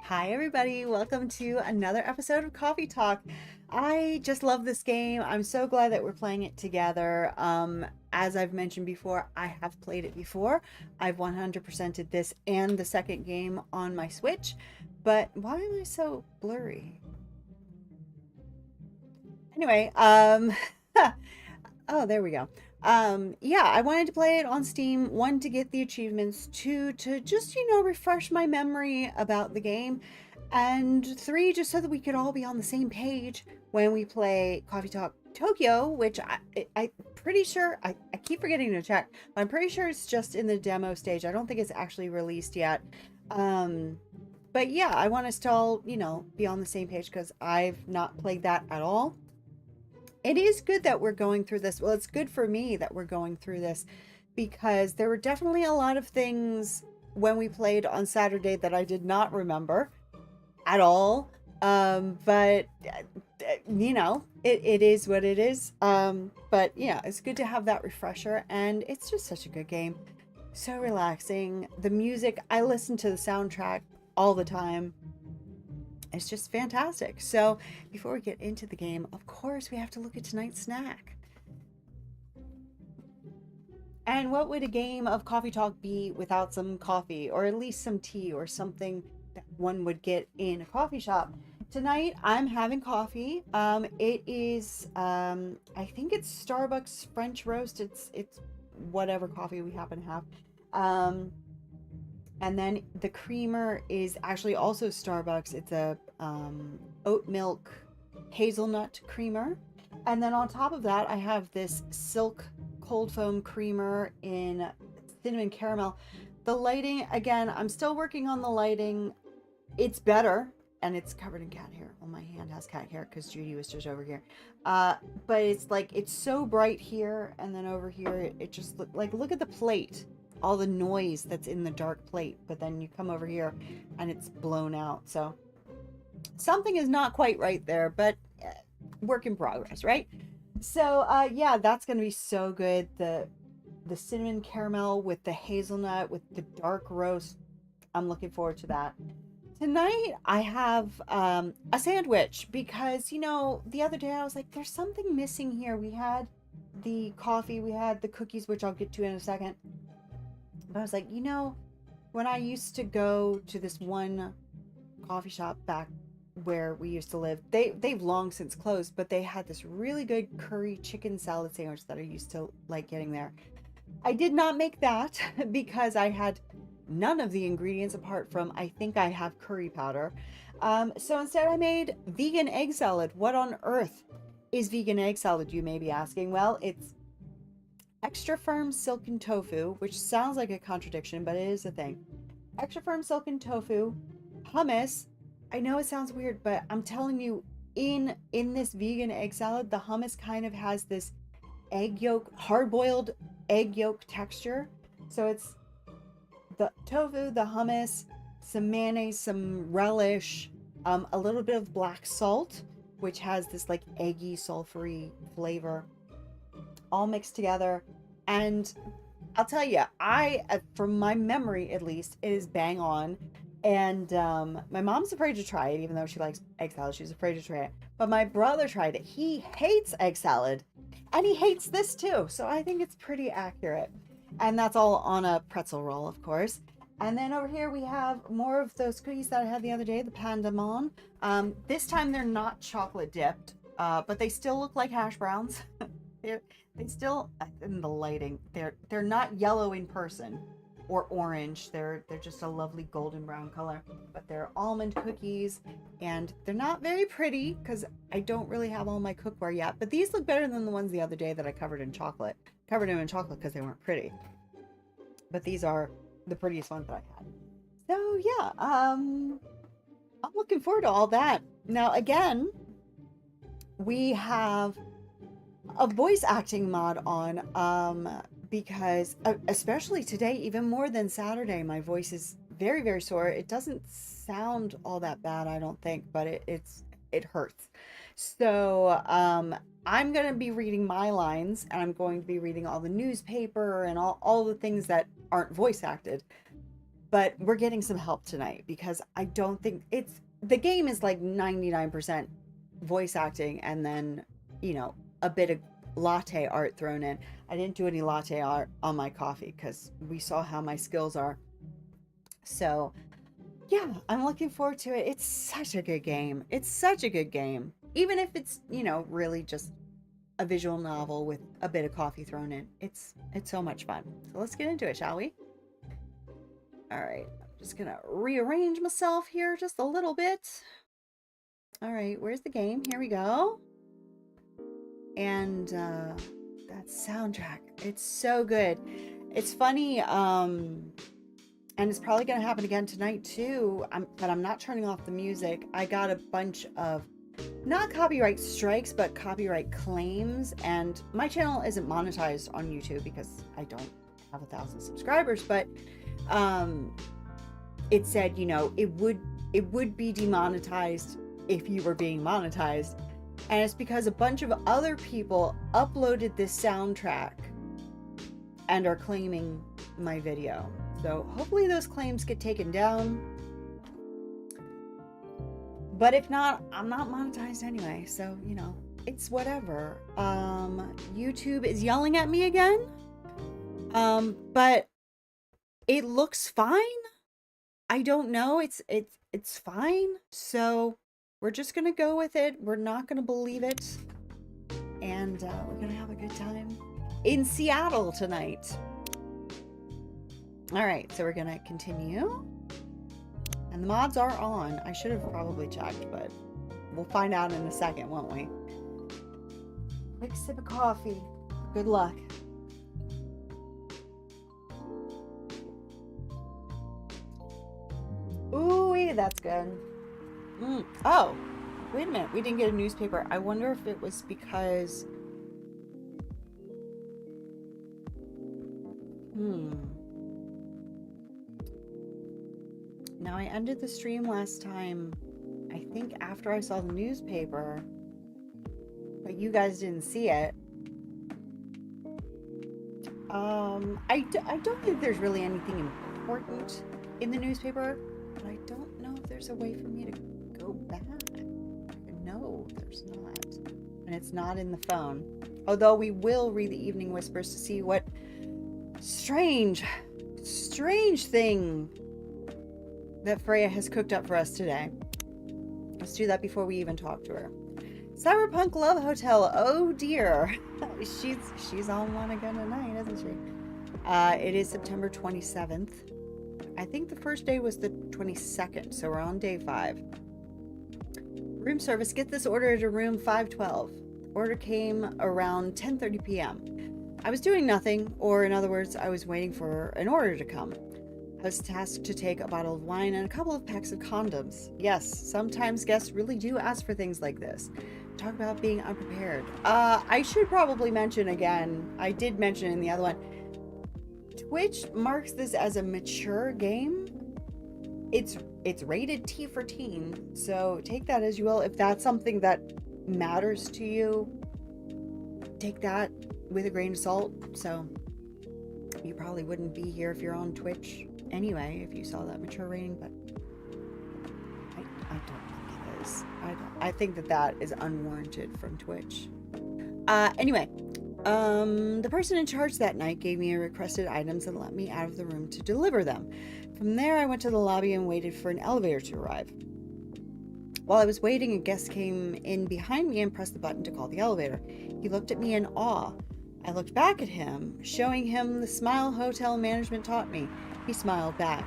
Hi, everybody. Welcome to another episode of Coffee Talk. I just love this game. I'm so glad that we're playing it together. As I've mentioned before, I have played it before. I've 100%ed this and the second game on my Switch. But why am I so blurry? Anyway, oh, there we go. Yeah, I wanted to play it on Steam, one to get the achievements, two to just, refresh my memory about the game, and three just so that we could all be on the same page when we play Coffee Talk Tokyo, which I'm pretty sure, I keep forgetting to check, but I'm pretty sure it's just in the demo stage. I don't think it's actually released yet. Um, but yeah, I want us to all, be on the same page because I've not played that at all. It is good that we're going through this. Well, it's good for me that we're going through this because there were definitely a lot of things when we played on Saturday that I did not remember at all. But it is what it is. But yeah, it's good to have that refresher, and it's just such a good game. So relaxing. The music, I listen to the soundtrack all the time. It's just fantastic. So before we get into the game, of course, we have to look at tonight's snack. And what would a game of coffee talk be without some coffee, or at least some tea, or something that one would get in a coffee shop? Tonight I'm having coffee. It is I think it's Starbucks French roast. It's whatever coffee we happen to have. And then the creamer is actually also Starbucks. It's a oat milk hazelnut creamer. And then on top of that, I have this Silk cold foam creamer in cinnamon caramel. The lighting, again, I'm still working on the lighting. It's better, and it's covered in cat hair. Well, my hand has cat hair because Judy was just over here. But it's like, it's so bright here, and then over here, it just look at the plate. All the noise that's in the dark plate, but then you come over here and it's blown out. So something is not quite right there, but work in progress, right? So yeah, that's gonna be so good. The cinnamon caramel with the hazelnut with the dark roast. I'm looking forward to that. Tonight I have a sandwich because, you know, the other day I was like, there's something missing here. We had the coffee, we had the cookies, which I'll get to in a second. But I was like, you know, when I used to go to this one coffee shop back where we used to live, they've long since closed, but they had this really good curry chicken salad sandwich that I used to like getting there. I did not make that because I had none of the ingredients apart from, I think I have curry powder. So instead I made vegan egg salad. What on earth is vegan egg salad, you may be asking? Well, it's extra firm silken tofu, which sounds like a contradiction, but it is a thing. Extra firm silken tofu, hummus. I know it sounds weird, but I'm telling you, in this vegan egg salad, the hummus kind of has this egg yolk, hard-boiled egg yolk texture. So it's the tofu, the hummus, some mayonnaise, some relish, a little bit of black salt, which has this like eggy, sulfury flavor, all mixed together. And I'll tell you, from my memory at least, it is bang on. And my mom's afraid to try it, even though she likes egg salad. She's afraid to try it. But my brother tried it. He hates egg salad, and he hates this too. So I think it's pretty accurate. And that's all on a pretzel roll, of course. And then over here we have more of those cookies that I had the other day, the Panda Mon. This time they're not chocolate dipped, but they still look like hash browns. They still, in the lighting, they're not yellow in person or orange. They're just a lovely golden brown color. But they're almond cookies, and they're not very pretty because I don't really have all my cookware yet. But these look better than the ones the other day that I covered in chocolate. Covered them in chocolate because they weren't pretty. But these are the prettiest ones that I had. So yeah, I'm looking forward to all that. Now again, we have a voice acting mod on because especially today, even more than Saturday, my voice is very, very sore. It doesn't sound all that bad, I don't think, but it hurts. So I'm going to be reading my lines, and I'm going to be reading all the newspaper and all the things that aren't voice acted. But we're getting some help tonight because I don't think the game is like 99% voice acting, and then, you know, a bit of latte art thrown in. I didn't do any latte art on my coffee because we saw how my skills are. So yeah, I'm looking forward to it. It's such a good game. It's such a good game. Even if it's, you know, really just a visual novel with a bit of coffee thrown in. It's so much fun. So let's get into it, shall we? All right, I'm just gonna rearrange myself here just a little bit. All right, where's the game? Here we go. And that soundtrack, it's so good. It's funny, and it's probably gonna happen again tonight too, but I'm not turning off the music. I got a bunch of not copyright strikes, but copyright claims, and my channel isn't monetized on YouTube because I don't have 1,000 subscribers, but it said, you know, it would be demonetized if you were being monetized. And it's because a bunch of other people uploaded this soundtrack and are claiming my video. So hopefully those claims get taken down. But if not, I'm not monetized anyway, so you know, it's whatever. YouTube is yelling at me again. But it looks fine. I don't know. It's fine. So we're just gonna go with it. We're not gonna believe it, and we're gonna have a good time in Seattle tonight. All right, so we're gonna continue, and the mods are on. I should have probably checked, but we'll find out in a second, won't we? Quick sip of coffee. Good luck. Ooh, that's good. Oh, wait a minute. We didn't get a newspaper. I wonder if it was because... Now, I ended the stream last time, I think after I saw the newspaper, but you guys didn't see it. I don't think there's really anything important in the newspaper, but I don't know if there's a way for me to go back. No, there's not. And it's not in the phone. Although we will read the Evening Whispers to see what strange thing that Freya has cooked up for us today. Let's do that before we even talk to her. Cyberpunk Love Hotel. Oh dear. She's on one again tonight, isn't she? It is September 27th. I think the first day was the 22nd, so we're on day 5. Room service. Get this order to room 512. Order came around 10:30 p.m. I was doing nothing, or in other words, I was waiting for an order to come. I was tasked to take a bottle of wine and a couple of packs of condoms. Yes, sometimes guests really do ask for things like this. Talk about being unprepared. I should probably mention again, I did mention in the other one, Twitch marks this as a mature game. It's rated T for teen, so take that as you will. If that's something that matters to you, take that with a grain of salt. So you probably wouldn't be here if you're on Twitch anyway, if you saw that mature rating, but I don't think it is. I think that is unwarranted from Twitch. Anyway, the person in charge that night gave me requested items and let me out of the room to deliver them. From there, I went to the lobby and waited for an elevator to arrive. While I was waiting, a guest came in behind me and pressed the button to call the elevator. He looked at me in awe. I looked back at him, showing him the smile hotel management taught me. He smiled back.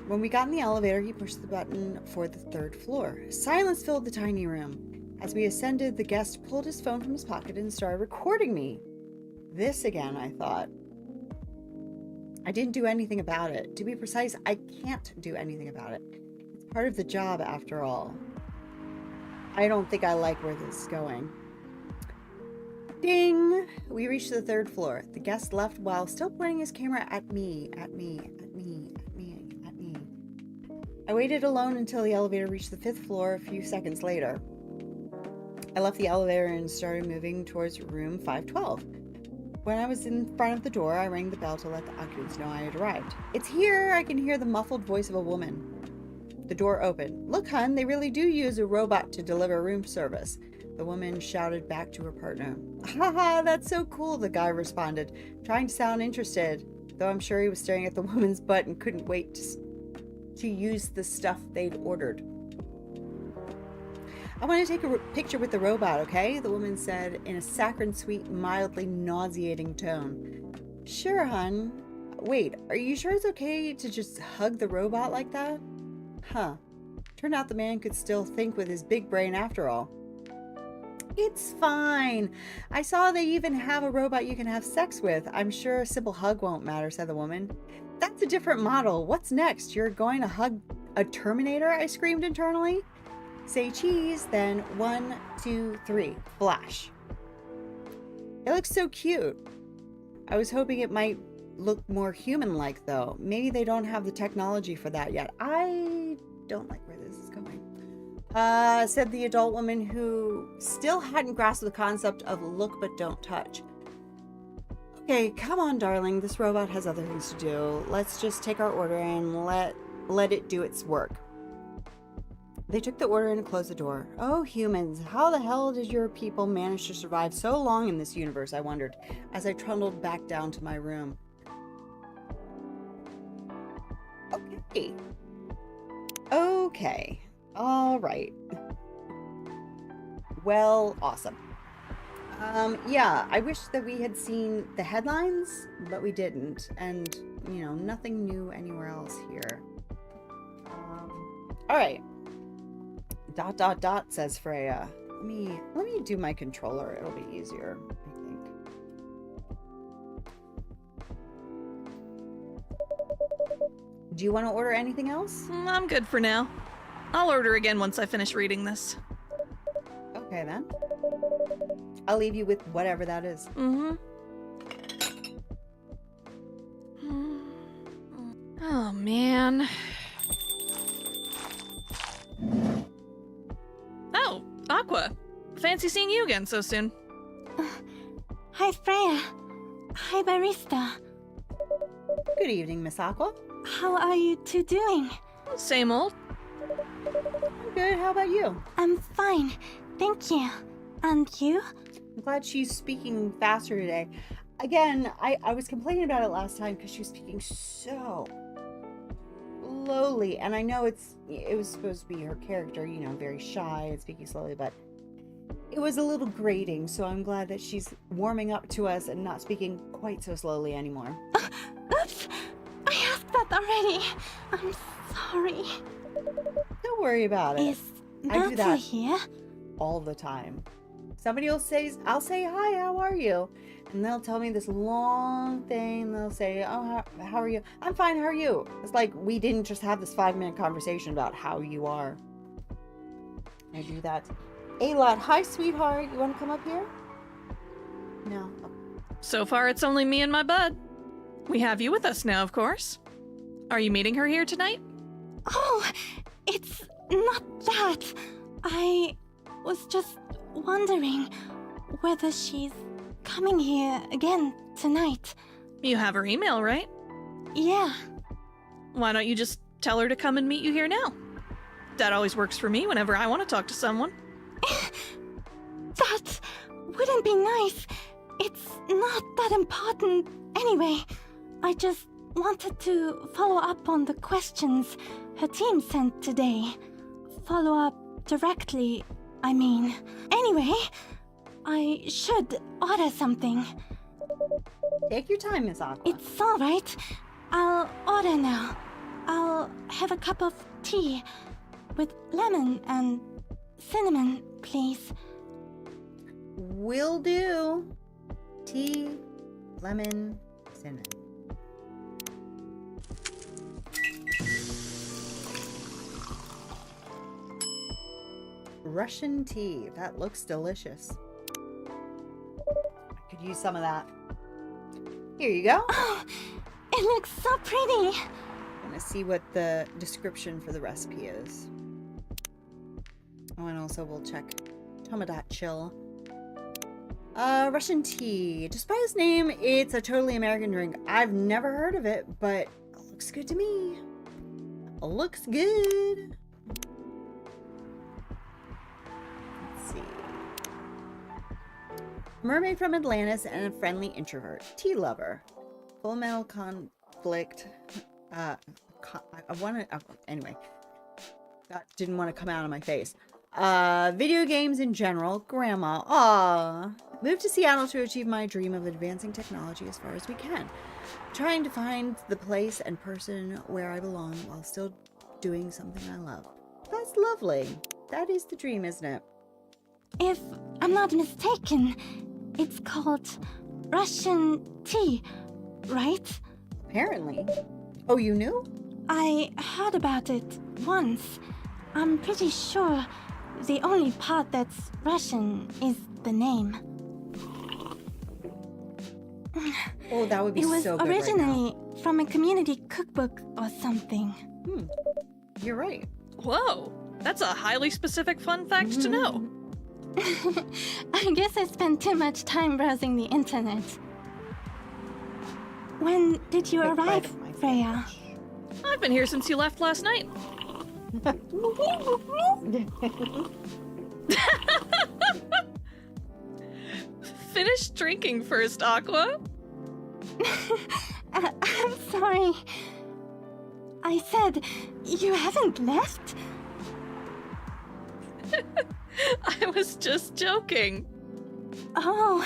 When we got in the elevator, he pushed the button for the 3rd floor. Silence filled the tiny room. As we ascended, the guest pulled his phone from his pocket and started recording me. This again, I thought. I didn't do anything about it. To be precise, I can't do anything about it. It's part of the job, after all. I don't think I like where this is going. Ding! We reached the 3rd floor. The guest left while still pointing his camera at me. I waited alone until the elevator reached the 5th floor a few seconds later. I left the elevator and started moving towards room 512. When I was in front of the door, I rang the bell to let the occupants know I had arrived. It's here! I can hear the muffled voice of a woman. The door opened. Look, hun, they really do use a robot to deliver room service. The woman shouted back to her partner. Haha, that's so cool, the guy responded, trying to sound interested, though I'm sure he was staring at the woman's butt and couldn't wait to use the stuff they'd ordered. I want to take a picture with the robot, okay? The woman said in a saccharine sweet, mildly nauseating tone. Sure, hun. Wait, are you sure it's okay to just hug the robot like that? Huh. Turned out the man could still think with his big brain after all. It's fine. I saw they even have a robot you can have sex with. I'm sure a simple hug won't matter, said the woman. That's a different model. What's next? You're going to hug a Terminator? I screamed internally. Say cheese, then 1, 2, 3. Flash. It looks so cute. I was hoping it might look more human-like, though. Maybe they don't have the technology for that yet. I don't like where this is going. Said the adult woman who still hadn't grasped the concept of look but don't touch. Okay, come on, darling. This robot has other things to do. Let's just take our order and let it do its work. They took the order and closed the door. Oh, humans, how the hell did your people manage to survive so long in this universe, I wondered, as I trundled back down to my room. Okay. Okay. All right. Well, awesome. Yeah, I wish that we had seen the headlines, but we didn't. And, you know, nothing new anywhere else here. All right. ... says Freya. Let me do my controller. It'll be easier, I think. Do you want to order anything else? I'm good for now. I'll order again once I finish reading this. Okay, then. I'll leave you with whatever that is. Mm-hmm. Oh, man. Oh, Aqua. Fancy seeing you again so soon. Hi, Freya. Hi, Barista. Good evening, Miss Aqua. How are you two doing? Same old. I'm good. How about you? I'm fine, thank you. And you? I'm glad she's speaking faster today. Again, I was complaining about it last time because she was speaking so slowly. And I know it was supposed to be her character, you know, very shy and speaking slowly, but it was a little grating. So I'm glad that she's warming up to us and not speaking quite so slowly anymore. Oops! I asked that already. I'm sorry. Don't worry about it. Is I do Natsu that here? all the time. Somebody will say, I'll say, hi, how are you? And they'll tell me this long thing. They'll say, oh, how are you? I'm fine, how are you? It's like we didn't just have this 5-minute conversation about how you are. I do that a lot. Hi, sweetheart. You want to come up here? No. Oh. So far, it's only me and my bud. We have you with us now, of course. Are you meeting her here tonight? Oh, it's not that. I was just wondering whether she's coming here again tonight. You have her email, right? Yeah. Why don't you just tell her to come and meet you here now? That always works for me whenever I want to talk to someone. That wouldn't be nice. It's not that important anyway. I just wanted to follow up on the questions her team sent today. Follow up directly, I mean. Anyway, I should order something. Take your time, Miss Aqua. It's alright. I'll order now. I'll have a cup of tea with lemon and cinnamon, please. Will do. Tea, lemon, cinnamon. Russian tea. That looks delicious. I could use some of that. Here you go. Oh, it looks so pretty. I'm gonna see what the description for the recipe is. Oh, and also we'll check Tomodat Chill. Russian tea. Just by its name, it's a totally American drink. I've never heard of it, but it looks good to me. Looks good. Let's see. Mermaid from Atlantis and a friendly introvert. Tea lover. Full metal conflict. I want to... anyway. That didn't want to come out of my face. Video games in general. Grandma. Aww. Moved to Seattle to achieve my dream of advancing technology as far as we can. Trying to find the place and person where I belong while still doing something I love. That's lovely. That is the dream, isn't it? If I'm not mistaken, it's called Russian tea, right? Apparently. Oh, you knew? I heard about it once. I'm pretty sure the only part that's Russian is the name. Oh, that would be It was so good right now. originally from a community cookbook or something. You're right. Whoa, that's a highly specific fun fact to know. I guess I spent too much time browsing the internet. When did you Quick bite arrive, of my Freya? sandwich. I've been here since you left last night. Finish drinking first, Aqua. I'm sorry. I said, you haven't left? I was just joking. Oh.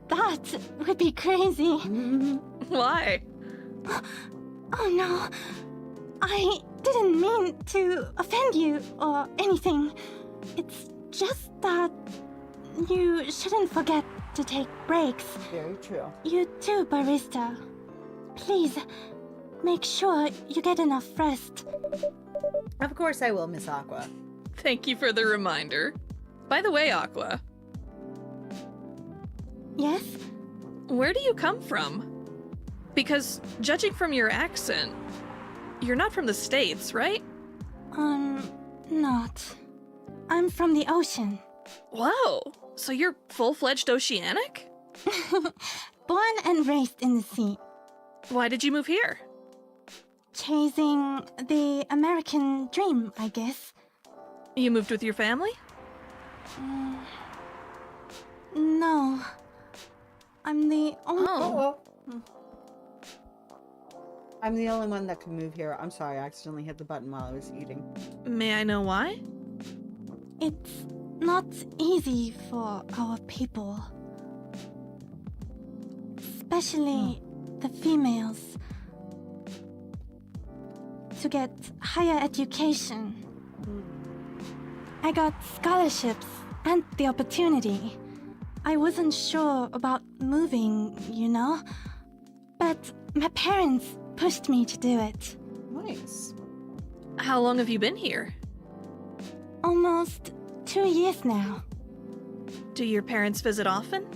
That would be crazy. Why? Oh no. I didn't mean to offend you or anything. It's just that you shouldn't forget to take breaks. Very true. You too, barista. Please, make sure you get enough rest. Of course I will, Miss Aqua. Thank you for the reminder. By the way, Aqua, Yes? where do you come from? Because, judging from your accent, you're not from the States, right? Not. I'm from the ocean. Whoa, so you're full-fledged oceanic? Born and raised in the sea. Why did you move here? Chasing the American dream, I guess. You moved with your family? No. I'm the only... Oh. I'm the only one that can move here. I'm sorry, I accidentally hit the button while I was eating. May I know why? It's not easy for our people. Especially the females. To get higher education. I got scholarships and the opportunity. I wasn't sure about moving, you know? But my parents pushed me to do it. Nice. How long have you been here? Almost 2 years now. Do your parents visit often?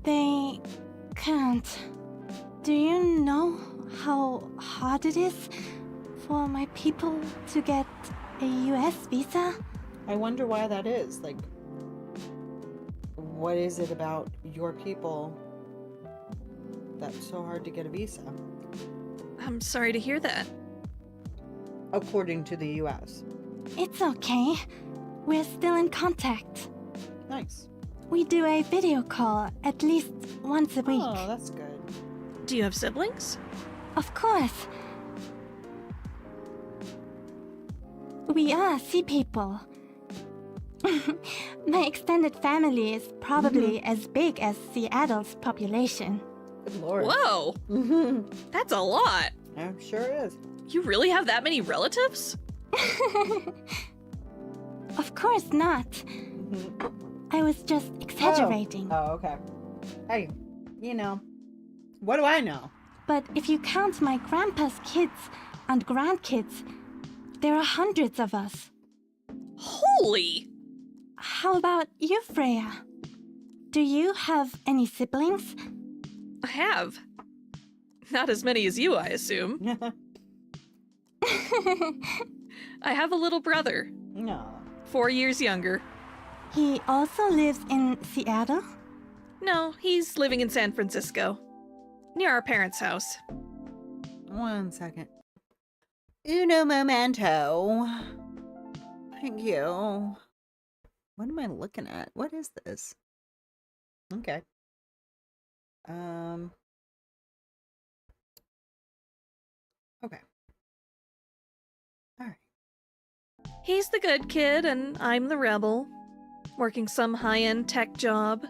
They can't. Do you know how hard it is for my people to get a US visa? I wonder why that is. Like, what is it about your people that's so hard to get a visa? I'm sorry to hear that. According to the US. It's okay. We're still in contact. Nice. We do a video call at least once a week. Oh, that's good. Do you have siblings? Of course. We are sea people. My extended family is probably as big as Seattle's population. Good lord. Whoa! That's a lot! I'm sure it is. You really have that many relatives? Of course not. I was just exaggerating. Oh, okay. Hey, you know, what do I know? But if you count my grandpa's kids and grandkids, there are hundreds of us. Holy! How about you, Freya? Do you have any siblings? I have. Not as many as you, I assume. I have a little brother, No. 4 years younger. He also lives in Seattle? No, he's living in San Francisco, near our parents' house. 1 second. Uno momento. Thank you. What am I looking at? What is this? Okay. Okay. All right. He's the good kid, and I'm the rebel, working some high-end tech job,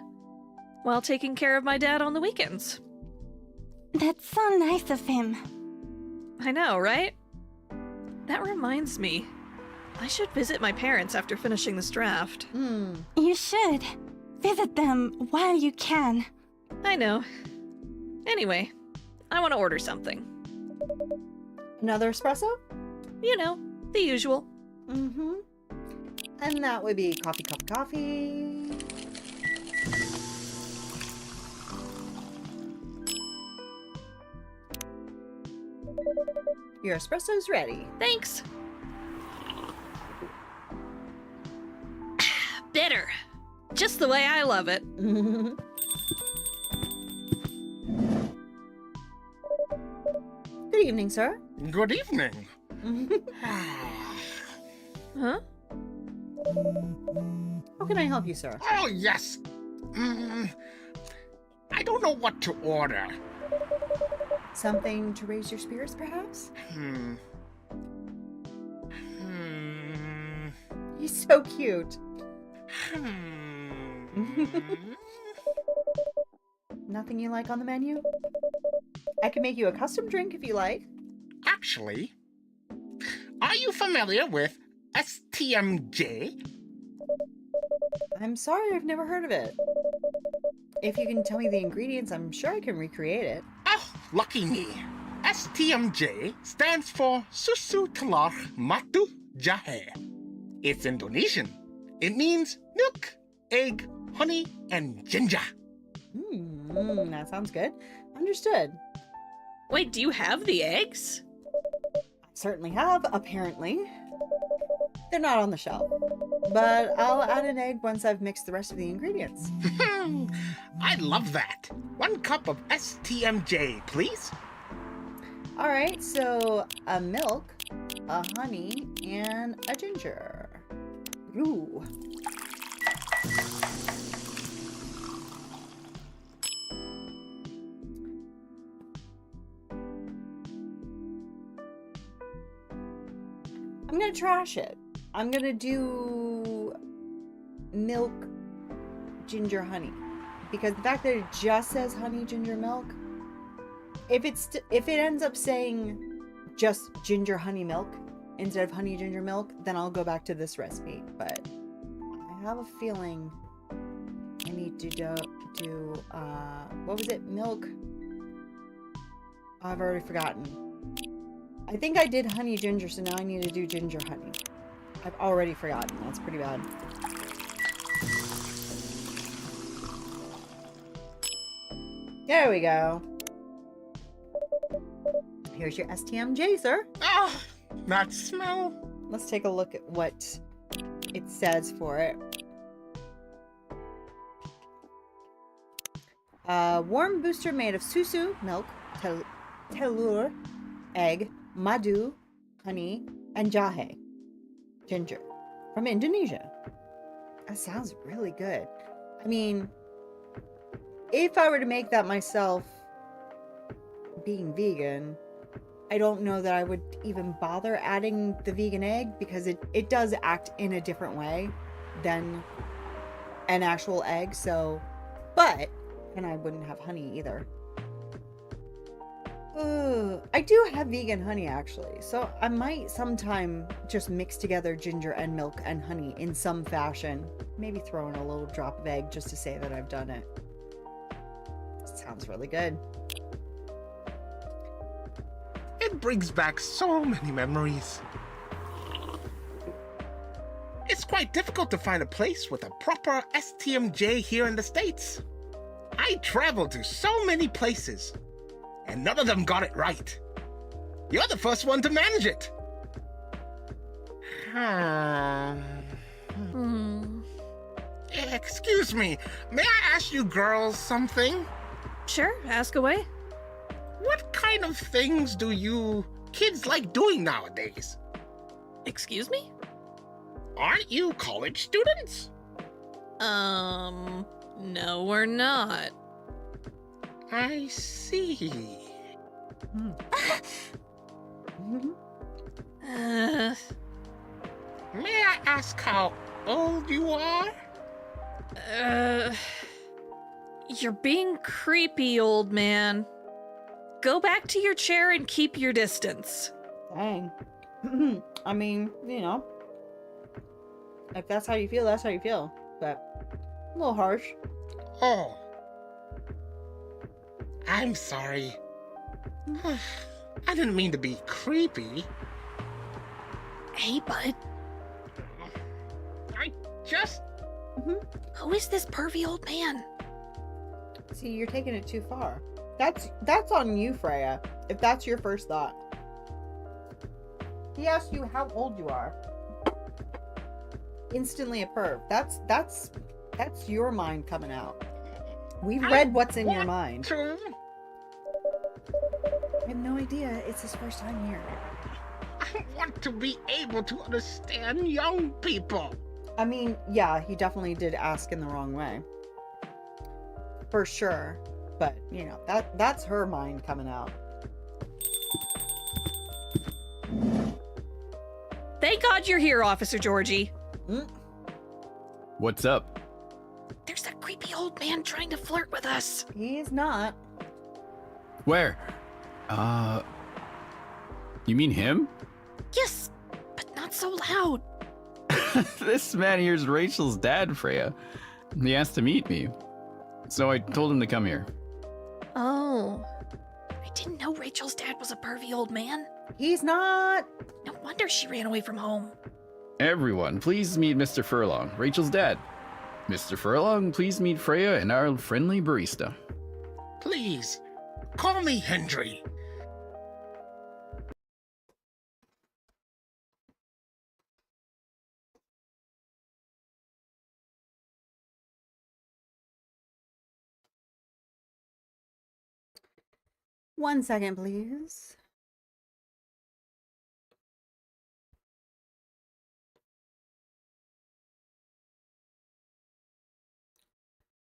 while taking care of my dad on the weekends. That's so nice of him. I know, right? That reminds me. I should visit my parents after finishing this draft. You should. Visit them while you can. I know. Anyway, I want to order something. Another espresso? You know, the usual. Mm-hmm. And that would be coffee, coffee, coffee. Your espresso's ready. Thanks. Bitter. Just the way I love it. Good evening, sir. Good evening. Huh? How can I help you, sir? Oh, yes. I don't know what to order. Something to raise your spirits, perhaps? He's so cute. Nothing you like on the menu? I can make you a custom drink if you like. Actually, are you familiar with STMJ? I'm sorry, I've never heard of it. If you can tell me the ingredients, I'm sure I can recreate it. Oh, lucky me. STMJ stands for Susu Telur Matu Jahe. It's Indonesian. It means milk, egg, honey, and ginger. That sounds good. Understood. Wait, do you have the eggs? I certainly have, apparently. They're not on the shelf. But I'll add an egg once I've mixed the rest of the ingredients. I love that. 1 cup of STMJ, please. Alright, so a milk, a honey, and a ginger. Ooh. I'm gonna trash it. I'm gonna do milk, ginger, honey. Because the fact that it just says honey, ginger, milk, if it ends up saying just ginger, honey, milk instead of honey, ginger, milk, then I'll go back to this recipe. But I have a feeling I need to do what was it? Milk. I've already forgotten. I think I did honey, ginger, so now I need to do ginger, honey. I've already forgotten. That's pretty bad. There we go. Here's your STMJ, sir. Oh, that smell. Let's take a look at what it says for it. Warm booster made of susu, milk, telur, egg, madu, honey, and jahe, ginger, from Indonesia. That sounds really good. I mean, if I were to make that myself, being vegan, I don't know that I would even bother adding the vegan egg because it does act in a different way than an actual egg, so, and I wouldn't have honey either. I do have vegan honey actually, so I might sometime just mix together ginger and milk and honey in some fashion. Maybe throw in a little drop of egg just to say that I've done it. Sounds really good. It brings back so many memories. It's quite difficult to find a place with a proper STMJ here in the States. I traveled to so many places, and none of them got it right. You're the first one to manage it. Excuse me, may I ask you girls something? Sure, ask away. What kind of things do you kids like doing nowadays? Excuse me? Aren't you college students? No, we're not. I see. May I ask how old you are? You're being creepy, old man. Go back to your chair and keep your distance. Dang. I mean, you know, if that's how you feel, that's how you feel. But a little harsh. Oh. I'm sorry. I didn't mean to be creepy. Hey, bud. I just... Who is this pervy old man? See, you're taking it too far. That's on you, Freya, if that's your first thought. He asked you how old you are. Instantly a perv. That's your mind coming out. We've read what's in your mind. To... I have no idea. It's his first time here. I want to be able to understand young people. I mean, yeah, he definitely did ask in the wrong way. For sure. But, you know, that's her mind coming out. Thank God you're here, Officer Georgie. Mm. What's up? There's that creepy old man trying to flirt with us. He's not. Where? You mean him? Yes, but not so loud. This man here's Rachel's dad, Freya. He asked to meet me. So I told him to come here. Oh. I didn't know Rachel's dad was a pervy old man. He's not. No wonder she ran away from home. Everyone, please meet Mr. Furlong, Rachel's dad. Mr. Furlong, please meet Freya and our friendly barista. Please, call me Hendry. One second, please.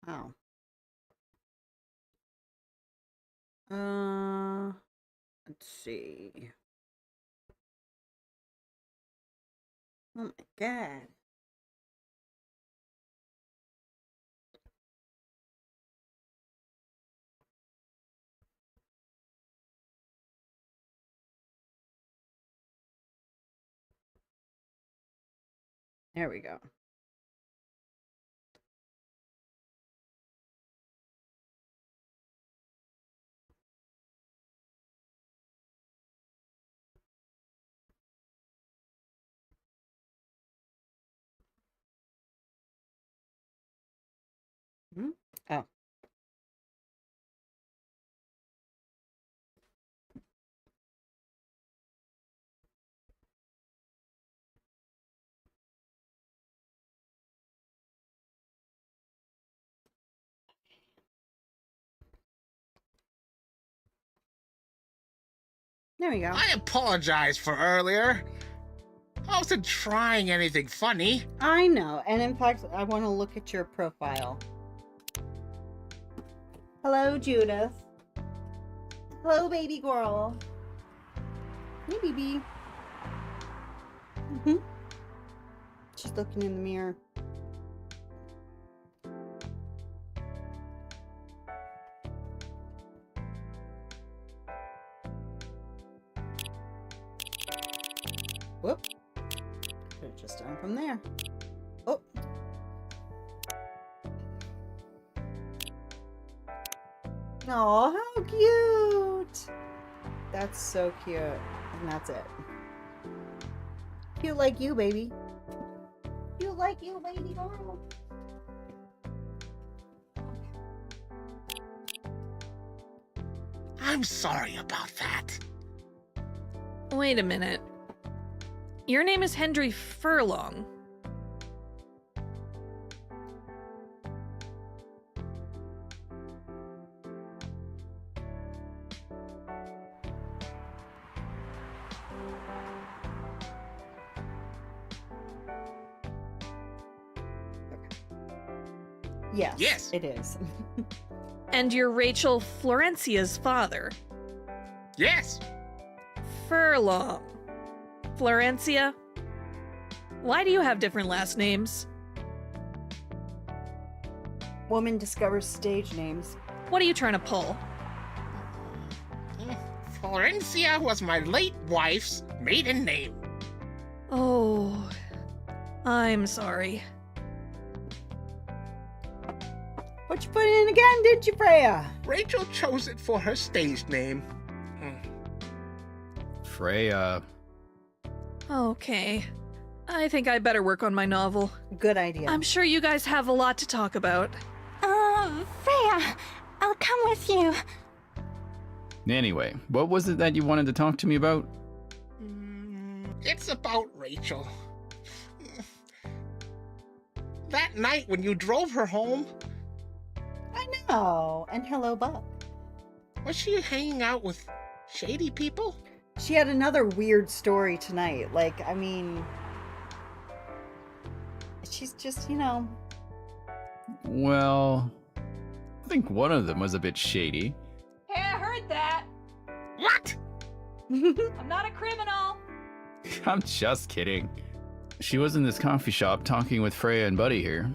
Oh. Let's see. Oh my God. There we go. Oh. There we go. I apologize for earlier. I wasn't trying anything funny. I know. And in fact, I want to look at your profile. Hello, Judith. Hello, baby girl. Hey, baby. She's looking in the mirror. Whoop. Could have just done from there. Oh. Oh, how cute. That's so cute. And that's it. Cute like you, baby. Cute like you, baby girl. I'm sorry about that. Wait a minute. Your name is Hendry Furlong. Yes. Yes. It is. And you're Rachel Florencia's father. Yes. Furlong. Florencia? Why do you have different last names? Woman discovers stage names. What are you trying to pull? Florencia was my late wife's maiden name. Oh, I'm sorry. What you put in again, did you, Freya? Rachel chose it for her stage name. Freya. Okay. I think I better work on my novel. Good idea. I'm sure you guys have a lot to talk about. Freya, I'll come with you. Anyway, what was it that you wanted to talk to me about? It's about Rachel. That night when you drove her home, I know. And hello, Buck. was she hanging out with shady people? She had another weird story tonight. Like, I mean, she's just, you know. Well, I think one of them was a bit shady. Hey, I heard that. What? I'm not a criminal. I'm just kidding. She was in this coffee shop talking with Freya and Buddy here.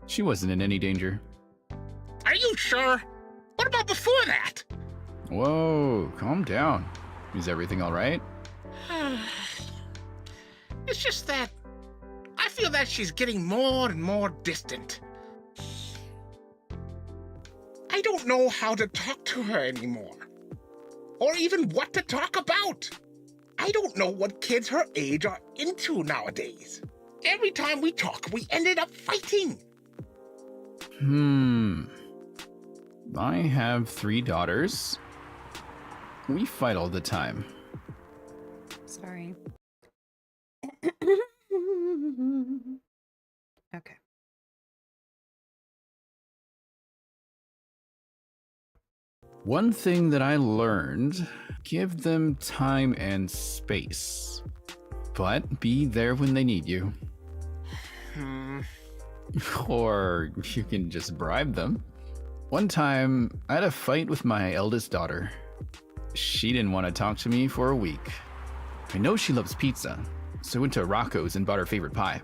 She wasn't in any danger. Are you sure? What about before that? Whoa, calm down. Is everything all right? It's just that I feel that she's getting more and more distant. I don't know how to talk to her anymore, or even what to talk about. I don't know what kids her age are into nowadays. Every time we talk, we ended up fighting. I have 3 daughters. We fight all the time. Sorry. Okay. One thing that I learned, give them time and space. But be there when they need you. Or you can just bribe them. One time, I had a fight with my eldest daughter. She didn't want to talk to me for a week. I know she loves pizza, so I went to Rocco's and bought her favorite pie.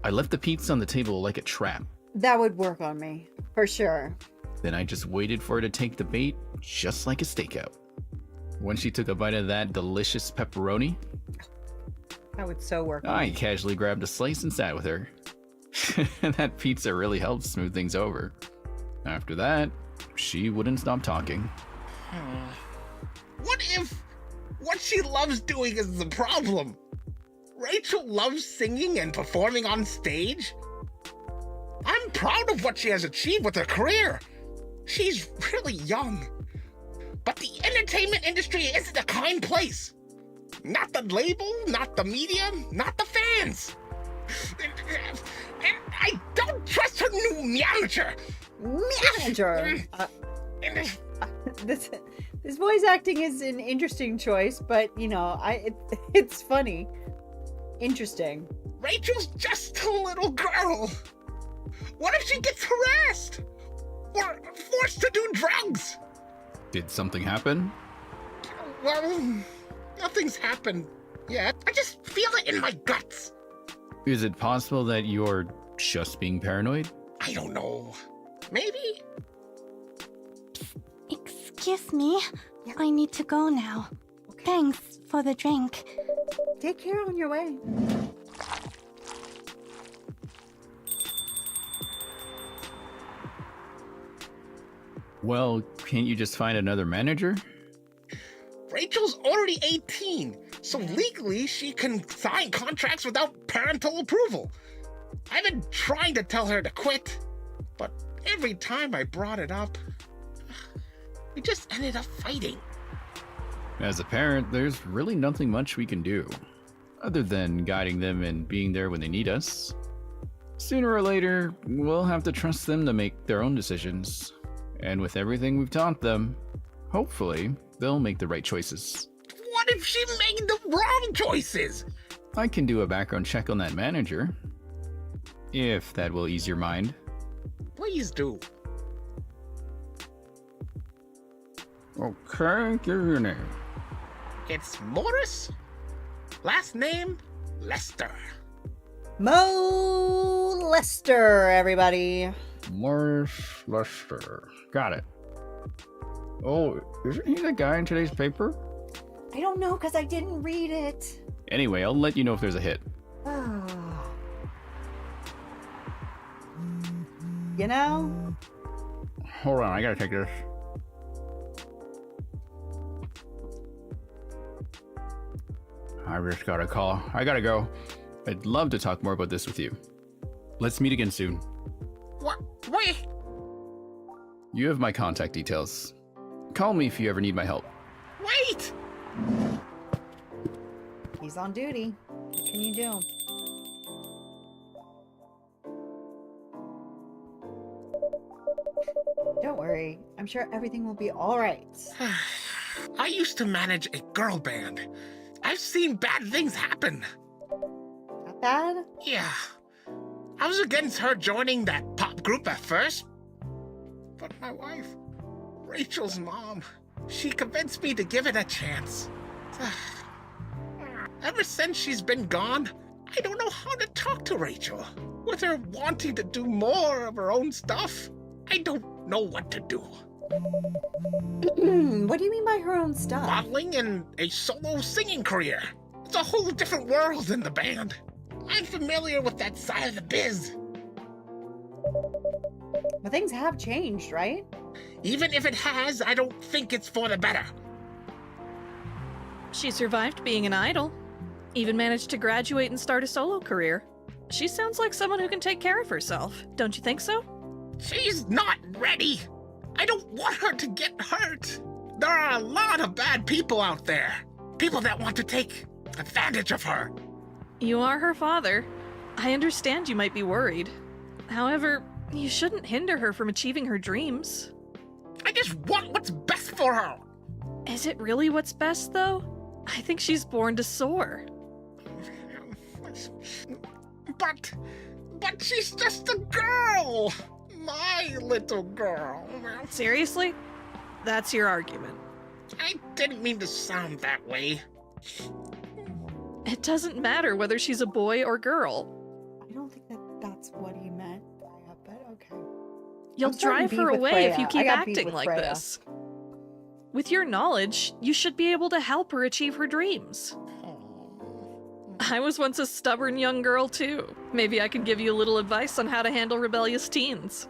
I left the pizza on the table like a trap. That would work on me, for sure. Then I just waited for her to take the bait, just like a stakeout. When she took a bite of that delicious pepperoni, That would so work on I me. casually grabbed a slice and sat with her. That pizza really helped smooth things over. After that, she wouldn't stop talking. What if what she loves doing is the problem? Rachel loves singing and performing on stage. I'm proud of what she has achieved with her career. She's really young. But the entertainment industry isn't a kind place. Not the label, not the media, not the fans. And I don't trust her new manager. Manager! This voice acting is an interesting choice, but, you know, it's funny. Interesting. Rachel's just a little girl. What if she gets harassed? Or forced to do drugs? Did something happen? Well, nothing's happened yet. I just feel it in my guts. Is it possible that you're just being paranoid? I don't know. Maybe? Excuse me. I need to go now. Thanks for the drink. Take care on your way. Well, can't you just find another manager? Rachel's already 18, so legally she can sign contracts without parental approval. I've been trying to tell her to quit, but every time I brought it up, we just ended up fighting. As a parent, there's really nothing much we can do, other than guiding them and being there when they need us. Sooner or later, we'll have to trust them to make their own decisions. And with everything we've taught them, hopefully, they'll make the right choices. What if she made the wrong choices? I can do a background check on that manager, if that will ease your mind. Please do. Okay, give your name. It's Morris. Last name, Lester. Mo Lester, everybody. Morris Lester. Got it. Oh, isn't he the guy in today's paper? I don't know, because I didn't read it. Anyway, I'll let you know if there's a hit. You know? Hold on, I gotta take this. I just got a call. I gotta go. I'd love to talk more about this with you. Let's meet again soon. What? Wait. You have my contact details. Call me if you ever need my help. Wait. He's on duty. What can you do? Don't worry. I'm sure everything will be all right. I used to manage a girl band. I've seen bad things happen. Not bad? Yeah. I was against her joining that pop group at first. But my wife, Rachel's mom, she convinced me to give it a chance. Ever since she's been gone, I don't know how to talk to Rachel. With her wanting to do more of her own stuff, I don't know what to do. What do you mean by her own stuff? Modeling and a solo singing career. It's a whole different world than the band. I'm familiar with that side of the biz. But things have changed, right? Even if it has, I don't think it's for the better. She survived being an idol, even managed to graduate and start a solo career. She sounds like someone who can take care of herself, don't you think so? She's not ready. I don't want her to get hurt. There are a lot of bad people out there. People that want to take advantage of her. You are her father. I understand you might be worried. However, you shouldn't hinder her from achieving her dreams. I just want what's best for her. Is it really what's best, though? I think she's born to soar. But she's just a girl. My little girl. Seriously? That's your argument. I didn't mean to sound that way. It doesn't matter whether she's a boy or girl. I don't think that's what he meant, but okay. You'll I'm starting drive to her beef with away if Freya. you I keep got beef acting with like Freya. this. With your knowledge, you should be able to help her achieve her dreams. I was once a stubborn young girl, too. Maybe I can give you a little advice on how to handle rebellious teens.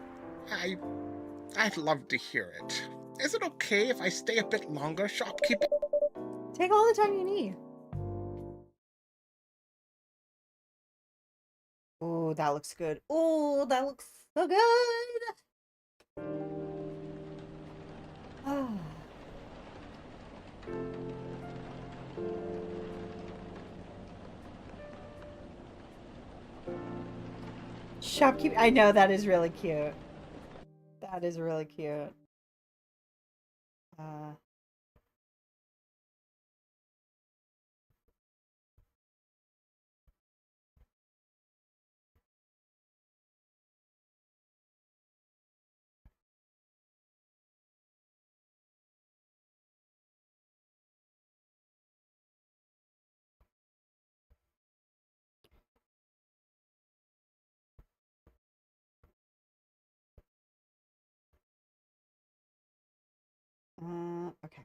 I'd love to hear it. Is it okay if I stay a bit longer, shopkeeper? Take all the time you need. Oh, that looks good. Oh, that looks so good. Ah. Shopkeep. I know that is really cute. That is really cute. Okay.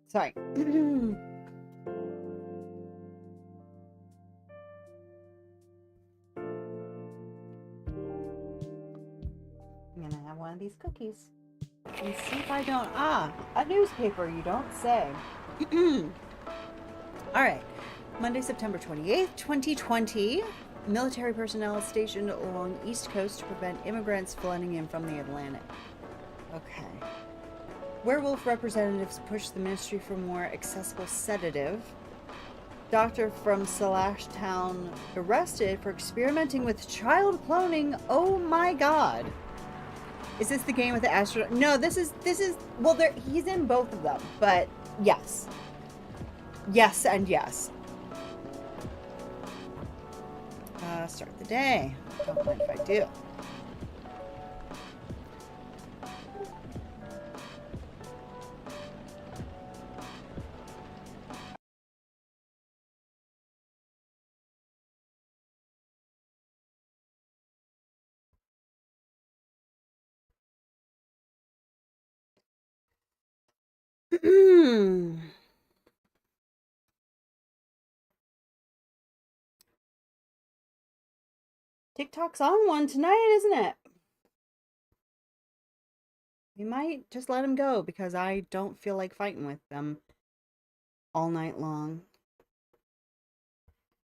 Sorry. I'm gonna have one of these cookies. And see if I don't. Ah, a newspaper, you don't say. Alright. Monday, September 28th, 2020. Military personnel stationed along the East Coast to prevent immigrants flooding in from the Atlantic. Okay. Werewolf representatives push the Ministry for more accessible sedative. Doctor from Slashtown arrested for experimenting with child cloning. Oh my god. Is this the game with the astronaut? No, this is well, he's in both of them, but yes. Yes and yes. Start the day. Don't mind if I do. TikTok's on one tonight, isn't it? We might just let him go because I don't feel like fighting with them all night long.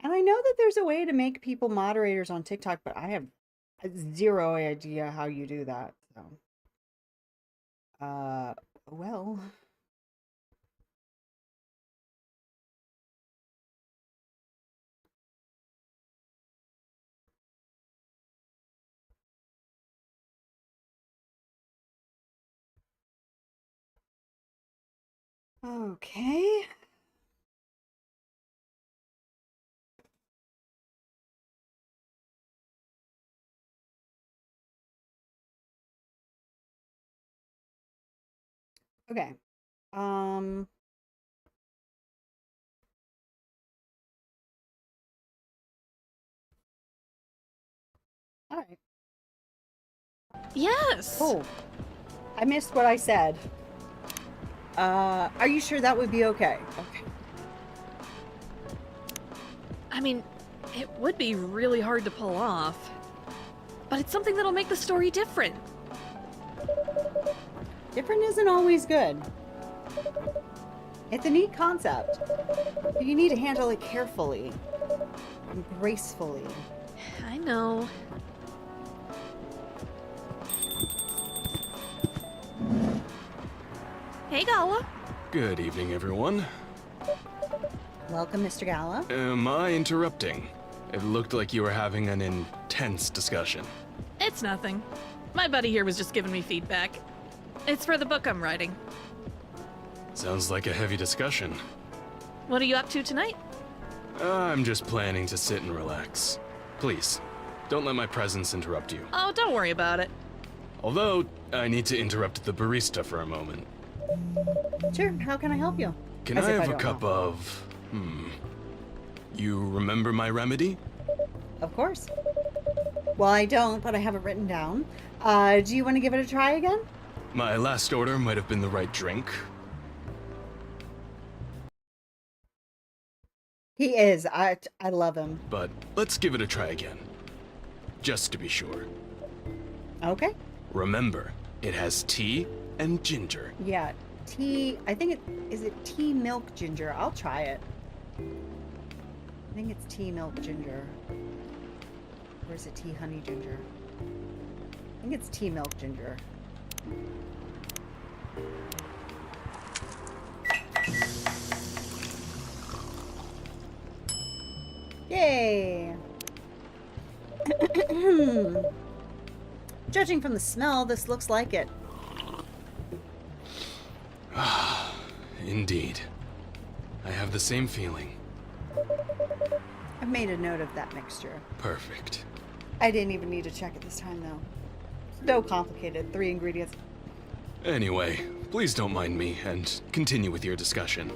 And I know that there's a way to make people moderators on TikTok, but I have zero idea how you do that. So, well. Okay. Okay. Um. All right. Yes! Oh, I missed what I said. Are you sure that would be okay? Okay. I mean, it would be really hard to pull off. But it's something that'll make the story different. Different isn't always good. It's a neat concept. But you need to handle it carefully and gracefully. I know. Hey, Gala. Good evening, everyone. Welcome, Mr. Gala. Am I interrupting? It looked like you were having an intense discussion. It's nothing. My buddy here was just giving me feedback. It's for the book I'm writing. Sounds like a heavy discussion. What are you up to tonight? I'm just planning to sit and relax. Please, don't let my presence interrupt you. Oh, don't worry about it. Although, I need to interrupt the barista for a moment. Sure, how can I help you? Can As I if have a don't cup know. of... You remember my remedy? Of course. Well, I don't, but I have it written down. Do you want to give it a try again? My last order might have been the right drink. He is. I love him. But let's give it a try again. Just to be sure. Okay. Remember, it has tea and ginger. Yeah. Tea. I think is it tea milk ginger? I'll try it. I think it's tea milk ginger. Or is it tea honey ginger? I think it's tea milk ginger. Yay! Judging from the smell, this looks like it. Indeed. I have the same feeling. I've made a note of that mixture. Perfect. I didn't even need to check it this time, though. So complicated. 3 ingredients. Anyway, please don't mind me and continue with your discussion.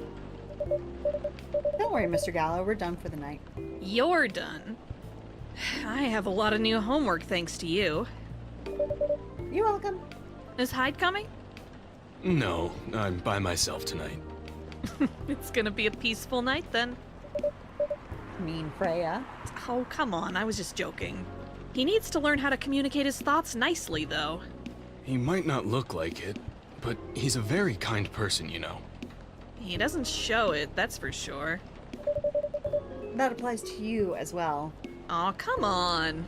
Don't worry, Mr. Gallo. We're done for the night. You're done. I have a lot of new homework thanks to you. You're welcome. Is Hyde coming? No, I'm by myself tonight. It's gonna be a peaceful night then. Mean Freya. Oh, come on, I was just joking. He needs to learn how to communicate his thoughts nicely, though. He might not look like it, but he's a very kind person, you know. He doesn't show it, that's for sure. That applies to you as well. Aw, come on.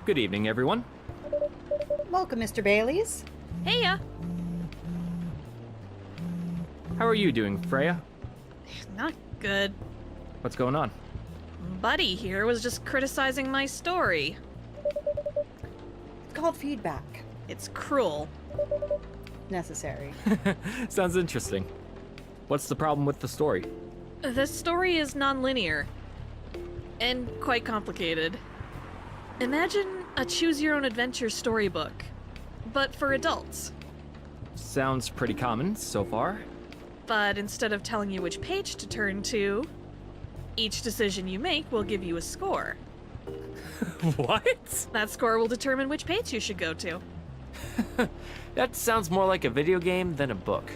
Good evening, everyone. Welcome, Mr. Bailey's. Heya! How are you doing, Freya? Not good. What's going on? Buddy here was just criticizing my story. It's called feedback. It's cruel. Necessary. Sounds interesting. What's the problem with the story? The story is non-linear. And quite complicated. Imagine a choose-your-own-adventure storybook, but for adults. Sounds pretty common so far. But instead of telling you which page to turn to, each decision you make will give you a score. What? That score will determine which page you should go to. That sounds more like a video game than a book.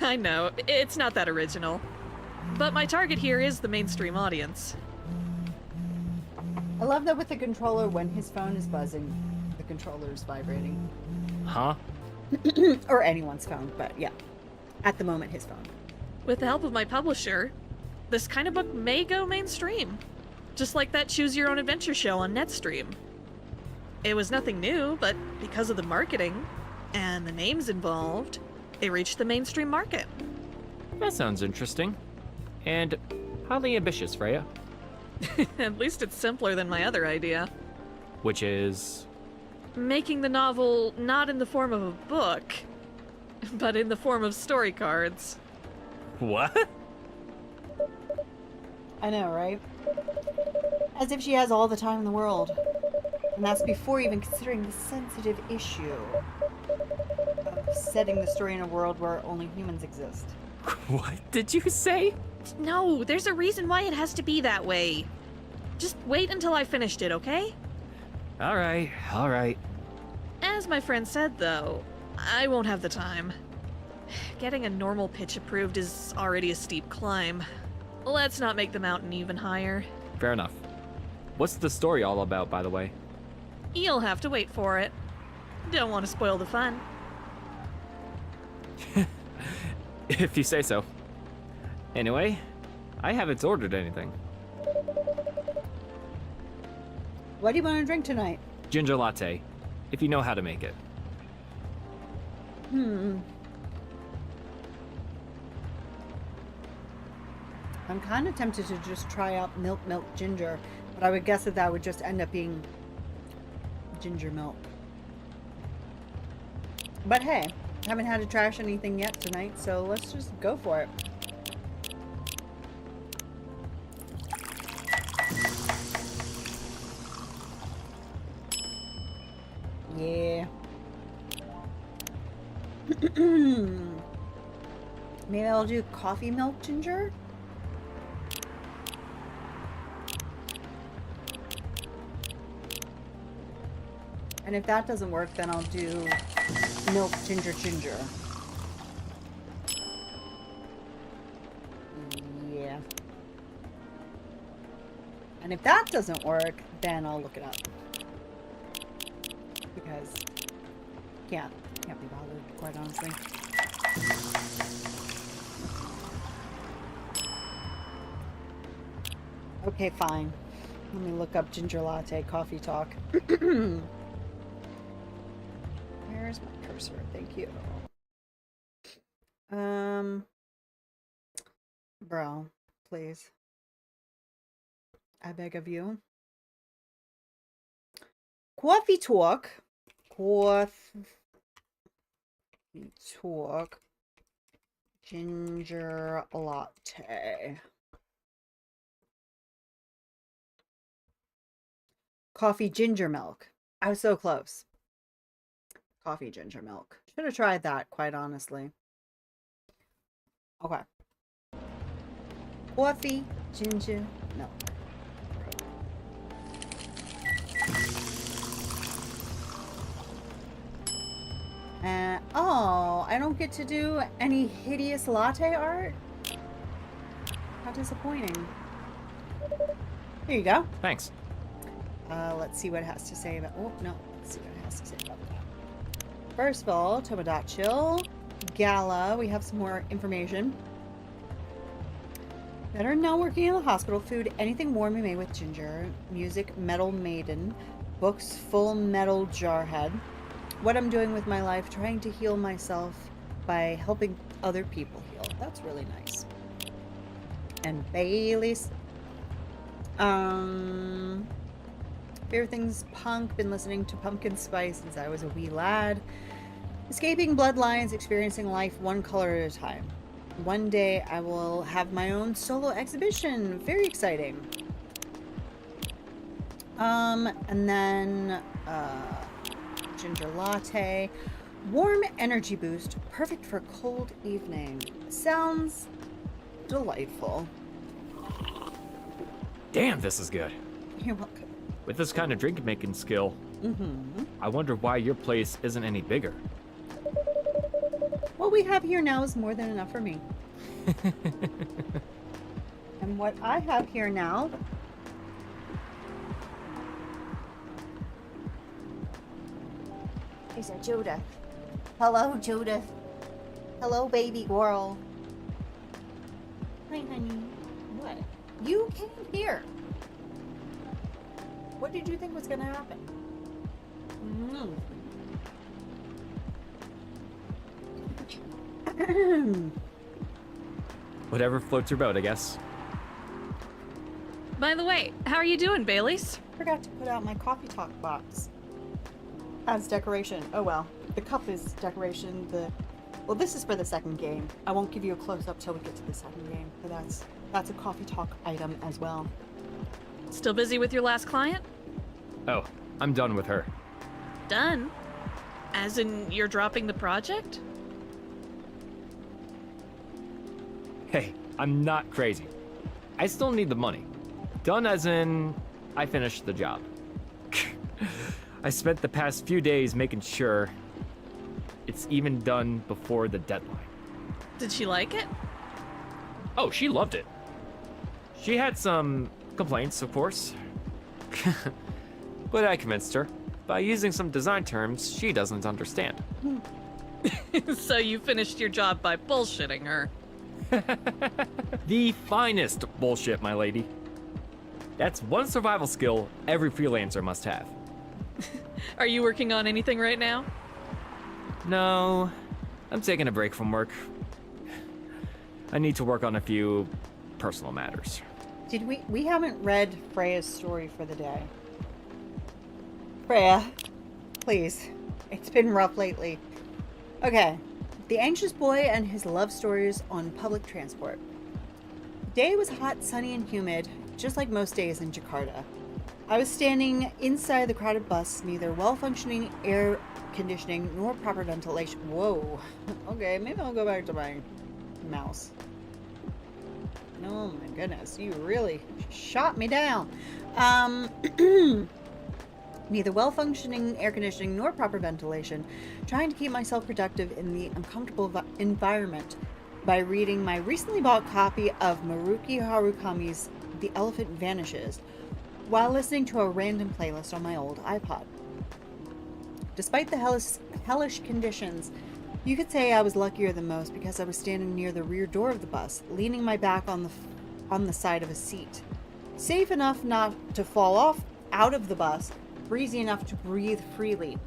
I know, it's not that original. But my target here is the mainstream audience. I love that with the controller, when his phone is buzzing, the controller is vibrating. Huh? Or anyone's phone, but yeah. At the moment, his phone. With the help of my publisher, this kind of book may go mainstream. Just like that Choose Your Own Adventure show on Netstream. It was nothing new, but because of the marketing and the names involved, it reached the mainstream market. That sounds interesting. And highly ambitious, Freya. At least it's simpler than my other idea. Which is... making the novel not in the form of a book, but in the form of story cards. What? I know, right? As if she has all the time in the world. And that's before even considering the sensitive issue of setting the story in a world where only humans exist. What did you say? No, there's a reason why it has to be that way. Just wait until I finished it, okay? Alright, alright. As my friend said, though, I won't have the time. Getting a normal pitch approved is already a steep climb. Let's not make the mountain even higher. Fair enough. What's the story all about, by the way? You'll have to wait for it. Don't want to spoil the fun. If you say so. Anyway, I haven't ordered anything. What do you want to drink tonight? Ginger latte, if you know how to make it. I'm kind of tempted to just try out milk ginger, but I would guess that that would just end up being ginger milk. But hey, haven't had to trash anything yet tonight, so let's just go for it. Yeah. Maybe I'll do coffee milk ginger? And if that doesn't work, then I'll do milk ginger. Yeah. And if that doesn't work, then I'll look it up. Because can't be bothered, quite honestly. Okay, fine. Let me look up ginger latte coffee talk. Where's my cursor? Thank you. Bro, please. I beg of you. Coffee talk. Coffee talk. Ginger latte. Coffee ginger milk. I was so close. Coffee ginger milk. Should have tried that, quite honestly. Okay. Coffee ginger milk. Oh, I don't get to do any hideous latte art? How disappointing. Here you go. Thanks. Let's see what it has to say about... Oh, no. Let's see what it has to say about that. First of all, Tomodachi Gala. We have some more information. Better now working in the hospital. Food, anything warm you made with ginger. Music, Metal Maiden. Books, Full Metal Jarhead. What I'm doing with my life, trying to heal myself by helping other people heal. That's really nice. And Bailey's. Favorite things, punk. Been listening to Pumpkin Spice since I was a wee lad. Escaping bloodlines, experiencing life one color at a time. One day I will have my own solo exhibition. Very exciting. And then ginger latte. Warm energy boost, perfect for a cold evening. Sounds delightful. Damn, this is good. You're welcome. With this kind of drink making skill, I wonder why your place isn't any bigger. What we have here now is more than enough for me. And what I have here now is a Judith. Hello, Judith. Hello, baby girl. Hi, honey. What? You came here. What did you think was going to happen? Whatever floats your boat, I guess. By the way, how are you doing, Baileys? Forgot to put out my coffee talk box. as decoration. Oh well, the cup is decoration. Well, this is for the second game. I won't give you a close-up till we get to the second game, but that's a coffee talk item as well. Still busy with your last client? Oh, I'm done with her. Done? As in, you're dropping the project? Hey, I'm not crazy. I still need the money. Done as in, I finished the job. I spent the past few days making sure it's even done before the deadline. Did she like it? Oh, she loved it. She had some complaints, of course. But I convinced her by using some design terms she doesn't understand. So you finished your job by bullshitting her. The finest bullshit, my lady. That's one survival skill every freelancer must have. Are you working on anything right now? No, I'm taking a break from work. I need to work on a few personal matters. Did we haven't read Freya's story for the day. Freya, please. It's been rough lately. Okay. The anxious boy and his love stories on public transport. The day was hot, sunny, and humid, just like most days in Jakarta. I was standing inside the crowded bus, neither well-functioning air conditioning nor proper ventilation. Whoa. Okay, maybe I'll go back to my mouse. Oh my goodness, you really shot me down. Neither well-functioning air conditioning nor proper ventilation, trying to keep myself productive in the uncomfortable environment by reading my recently bought copy of Maruki Harukami's The Elephant Vanishes while listening to a random playlist on my old iPod. Despite the hellish conditions, you could say I was luckier than most because I was standing near the rear door of the bus, leaning my back on the side of a seat. Safe enough not to fall off out of the bus, breezy enough to breathe freely.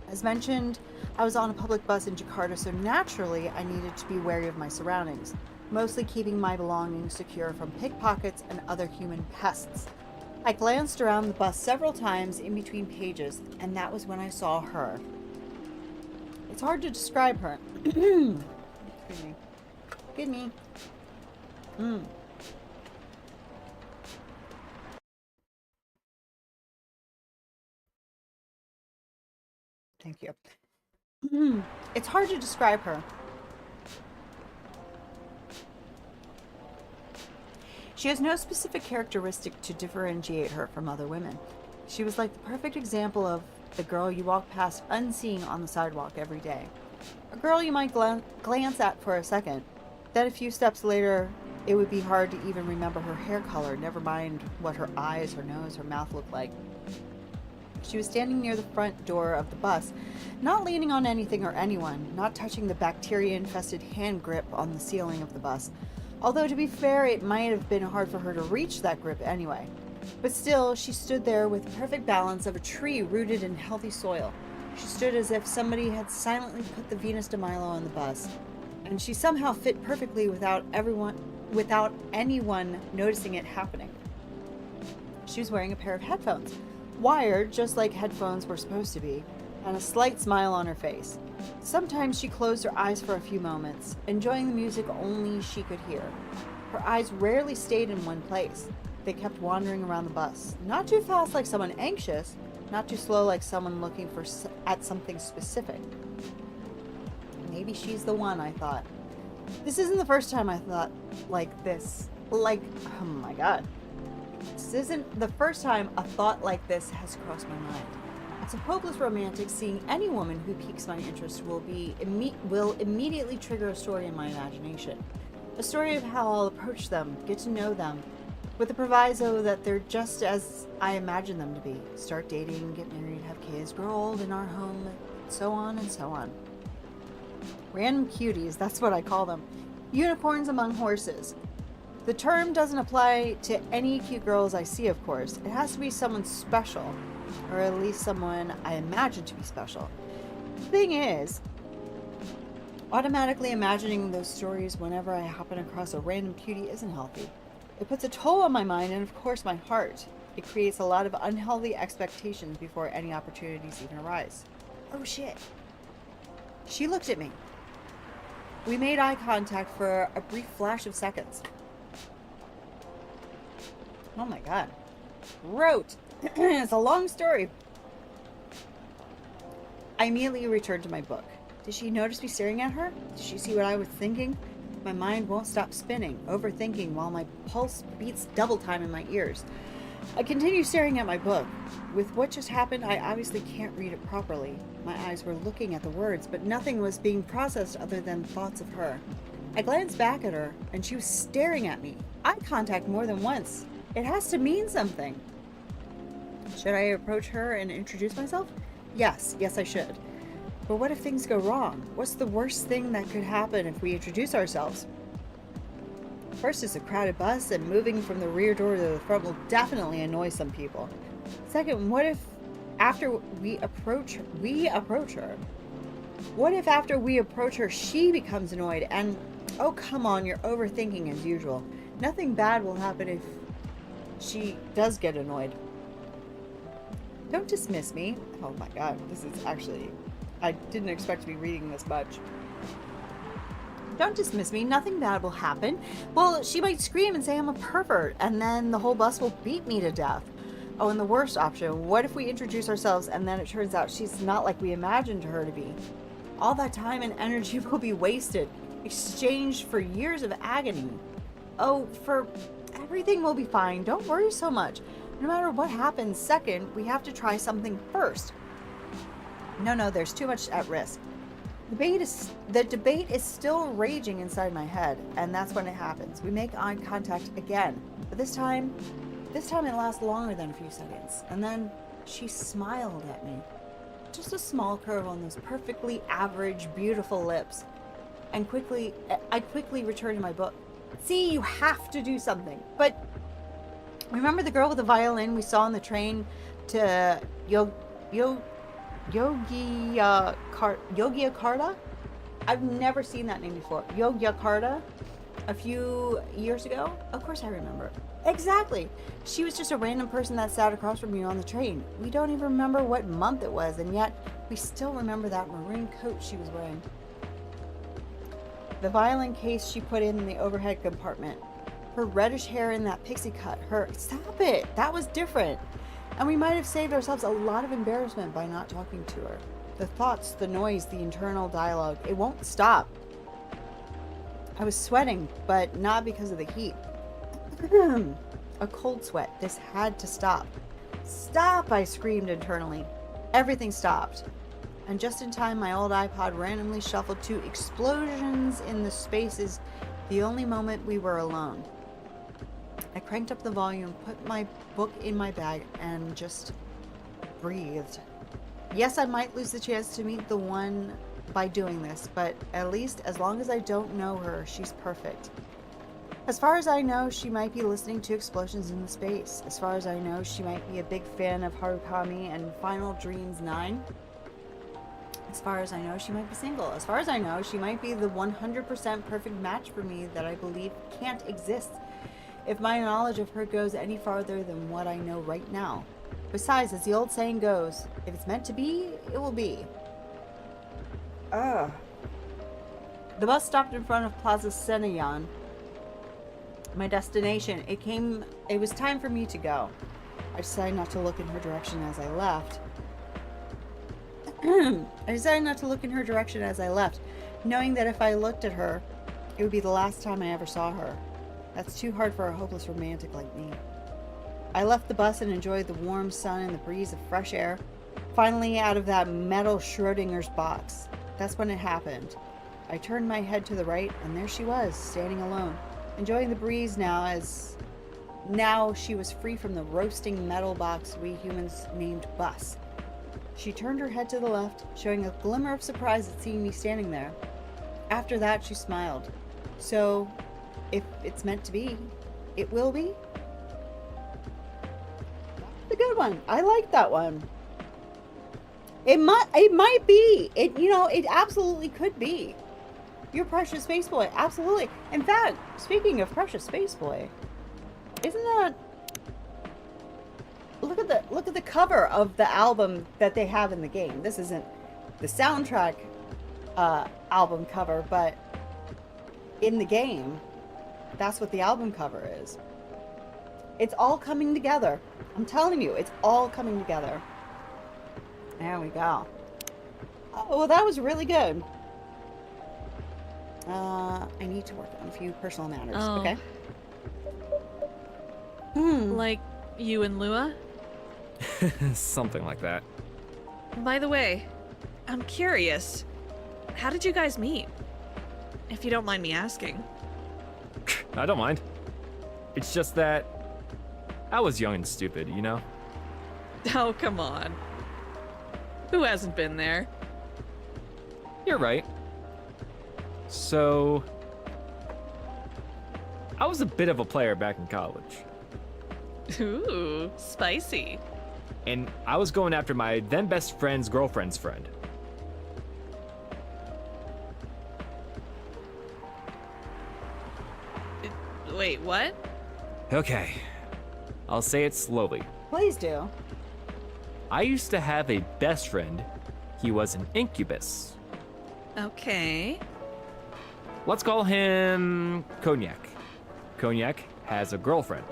As mentioned, I was on a public bus in Jakarta, so naturally I needed to be wary of my surroundings, mostly keeping my belongings secure from pickpockets and other human pests. I glanced around the bus several times in between pages, and that was when I saw her. It's hard to describe her. Excuse me. Excuse me. Thank you. It's hard to describe her. She has no specific characteristic to differentiate her from other women. She was like the perfect example of the girl you walk past unseeing on the sidewalk every day. A girl you might glance at for a second. Then a few steps later, it would be hard to even remember her hair color, never mind what her eyes, her nose, her mouth looked like. She was standing near the front door of the bus, not leaning on anything or anyone, not touching the bacteria-infested hand grip on the ceiling of the bus. Although, to be fair, it might have been hard for her to reach that grip anyway. But still, she stood there with the perfect balance of a tree rooted in healthy soil. She stood as if somebody had silently put the Venus de Milo on the bus, and she somehow fit perfectly without anyone noticing it happening. She was wearing a pair of headphones, wired just like headphones were supposed to be, and a slight smile on her face. Sometimes she closed her eyes for a few moments, enjoying the music only she could hear. Her eyes rarely stayed in one place. They kept wandering around the bus, not too fast like someone anxious, not too slow like someone looking at something specific. Maybe she's the one, I thought. This isn't the first time I thought like this. Oh my god. This isn't the first time a thought like this has crossed my mind. As a hopeless romantic, seeing any woman who piques my interest will immediately trigger a story in my imagination. A story of how I'll approach them, get to know them, with the proviso that they're just as I imagine them to be. Start dating, get married, have kids, grow old in our home, so on and so on. Random cuties, that's what I call them. Unicorns among horses. The term doesn't apply to any cute girls I see, of course. It has to be someone special, or at least someone I imagine to be special. The thing is, automatically imagining those stories whenever I happen across a random cutie isn't healthy. It puts a toll on my mind and, of course, my heart. It creates a lot of unhealthy expectations before any opportunities even arise. Oh shit. She looked at me. We made eye contact for a brief flash of seconds. Oh my god. Wrote. It's a long story. I immediately returned to my book. Did she notice me staring at her? Did she see what I was thinking? My mind won't stop spinning, overthinking while my pulse beats double time in my ears. I continue staring at my book. With what just happened, I obviously can't read it properly. My eyes were looking at the words, but nothing was being processed other than thoughts of her. I glanced back at her, and she was staring at me. Eye contact more than once. It has to mean something. Should I approach her and introduce myself? Yes, I should. But what if things go wrong? What's the worst thing that could happen if we introduce ourselves? First, it's a crowded bus, and moving from the rear door to the front will definitely annoy some people. Second, what if after we approach her? What if after we approach her, she becomes annoyed and, oh, come on, you're overthinking as usual. Nothing bad will happen if she does get annoyed. Don't dismiss me. Oh my god, this is actually... I didn't expect to be reading this much. Don't dismiss me. Nothing bad will happen. Well, she might scream and say I'm a pervert, and then the whole bus will beat me to death. Oh, and the worst option, what if we introduce ourselves and then it turns out she's not like we imagined her to be? All that time and energy will be wasted, exchanged for years of agony. Oh, everything will be fine. Don't worry so much. No matter what happens, second, we have to try something first. No, there's too much at risk. The debate is still raging inside my head, and that's when it happens. We make eye contact again, but this time it lasts longer than a few seconds. And then she smiled at me. Just a small curve on those perfectly average, beautiful lips. And I quickly returned to my book. See, you have to do something. But remember the girl with the violin we saw on the train to Yogyakarta? I've never seen that name before. Yogyakarta? A few years ago? Of course I remember. Exactly. She was just a random person that sat across from you on the train. We don't even remember what month it was, and yet we still remember that maroon coat she was wearing. The violin case she put in the overhead compartment. Her reddish hair in that pixie cut. Stop it! That was different. And we might have saved ourselves a lot of embarrassment by not talking to her. The thoughts, the noise, the internal dialogue, it won't stop. I was sweating, but not because of the heat. A cold sweat. This had to stop. Stop! I screamed internally. Everything stopped. And just in time, my old iPod randomly shuffled to Explosions in the Spaces, the only moment we were alone. I cranked up the volume, put my book in my bag, and just breathed. Yes, I might lose the chance to meet the one by doing this, but at least as long as I don't know her, she's perfect. As far as I know, she might be listening to Explosions in the Space. As far as I know, she might be a big fan of Harukami and Final Dreams 9. As far as I know, she might be single. As far as I know, she might be the 100% perfect match for me that I believe can't exist if my knowledge of her goes any farther than what I know right now. Besides, as the old saying goes, if it's meant to be, it will be. The bus stopped in front of Plaza Senayan, my destination. It was time for me to go. I decided not to look in her direction as I left. Knowing that if I looked at her, it would be the last time I ever saw her. That's too hard for a hopeless romantic like me. I left the bus and enjoyed the warm sun and the breeze of fresh air. Finally out of that metal Schrodinger's box. That's when it happened. I turned my head to the right, and there she was, standing alone, enjoying the breeze now she was free from the roasting metal box we humans named bus. She turned her head to the left, showing a glimmer of surprise at seeing me standing there. After that, she smiled. So, if it's meant to be, it will be? That's a good one. I like that one. It might be. It absolutely could be. Your Precious Space Boy. Absolutely. In fact, speaking of Precious Space Boy, isn't that look at the cover of the album that they have in the game. This isn't the soundtrack album cover, but in the game, that's what the album cover is. It's all coming together. I'm telling you, it's all coming together. There we go. Oh, well, that was really good. I need to work on a few personal matters. Oh. Okay. Like you and Lua? Something like that. By the way, I'm curious. How did you guys meet? If you don't mind me asking. I don't mind. It's just that I was young and stupid, you know? Oh, come on. Who hasn't been there? You're right. So, I was a bit of a player back in college, Ooh, spicy. and I was going after my then best friend's girlfriend's friend. Wait, what? Okay, I'll say it slowly. Please do. I used to have a best friend. He was an incubus. Okay. Let's call him Cognac. Cognac has a girlfriend,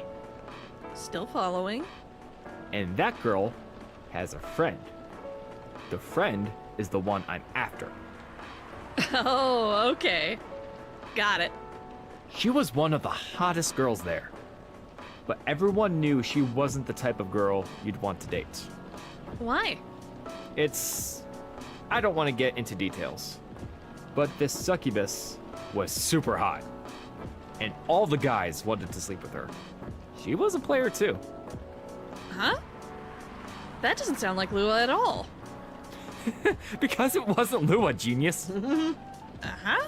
Still following. and that girl has a friend. The friend is the one I'm after. Oh, okay. Got it. She was one of the hottest girls there, but everyone knew she wasn't the type of girl you'd want to date. Why? I don't want to get into details, but this succubus was super hot, and all the guys wanted to sleep with her. She was a player too. Huh? That doesn't sound like Lua at all. Because it wasn't Lua, genius. Uh-huh.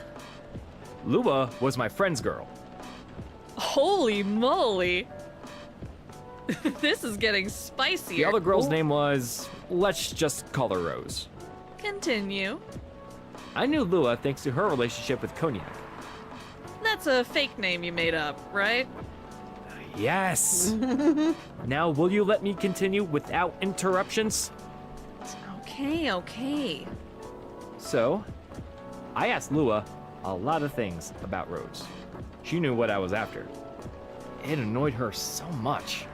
Lua was my friend's girl. Holy moly. This is getting spicier. The other girl's name was, let's just call her Rose. Continue. I knew Lua thanks to her relationship with Cognac. That's a fake name you made up, right? Yes. Now, will you let me continue without interruptions? Okay. So, I asked Lua a lot of things about Rose. She knew what I was after. It annoyed her so much,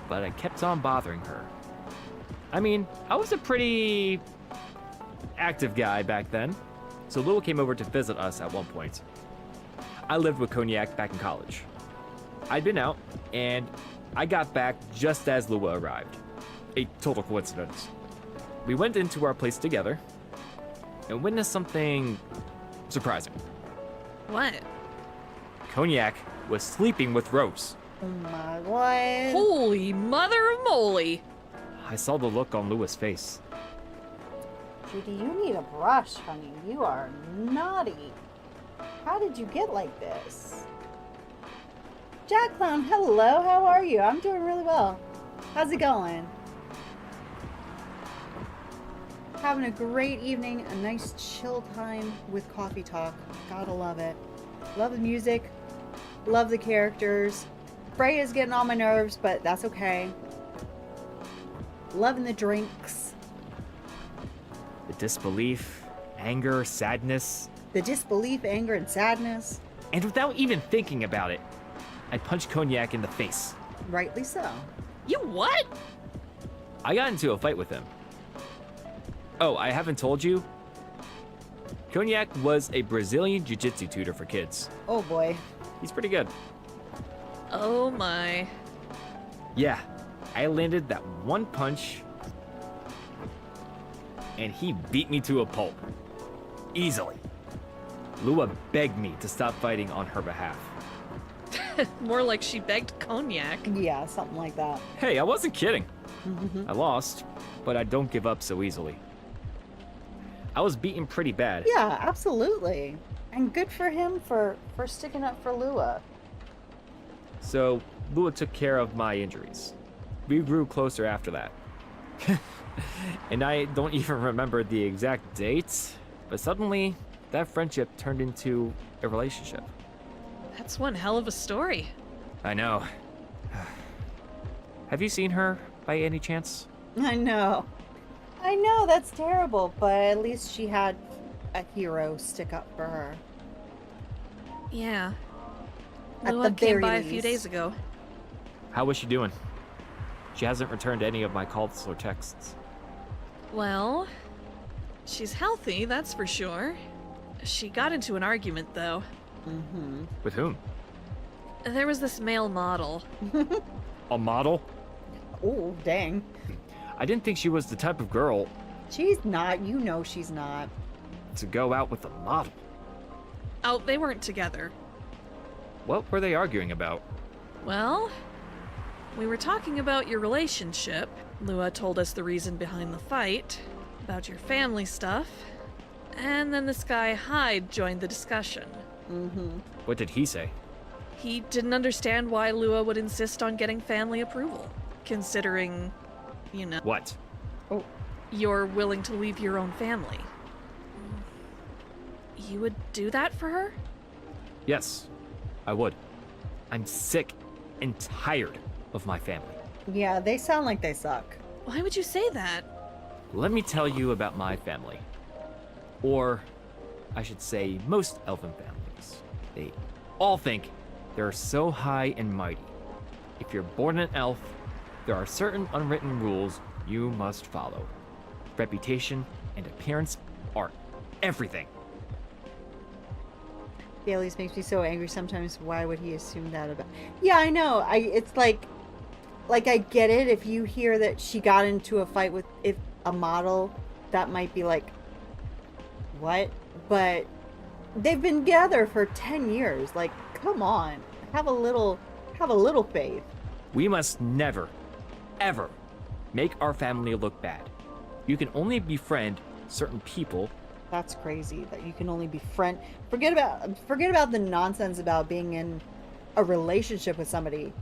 but I kept on bothering her. I mean, I was a pretty active guy back then, so Lua came over to visit us at one point. I lived with Cognac back in college. I'd been out, and I got back just as Lua arrived. A total coincidence. We went into our place together and witnessed something surprising. What? Cognac was sleeping with Rose. Oh my god. Holy mother of moly. I saw the look on Lua's face. Judy, you need a brush, honey. You are naughty. How did you get like this? Jack Clown, hello. How are you? I'm doing really well. How's it going? Having a great evening, a nice chill time with Coffee Talk. Gotta love it. Love the music. Love the characters. Freya's getting on my nerves, but that's okay. Loving the drinks. The disbelief, anger, sadness, The disbelief, anger, and sadness. and without even thinking about it, I punched Cognac in the face. Rightly so. You what? I got into a fight with him. Oh, I haven't told you? Cognac was a Brazilian jiu-jitsu tutor for kids. Oh boy. He's pretty good. Oh my. Yeah, I landed that one punch, and he beat me to a pulp. Easily. Lua begged me to stop fighting on her behalf. More like she begged Cognac. Yeah, something like that. Hey, I wasn't kidding. I lost, but I don't give up so easily. I was beaten pretty bad. Yeah, absolutely. And good for him for sticking up for Lua. So, Lua took care of my injuries. We grew closer after that. And I don't even remember the exact date, but suddenly, that friendship turned into a relationship. That's one hell of a story. I know. Have you seen her by any chance? I know. I know, that's terrible, but at least she had a hero stick up for her. Yeah. At Lua the came very by a few least. days ago. How was she doing? She hasn't returned any of my calls or texts. Well, she's healthy, that's for sure. She got into an argument, though. Mm-hmm. With whom? There was this male model. A model? Oh, dang. I didn't think she was the type of girl She's not. You know she's not. to go out with a model. Oh, they weren't together. What were they arguing about? Well, we were talking about your relationship. Lua told us the reason behind the fight, about your family stuff, and then this guy Hyde joined the discussion. Mm-hmm. What did he say? He didn't understand why Lua would insist on getting family approval, considering, you know, What? you're willing to leave your own family. You would do that for her? Yes, I would. I'm sick and tired of my family. Yeah, they sound like they suck. Why would you say that? Let me tell you about my family. Or, I should say, most elven families. They all think they're so high and mighty. If you're born an elf, there are certain unwritten rules you must follow. Reputation and appearance are everything. Bailey's makes me so angry sometimes. Why would he assume that about? Yeah, I know. It's like I get it. If you hear that she got into a fight with a model, that might be like, what? But they've been together for 10 years. Like, come on, have a little faith. We must never, ever make our family look bad. You can only befriend certain people. That's crazy that you can only befriend. Forget about the nonsense about being in a relationship with somebody.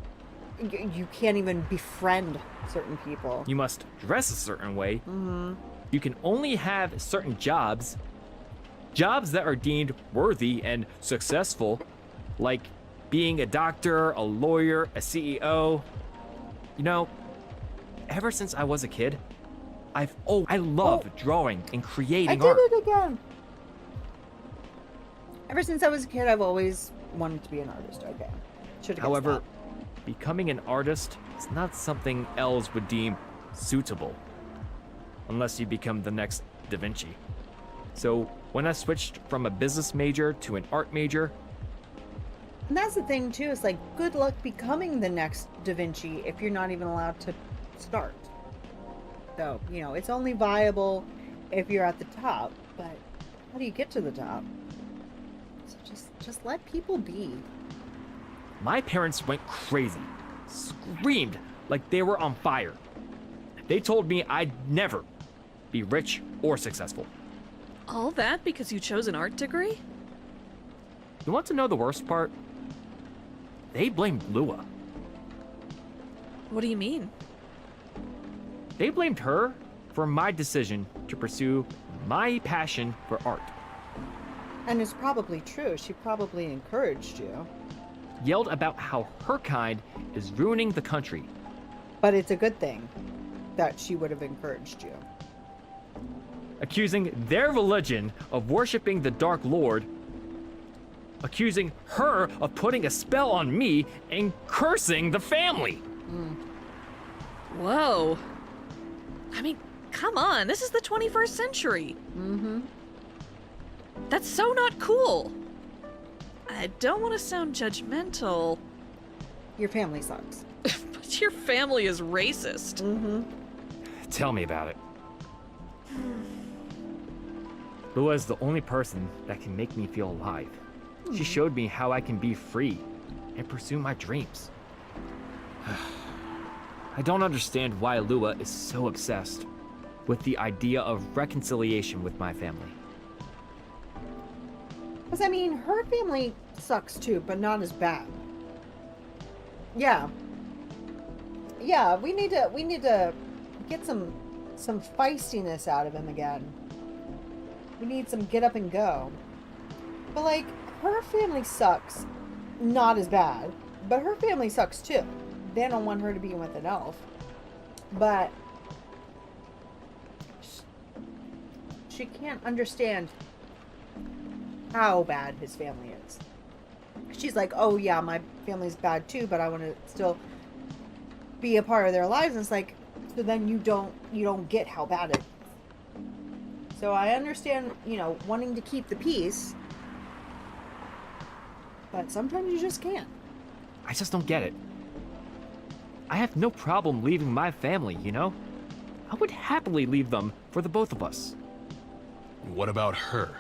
You can't even befriend certain people. You must dress a certain way. Mm-hmm. You can only have certain jobs that are deemed worthy and successful, like being a doctor, a lawyer, a CEO. You know, ever since I was a kid, I love drawing and creating I did art. it again. Ever since I was a kid, I've always wanted to be an artist. Okay. Should've guessed However, that. becoming an artist is not something elves would deem suitable, unless you become the next Da Vinci. So when I switched from a business major to an art major, And that's the thing too. It's like, good luck becoming the next Da Vinci if you're not even allowed to start. So, you know, it's only viable if you're at the top. But how do you get to the top? So just let people be. my parents went crazy, screamed like they were on fire. They told me I'd never be rich or successful. All that because you chose an art degree? You want to know the worst part? They blamed Lua. What do you mean? They blamed her for my decision to pursue my passion for art. And it's probably true. She probably encouraged you. Yelled about how her kind is ruining the country. But it's a good thing that she would have encouraged you. Accusing their religion of worshiping the Dark Lord. Accusing her of putting a spell on me and cursing the family. Whoa. I mean, come on, this is the 21st century. Mm-hmm. That's so not cool. I don't want to sound judgmental, Your family sucks. but your family is racist. Mm-hmm. Tell me about it. Lua is the only person that can make me feel alive. She showed me how I can be free and pursue my dreams. I don't understand why Lua is so obsessed with the idea of reconciliation with my family. Because, I mean, her family sucks too, but not as bad. Yeah. Yeah, we need to get some feistiness out of him again. We need some get up and go. But, like, her family sucks. Not as bad. But her family sucks too. They don't want her to be with an elf. but she can't understand how bad his family is. She's like, oh yeah, my family's bad too, but I want to still be a part of their lives. And it's like, so then you don't get how bad it is. So I understand, wanting to keep the peace, but sometimes you just can't. I just don't get it. I have no problem leaving my family, you know? I would happily leave them for the both of us. What about her?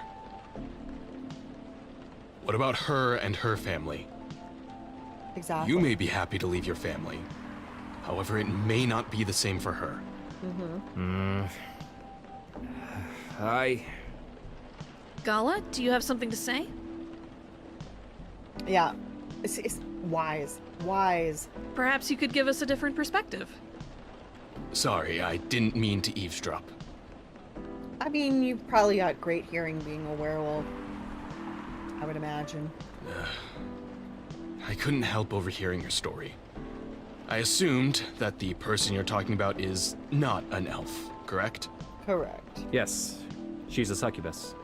What about her and her family? Exactly. You may be happy to leave your family. However, it may not be the same for her. Gala, do you have something to say? Yeah. It's wise. Wise. Perhaps you could give us a different perspective. Sorry, I didn't mean to eavesdrop. I mean, you've probably got great hearing being a werewolf, I would imagine. I couldn't help overhearing your story. I assumed that the person you're talking about is not an elf, correct? Correct. Yes, she's a succubus.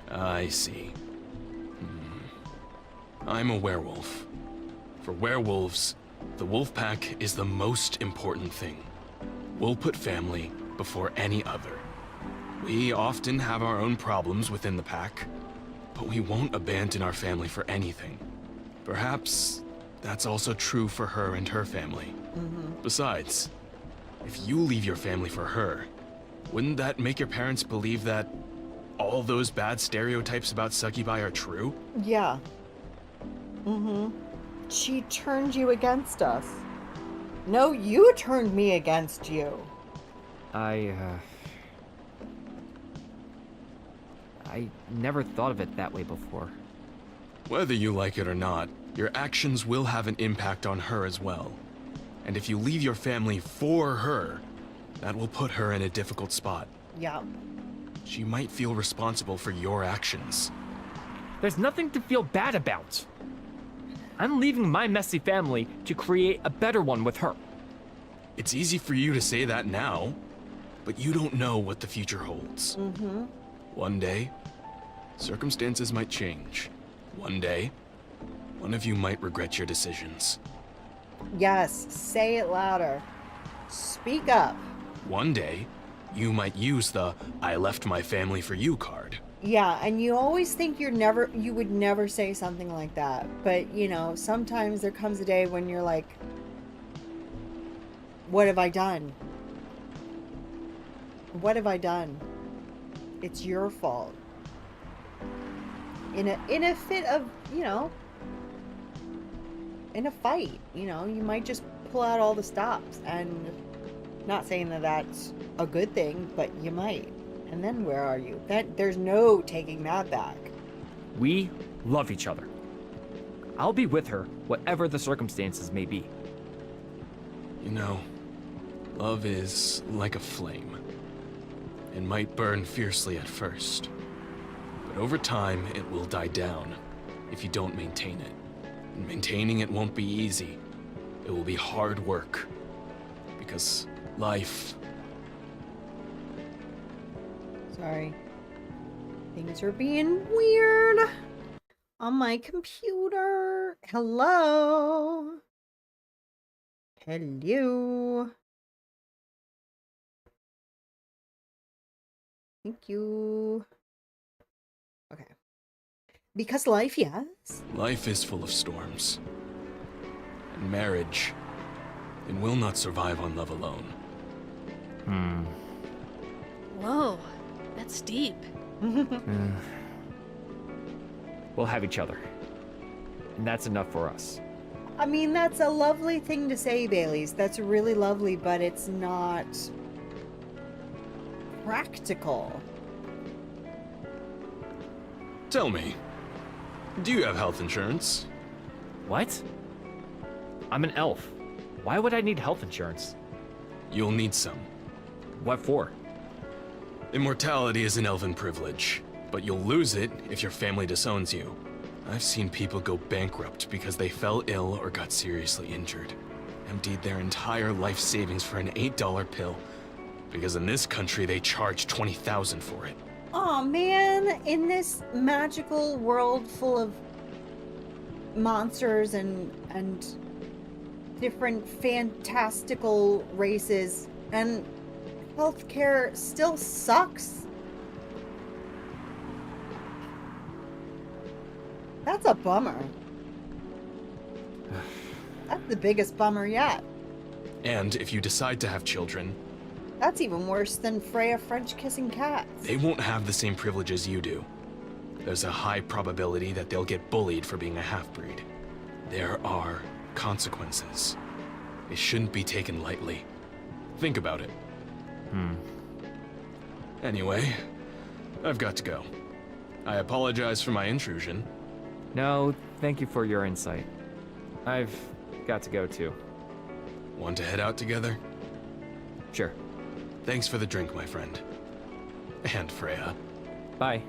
I see. I'm a werewolf. For werewolves, the wolf pack is the most important thing. We'll put family before any other. We often have our own problems within the pack, but we won't abandon our family for anything. Perhaps that's also true for her and her family. Besides, if you leave your family for her, wouldn't that make your parents believe that all those bad stereotypes about succubi are true? Yeah. She turned you against us. No, you turned me against you. I never thought of it that way before. Whether you like it or not, your actions will have an impact on her as well. And if you leave your family for her, that will put her in a difficult spot. Yeah. She might feel responsible for your actions. There's nothing to feel bad about. I'm leaving my messy family to create a better one with her. It's easy for you to say that now, but you don't know what the future holds. One day, circumstances might change. One day, one of you might regret your decisions. Yes, say it louder. Speak up. One day, you might use the "I left my family for you" card. Yeah, and you always think you would never say something like that. But, sometimes there comes a day when you're like, what have I done? What have I done? It's your fault. In a fit of, in a fight, you might just pull out all the stops. And not saying that that's a good thing, but you might. And then where are you? There's no taking that back. We love each other. I'll be with her, whatever the circumstances may be. Love is like a flame. It might burn fiercely at first, but over time it will die down if you don't maintain it. And maintaining it won't be easy. It will be hard work, because life... Sorry. Things are being weird on my computer. Hello. Hello. Thank you. Okay. Because life, yes. Life is full of storms. And marriage, it will not survive on love alone. Whoa, that's deep. We'll have each other. And that's enough for us. I mean, that's a lovely thing to say, Baileys. That's really lovely, but it's not practical. Tell me, do you have health insurance? What? I'm an elf. Why would I need health insurance? You'll need some. What for? Immortality is an elven privilege, but you'll lose it if your family disowns you. I've seen people go bankrupt because they fell ill or got seriously injured. emptied their entire life savings for an $8 pill. Because in this country, they charge $20,000 for it. Oh man, in this magical world full of monsters and different fantastical races, and healthcare still sucks. That's a bummer. That's the biggest bummer yet. And if you decide to have children, That's even worse than Freya French kissing cats. they won't have the same privileges you do. There's a high probability that they'll get bullied for being a half-breed. There are consequences. They shouldn't be taken lightly. Think about it. Anyway, I've got to go. I apologize for my intrusion. No, thank you for your insight. I've got to go too. Want to head out together? Sure. Thanks for the drink, my friend. And Freya. Bye.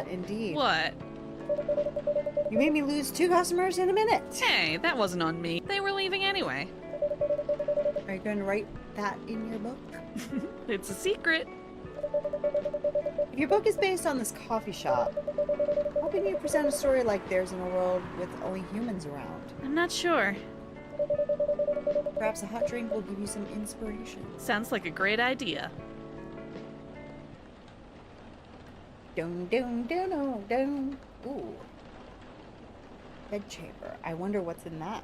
Indeed. What? You made me lose 2 customers in a minute. Hey, that wasn't on me. They were leaving anyway. Are you going to write that in your book? It's a secret. If your book is based on this coffee shop, how can you present a story like theirs in a world with only humans around? I'm not sure. Perhaps a hot drink will give you some inspiration. Sounds like a great idea. Dun dun dun dun dun. Ooh. Bedchamber. I wonder what's in that.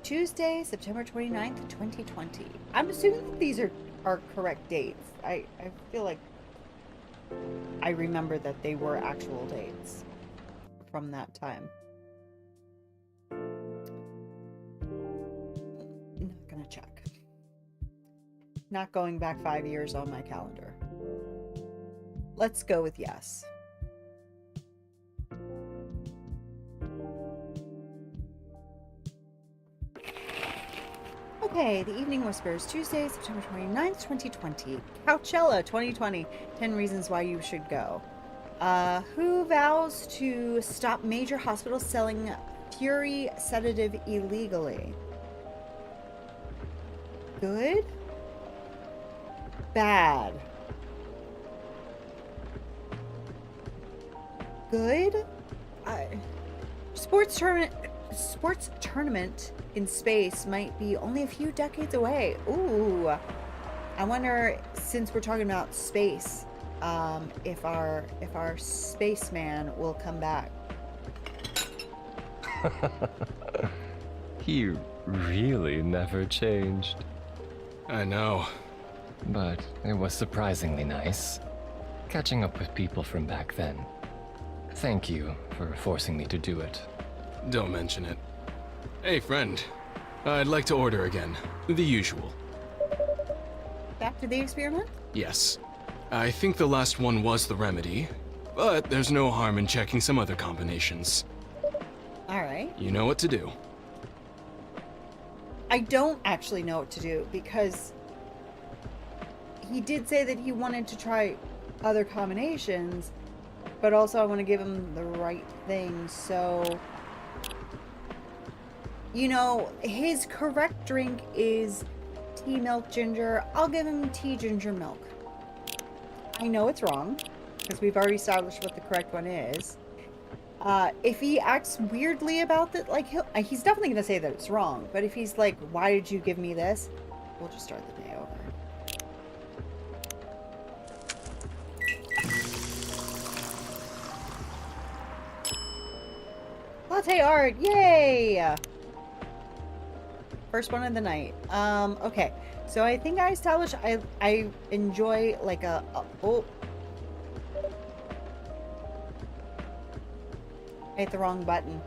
Tuesday, September 29th, 2020. I'm assuming that these are correct dates. I feel like I remember that they were actual dates from that time. Not gonna check. Not going back 5 years on my calendar. Let's go with yes. Okay, the Evening Whispers, Tuesday, September 29th, 2020. Coachella 2020. 10 reasons why you should go. Who vows to stop major hospitals selling Fury sedative illegally? Good? Bad? Good? Sports tournament in space might be only a few decades away. Ooh. I wonder, since we're talking about space, if our spaceman will come back. He really never changed. I know. But it was surprisingly nice. Catching up with people from back then. Thank you for forcing me to do it. Don't mention it. Hey, friend. I'd like to order again. The usual. Back to the experiment? Yes. I think the last one was the remedy, but there's no harm in checking some other combinations. Alright. You know what to do. I don't actually know what to do because he did say that he wanted to try other combinations, but also I want to give him the right thing, so... You know, his correct drink is tea milk ginger. I'll give him tea ginger milk. I know it's wrong, because we've already established what the correct one is. If he acts weirdly about that, like, he's definitely going to say that it's wrong, but if he's like, why did you give me this? We'll just start the day over. Latte art, yay! First one of the night. Okay. So I think I established I enjoy like oh. I hit the wrong button.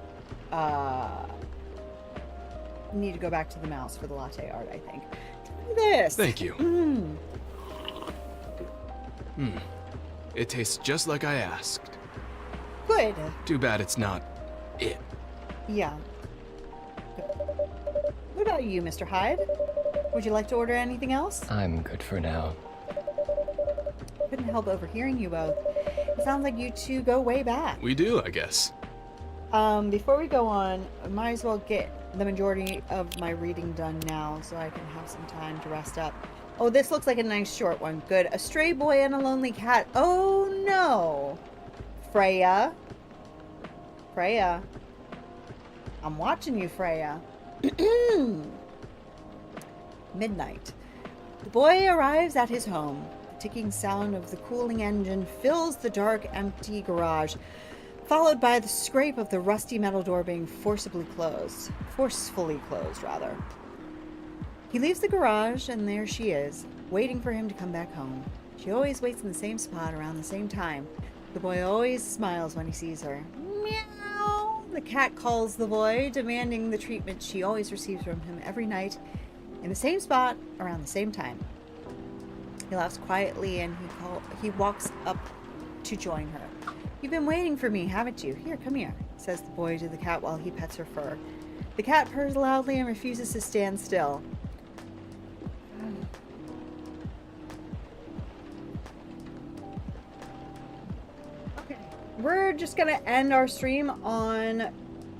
Need to go back to the mouse for the latte art, I think. Try this. Thank you. It tastes just like I asked. Good. Too bad it's not it. Yeah. Good. What about you, Mr. Hyde? Would you like to order anything else? I'm good for now. Couldn't help overhearing you both. It sounds like you two go way back. We do, I guess. Before we go on, I might as well get the majority of my reading done now so I can have some time to rest up. Oh, this looks like a nice short one. Good. A stray boy and a lonely cat. Oh, no. Freya. Freya. I'm watching you, Freya. Midnight. The boy arrives at his home. The ticking sound of the cooling engine fills the dark, empty garage, followed by the scrape of the rusty metal door being forcefully closed, rather. He leaves the garage, and there she is, waiting for him to come back home. She always waits in the same spot around the same time. The boy always smiles when he sees her. Meow! The cat calls the boy, demanding the treatment she always receives from him every night, in the same spot, around the same time. He laughs quietly, and he walks up to join her. You've been waiting for me, haven't you? Here, come here, says the boy to the cat while he pets her fur. The cat purrs loudly and refuses to stand still. Okay, we're just gonna end our stream on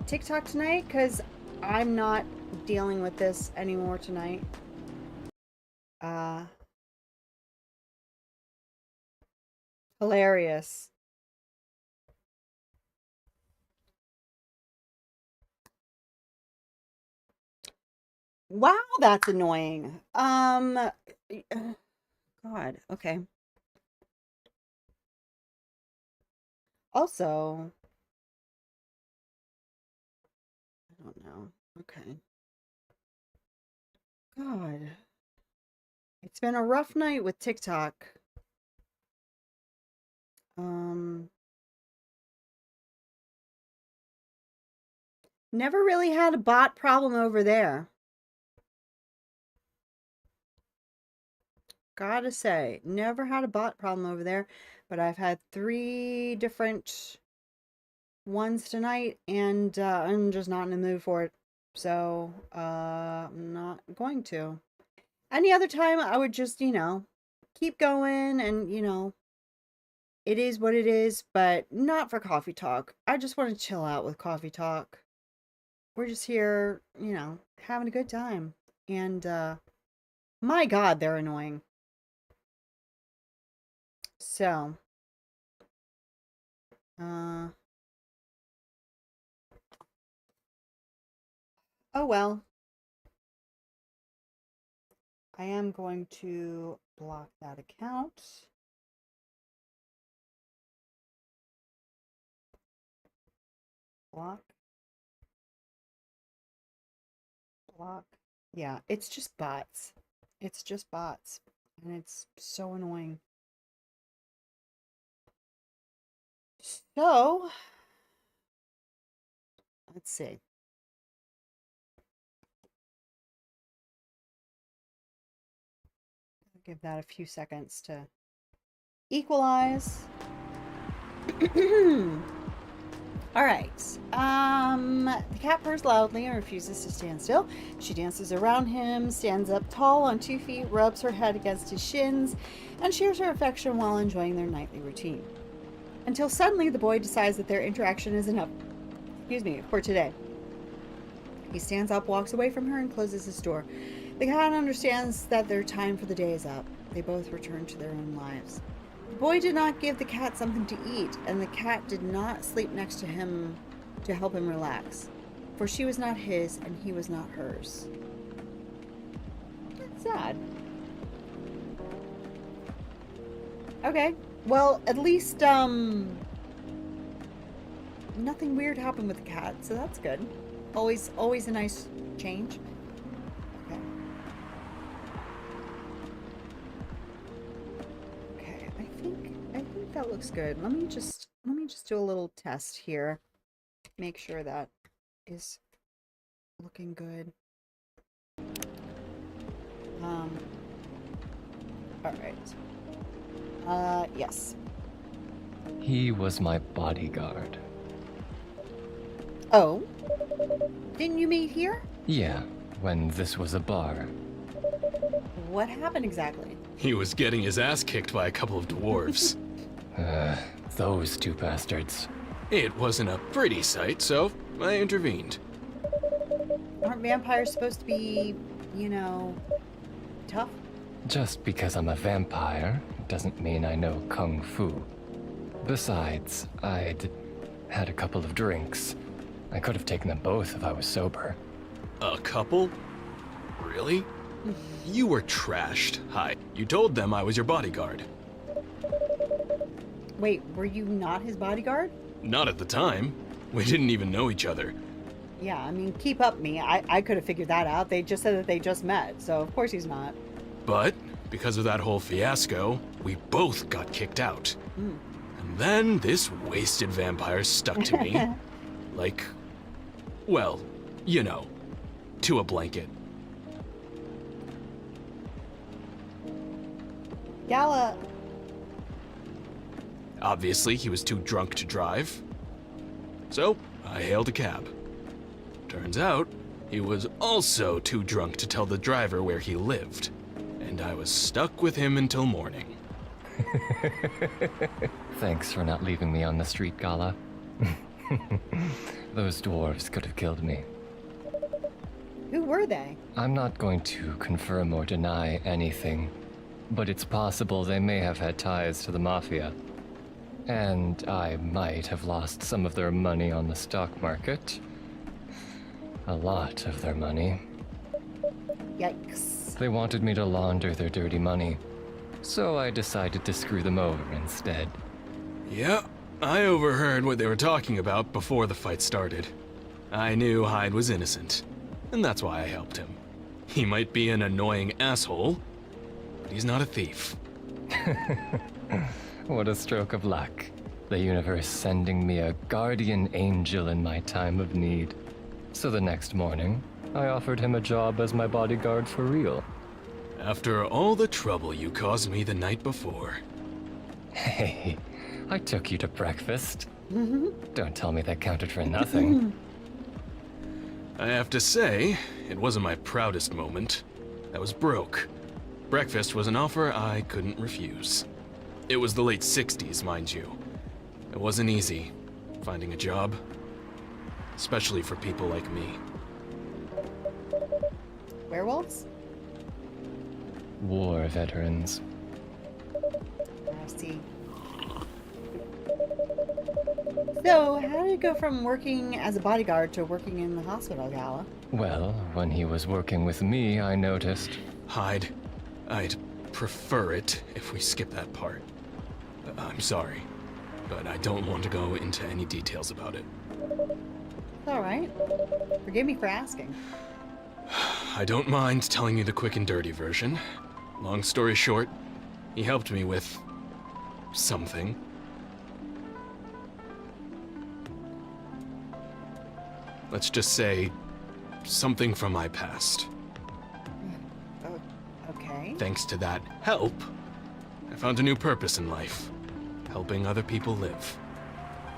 TikTok tonight because I'm not dealing with this anymore tonight. Hilarious. Wow, that's annoying. God, okay. Also, I don't know. Okay. God. It's been a rough night with TikTok. Never really had a bot problem over there. Gotta say, never had a bot problem over there, but I've had 3 different ones tonight, and I'm just not in the mood for it. So, I'm not going to. Any other time, I would just, keep going, and, it is what it is, but not for Coffee Talk. I just want to chill out with Coffee Talk. We're just here, having a good time. And, my God, they're annoying. So, oh well. I am going to block that account. Block. Yeah, it's just bots. It's just bots. And it's so annoying. So, let's see. I'll give that a few seconds to equalize. All right. The cat purrs loudly and refuses to stand still. She dances around him, stands up tall on 2 feet, rubs her head against his shins, and shares her affection while enjoying their nightly routine. Until suddenly the boy decides that their interaction is enough, for today. He stands up, walks away from her, and closes his door. The cat understands that their time for the day is up. They both return to their own lives. The boy did not give the cat something to eat, and the cat did not sleep next to him to help him relax, for she was not his and he was not hers. That's sad. Okay, well, at least, nothing weird happened with the cat, so that's good. Always a nice change. Okay. Okay, I think that looks good. Let me just do a little test here. Make sure that is looking good. All right. Yes. He was my bodyguard. Oh? Didn't you meet here? Yeah, when this was a bar. What happened exactly? He was getting his ass kicked by a couple of dwarves. Those two bastards. It wasn't a pretty sight, so I intervened. Aren't vampires supposed to be, tough? Just because I'm a vampire doesn't mean I know kung fu. Besides, I'd had a couple of drinks. I could have taken them both if I was sober. A couple? Really? You were trashed. Hi. You told them I was your bodyguard. Wait, were you not his bodyguard? Not at the time. We didn't even know each other. Yeah, I mean, keep up me. I could have figured that out. They just said that they just met, so of course he's not. But because of that whole fiasco, we both got kicked out. And then this wasted vampire stuck to me. Like, well, to a blanket. Gala, Obviously, he was too drunk to drive. So, I hailed a cab. Turns out, he was also too drunk to tell the driver where he lived. And I was stuck with him until morning. Thanks for not leaving me on the street, Gala. Those dwarves could have killed me. who were they? I'm not going to confirm or deny anything, but it's possible they may have had ties to the Mafia. And I might have lost some of their money on the stock market. A lot of their money. Yikes. They wanted me to launder their dirty money, so I decided to screw them over instead. Yeah, I overheard what they were talking about before the fight started. I knew Hyde was innocent, and that's why I helped him. He might be an annoying asshole, but he's not a thief. What a stroke of luck. The universe sending me a guardian angel in my time of need. So the next morning, I offered him a job as my bodyguard for real. After all the trouble you caused me the night before. Hey, I took you to breakfast. Don't tell me that counted for nothing. I have to say, it wasn't my proudest moment. I was broke. Breakfast was an offer I couldn't refuse. It was the late 60s, mind you. It wasn't easy, finding a job. Especially for people like me. Werewolves? War veterans. I see. So, how did it go from working as a bodyguard to working in the hospital, Gala? Well, when he was working with me, I noticed. Hyde, I'd prefer it if we skip that part. I'm sorry, but I don't want to go into any details about it. It's alright. Forgive me for asking. I don't mind telling you the quick and dirty version. Long story short, he helped me with something. Let's just say something from my past. Okay. Thanks to that help, I found a new purpose in life, helping other people live.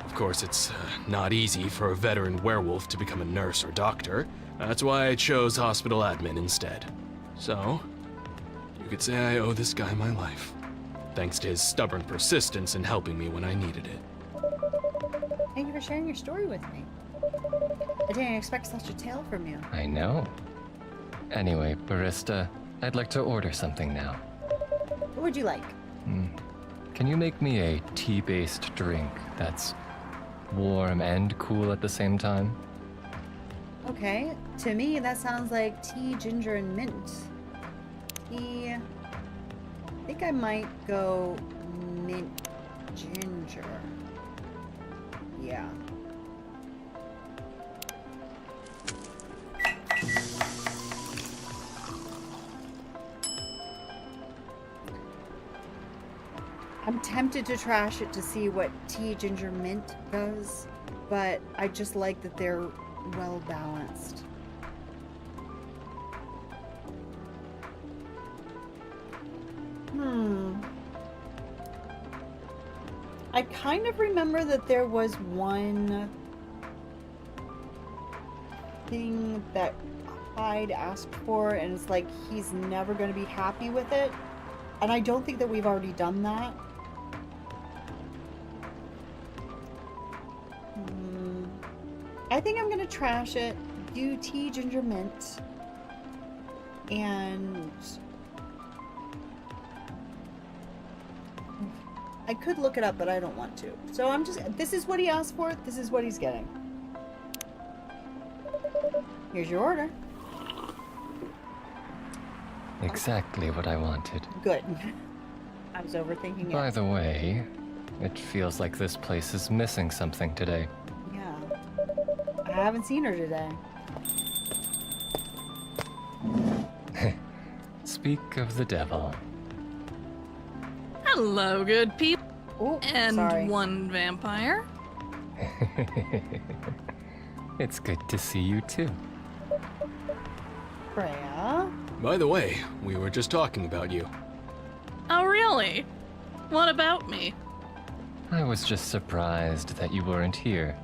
Of course, it's not easy for a veteran werewolf to become a nurse or doctor. That's why I chose hospital admin instead. So, you could say I owe this guy my life, thanks to his stubborn persistence in helping me when I needed it. Thank you for sharing your story with me. I didn't expect such a tale from you. I know. Anyway, barista, I'd like to order something now. What would you like? Can you make me a tea-based drink that's warm and cool at the same time? Okay. To me, that sounds like tea, ginger, and mint. Tea. I think I might go mint ginger. Yeah. I'm tempted to trash it to see what tea, ginger, mint does, but I just like that they're well balanced. I kind of remember that there was one thing that Hyde asked for, and it's like he's never going to be happy with it. And I don't think that we've already done that. I think I'm going to trash it, do tea ginger mint, and I could look it up, but I don't want to. So I'm just, this is what he asked for, this is what he's getting. Here's your order. Exactly what I wanted. Good. I was overthinking By it. the way, it feels like this place is missing something today. Yeah. I haven't seen her today. Speak of the devil. Hello, good people. Oh, And sorry. one vampire. It's good to see you too. Freya. By the way, we were just talking about you. Oh, really? What about me? I was just surprised that you weren't here.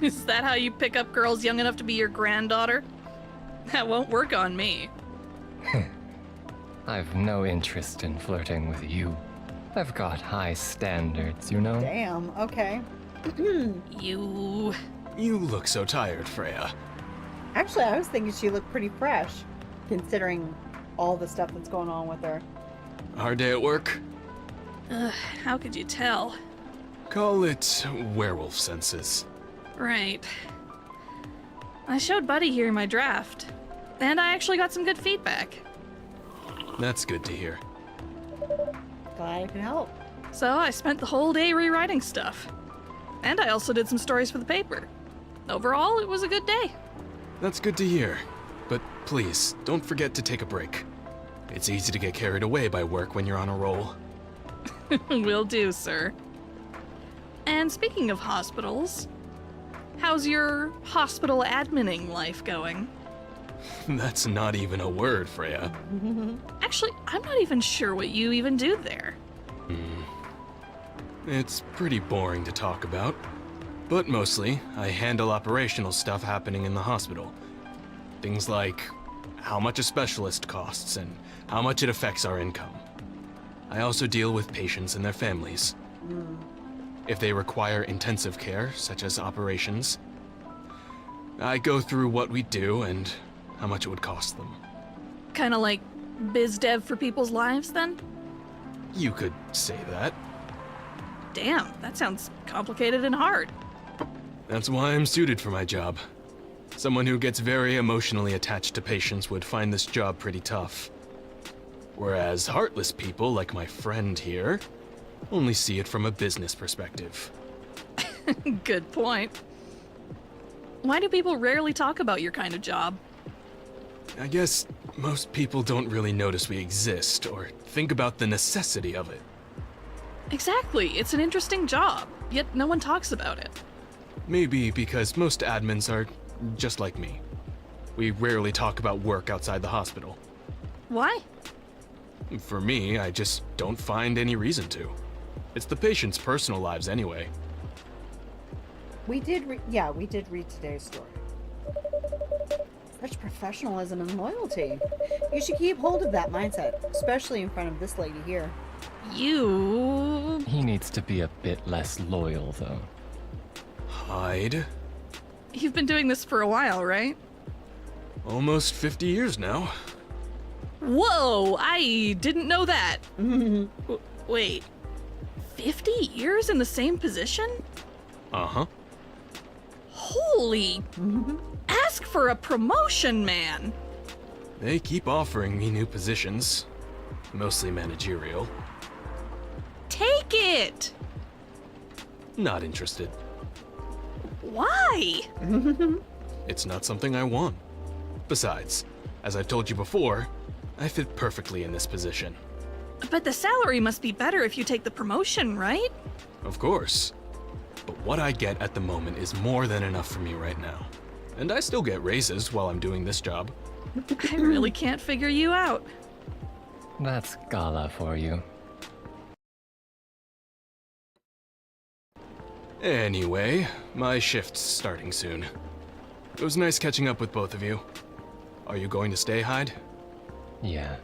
Is that how you pick up girls young enough to be your granddaughter? That won't work on me. I've no interest in flirting with you. I've got high standards, you know? Damn, okay. You... You look so tired, Freya. Actually, I was thinking she looked pretty fresh, considering all the stuff that's going on with her. Hard day at work? How could you tell? Call it werewolf senses. Right. I showed Buddy here my draft, and I actually got some good feedback. That's good to hear. Glad I could help. So I spent the whole day rewriting stuff. And I also did some stories for the paper. Overall, it was a good day. That's good to hear. But please, don't forget to take a break. It's easy to get carried away by work when you're on a roll. Will do, sir. And speaking of hospitals, how's your hospital admining life going? That's not even a word, Freya. Actually, I'm not even sure what you even do there. It's pretty boring to talk about. But mostly, I handle operational stuff happening in the hospital. Things like how much a specialist costs and how much it affects our income. I also deal with patients and their families. If they require intensive care, such as operations, I go through what we do and how much it would cost them. Kinda like biz dev for people's lives, then? You could say that. Damn, that sounds complicated and hard. That's why I'm suited for my job. Someone who gets very emotionally attached to patients would find this job pretty tough. Whereas heartless people, like my friend here, only see it from a business perspective. Good point. Why do people rarely talk about your kind of job? I guess most people don't really notice we exist or think about the necessity of it. Exactly, it's an interesting job, yet no one talks about it. Maybe because most admins are just like me. We rarely talk about work outside the hospital. Why? For me, I just don't find any reason to. It's the patient's personal lives anyway. We did read today's story. Such professionalism and loyalty. You should keep hold of that mindset, especially in front of this lady here. You... He needs to be a bit less loyal, though. Hyde? You've been doing this for a while, right? Almost 50 years now. Whoa, I didn't know that. Wait, 50 years in the same position? Uh-huh. Holy... Ask for a promotion, man! They keep offering me new positions. Mostly managerial. Take it! Not interested. Why? It's not something I want. Besides, as I've told you before, I fit perfectly in this position. But the salary must be better if you take the promotion, right? Of course. But what I get at the moment is more than enough for me right now. And I still get raises while I'm doing this job. I really can't figure you out. That's Gala for you. Anyway, my shift's starting soon. It was nice catching up with both of you. Are you going to stay, Hyde? Yeah,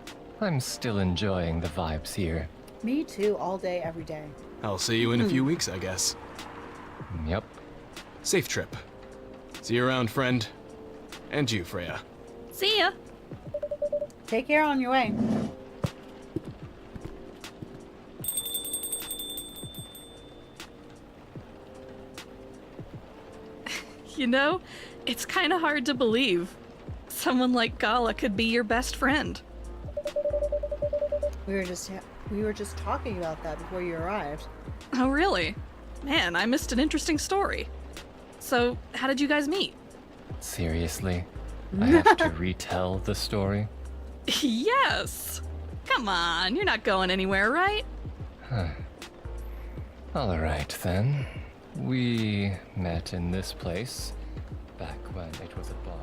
I'm still enjoying the vibes here. Me too, all day, every day. I'll see you in a few weeks, I guess. Yep. Safe trip. See you around, friend. And you, Freya. See ya. Take care on your way. You know, it's kind of hard to believe. Someone like Gala could be your best friend. We were just talking about that before you arrived. Oh, really? Man, I missed an interesting story. So, how did you guys meet? Seriously? I have to retell the story? Yes! Come on, you're not going anywhere, right? Alright then. We met in this place back when it was a bar.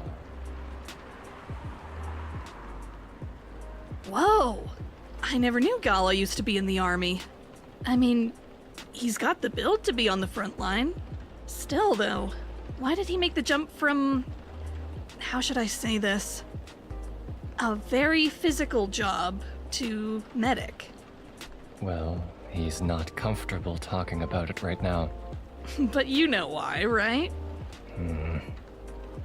Whoa! I never knew Gala used to be in the army. I mean, he's got the build to be on the front line. Still, though, why did he make the jump from... how should I say this? A very physical job to medic. Well, he's not comfortable talking about it right now. But you know why, right?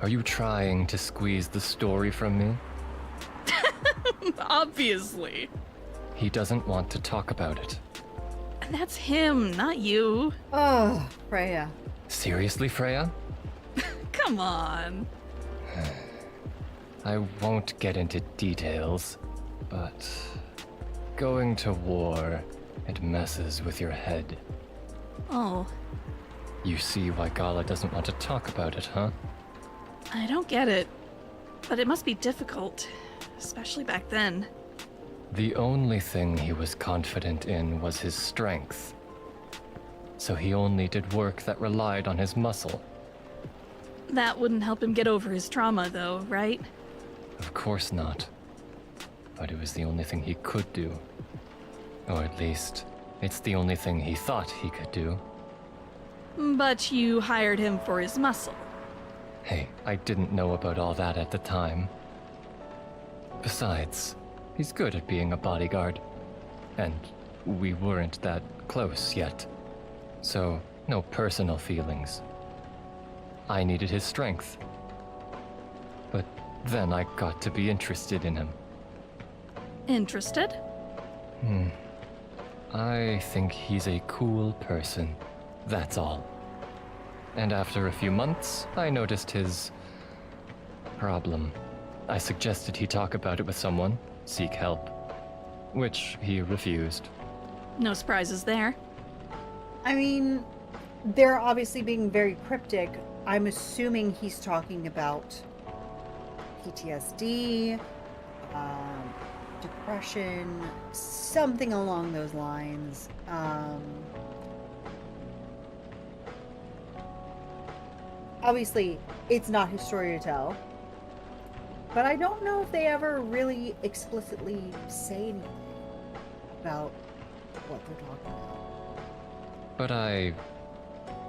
Are you trying to squeeze the story from me? Obviously. He doesn't want to talk about it. And that's him, not you. Oh, Freya. Seriously, Freya? Come on. I won't get into details, but going to war, it messes with your head. Oh, You see why Gala doesn't want to talk about it, huh? I don't get it. But it must be difficult, especially back then. The only thing he was confident in was his strength. So he only did work that relied on his muscle. That wouldn't help him get over his trauma, though, right? Of course not. But it was the only thing he could do. Or at least, it's the only thing he thought he could do. But you hired him for his muscle. Hey, I didn't know about all that at the time. Besides, he's good at being a bodyguard. And we weren't that close yet. So, no personal feelings. I needed his strength. But then I got to be interested in him. Interested? I think he's a cool person. That's all. And after a few months, I noticed his problem. I suggested he talk about it with someone, seek help, which he refused. No surprises there. I mean, they're obviously being very cryptic. I'm assuming he's talking about PTSD, depression, something along those lines. Obviously, it's not his story to tell. But I don't know if they ever really explicitly say anything about what they're talking about. But I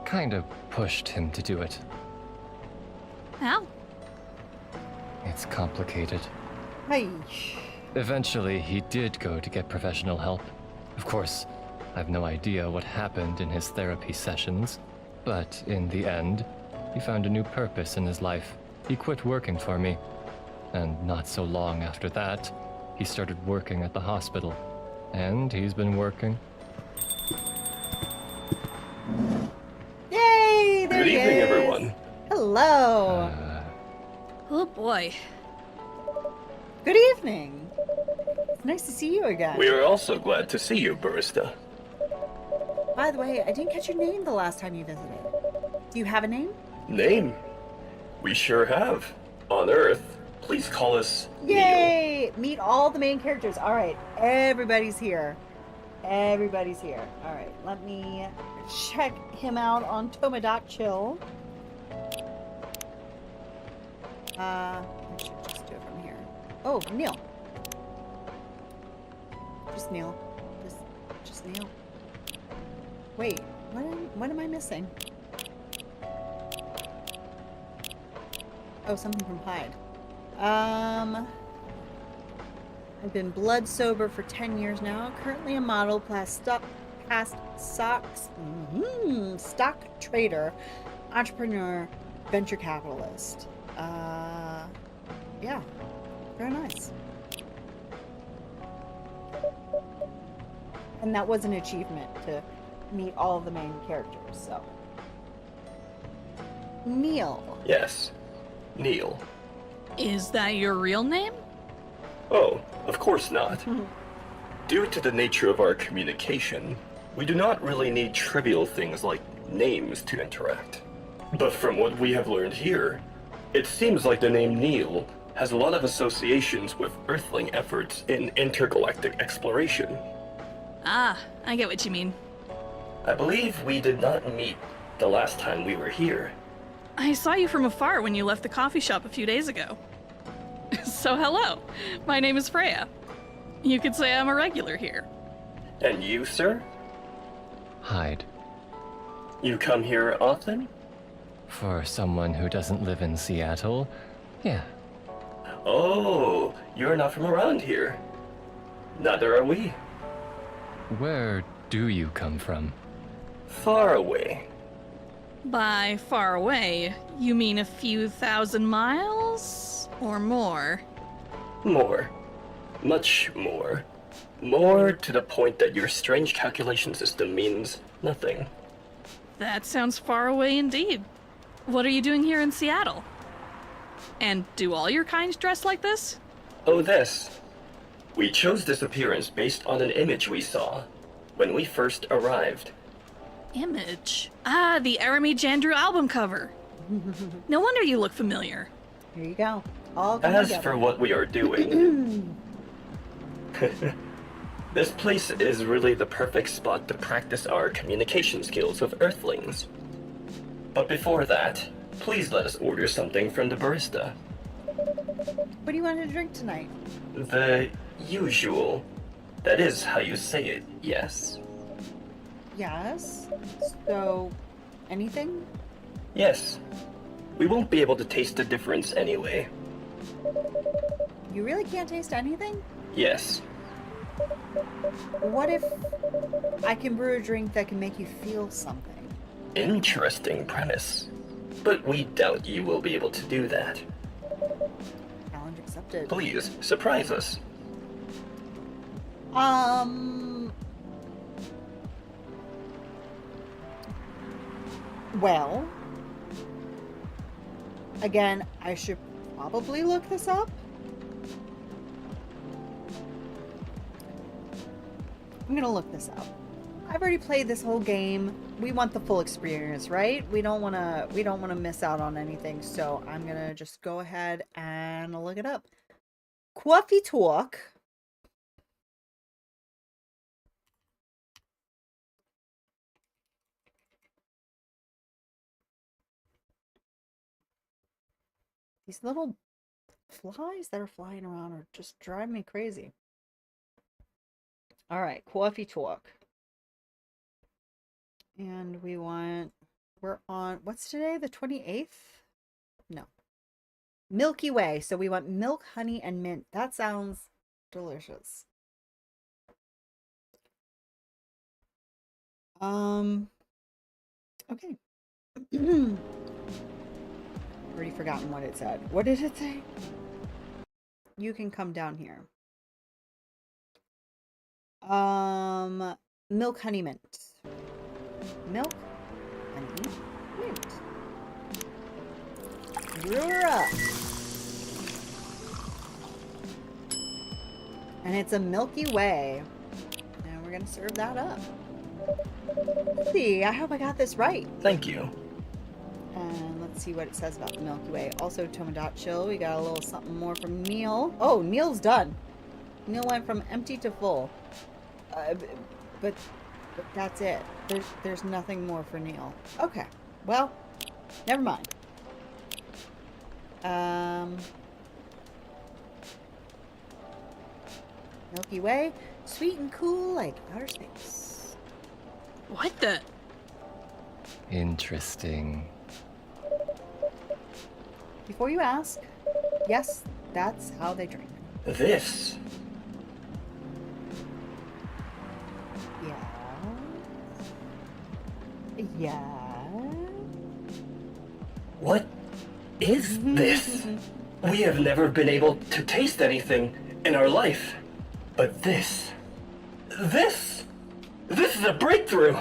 kind of pushed him to do it. How? It's complicated. Hey. Eventually, he did go to get professional help. Of course, I have no idea what happened in his therapy sessions, but in the end, he found a new purpose in his life. He quit working for me. And not so long after that, he started working at the hospital. And he's been working. Yay! There Good he evening, is. everyone. Hello. Oh boy. Good evening. It's nice to see you again. We are also glad to see you, Barista. By the way, I didn't catch your name the last time you visited. Do you have a name? Name? We sure have. On Earth, please call us Neil. Yay! Meet all the main characters. All right, everybody's here. Everybody's here. All right, let me check him out on Tomodachi. I should just do it from here. Oh, Neil. Just Neil. Just Neil. Wait, what am I missing? Oh, something from Hyde. I've been blood sober for 10 years now. Currently a model, stock trader, entrepreneur, venture capitalist. Yeah, very nice. And that was an achievement to meet all of the main characters, so. Neil. Yes, Neil. Is that your real name? Oh, of course not. Due to the nature of our communication, we do not really need trivial things like names to interact. But from what we have learned here, it seems like the name Neil has a lot of associations with Earthling efforts in intergalactic exploration. Ah, I get what you mean. I believe we did not meet the last time we were here. I saw you from afar when you left the coffee shop a few days ago. So hello, my name is Freya. You could say I'm a regular here. And you, sir? Hyde. You come here often? For someone who doesn't live in Seattle, yeah. Oh, you're not from around here. Neither are we. Where do you come from? Far away. By far away, you mean a few thousand miles? Or more? More. Much more. More to the point that your strange calculation system means nothing. That sounds far away indeed. What are you doing here in Seattle? And do all your kind dress like this? Oh, this. We chose this appearance based on an image we saw when we first arrived. Image? Ah, the Arami Jandrew album cover. No wonder you look familiar. Here you go. All As together. for what we are doing, this place is really the perfect spot to practice our communication skills with Earthlings. But before that, please let us order something from the barista. What do you want to drink tonight? The usual. That is how you say it, yes? Yes. So, anything? Yes. We won't be able to taste the difference anyway. You really can't taste anything? Yes. What if I can brew a drink that can make you feel something? Interesting premise. But we doubt you will be able to do that. Challenge accepted. Please, surprise us. Well, again, I should probably look this up. I'm gonna look this up. I've already played this whole game. We want the full experience, right? We don't wanna miss out on anything. So I'm gonna just go ahead and look it up. Coffee Talk. These little flies that are flying around are just driving me crazy. All right, Coffee Talk. And we're on, what's today? The 28th? No. Milky Way. So we want milk, honey, and mint. That sounds delicious. Okay. Already forgotten what it said. What did it say? You can come down here. Milk, honey, mint. Milk, honey, mint. Brew her up. And it's a Milky Way. And we're gonna serve that up. Let's see, I hope I got this right. Thank you. And let's see what it says about the Milky Way. Also, Tomodachi, we got a little something more from Neil. Oh, Neil's done. Neil went from empty to full. But that's it. There's nothing more for Neil. Okay. Well, never mind. Milky Way, sweet and cool like outer space. What the? Interesting. Before you ask, yes, that's how they drink. This. Yeah. Yeah. What is this? We have never been able to taste anything in our life. But this is a breakthrough.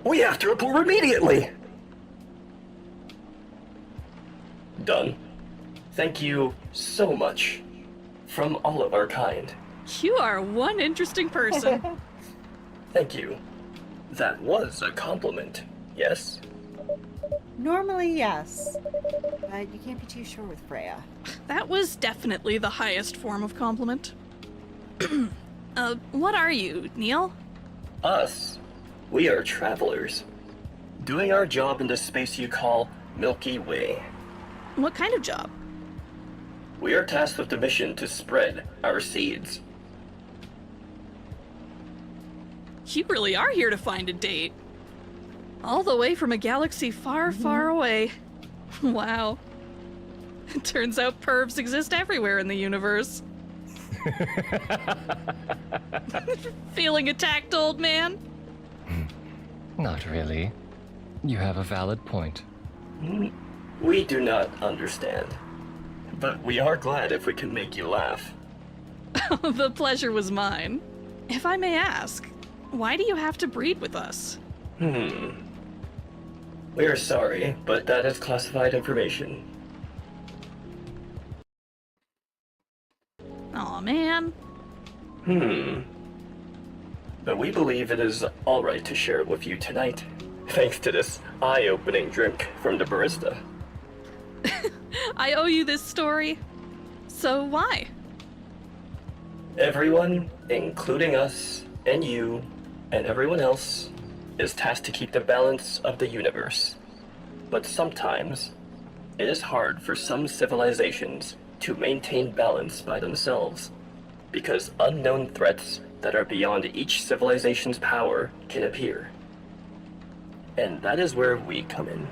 We have to report immediately. Done. Thank you so much. From all of our kind. You are one interesting person. Thank you. That was a compliment, yes? Normally, yes. But you can't be too sure with Freya. That was definitely the highest form of compliment. What are you, Neil? Us. We are travelers. Doing our job in the space you call Milky Way. What kind of job? We are tasked with the mission to spread our seeds. You really are here to find a date. All the way from a galaxy far, far away. Wow. It turns out pervs exist everywhere in the universe. Feeling attacked, old man? Not really. You have a valid point. We do not understand. But we are glad if we can make you laugh. The pleasure was mine. If I may ask, why do you have to breed with us? We are sorry, but that is classified information. Aw, man. But we believe it is alright to share it with you tonight, thanks to this eye-opening drink from the barista. I owe you this story. So why? Everyone, including us, and you, and everyone else, is tasked to keep the balance of the universe. But sometimes, it is hard for some civilizations to maintain balance by themselves, because unknown threats that are beyond each civilization's power can appear. And that is where we come in.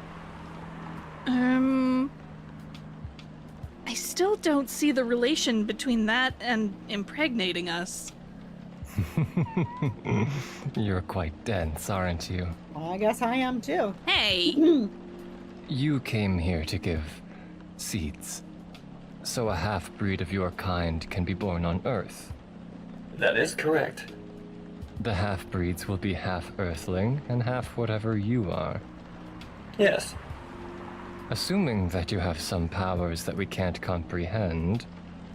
I still don't see the relation between that and impregnating us. You're quite dense, aren't you? Well, I guess I am too. Hey! You came here to give seeds, so a half-breed of your kind can be born on Earth. That is correct. The half-breeds will be half Earthling and half whatever you are. Yes. Assuming that you have some powers that we can't comprehend,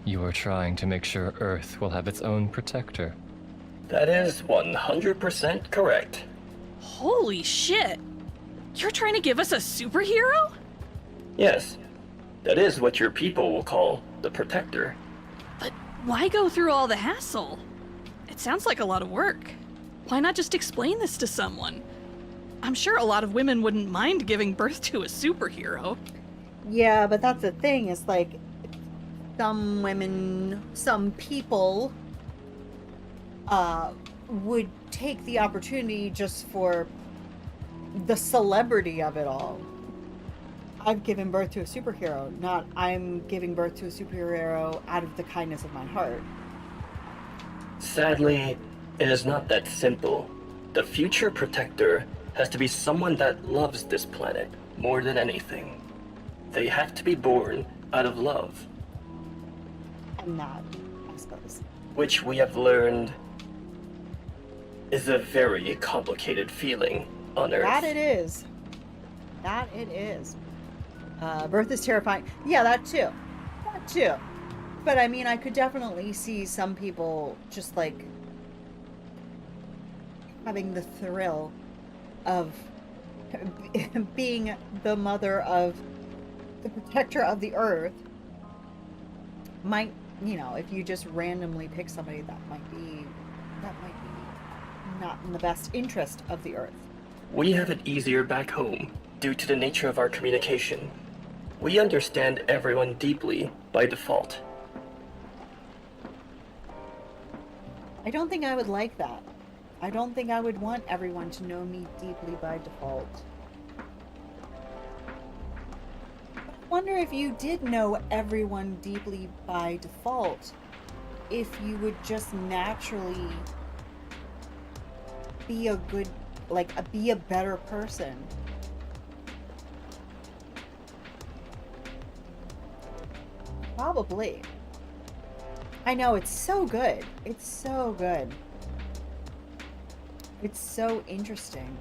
you are trying to make sure Earth will have its own protector. That is 100% correct. Holy shit! You're trying to give us a superhero? Yes. That is what your people will call the Protector. But why go through all the hassle? It sounds like a lot of work. Why not just explain this to someone? I'm sure a lot of women wouldn't mind giving birth to a superhero. Yeah, but that's the thing. It's like some women, some people would take the opportunity just for the celebrity of it all. I've given birth to a superhero, not I'm giving birth to a superhero out of the kindness of my heart. Sadly, it is not that simple. The future Protector has to be someone that loves this planet more than anything. They have to be born out of love. And that, I suppose. Which we have learned is a very complicated feeling on Earth. That it is. That it is. Birth is terrifying. Yeah, that too. That too. But I mean, I could definitely see some people just like having the thrill of being the mother of the protector of the earth. Might, you know, if you just randomly pick somebody that might be not in the best interest of the earth. We have it easier back home due to the nature of our communication. We understand everyone deeply by default. I don't think I would like that. I don't think I would want everyone to know me deeply by default. wonder if you did know everyone deeply by default, if you would just naturally be a good, be a better person. Probably. I know, it's so good. It's so good. It's so interesting.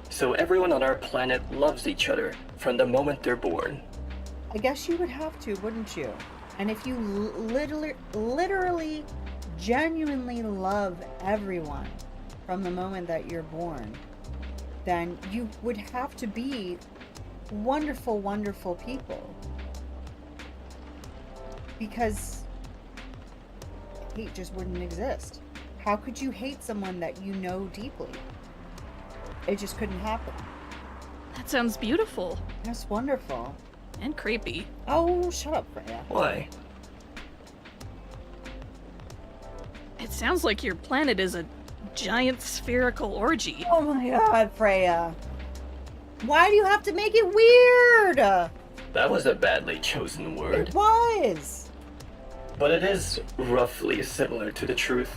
So everyone on our planet loves each other from the moment they're born. I guess you would have to, wouldn't you? And if you literally, genuinely love everyone from the moment that you're born, then you would have to be wonderful, wonderful people. Because hate just wouldn't exist. How could you hate someone that you know deeply? It just couldn't happen. That sounds beautiful. That's wonderful. And creepy. Oh, shut up, Freya. Why? It sounds like your planet is a giant spherical orgy. Oh my god, Freya. Why do you have to make it weird? That was a badly chosen word. It was. But it is roughly similar to the truth.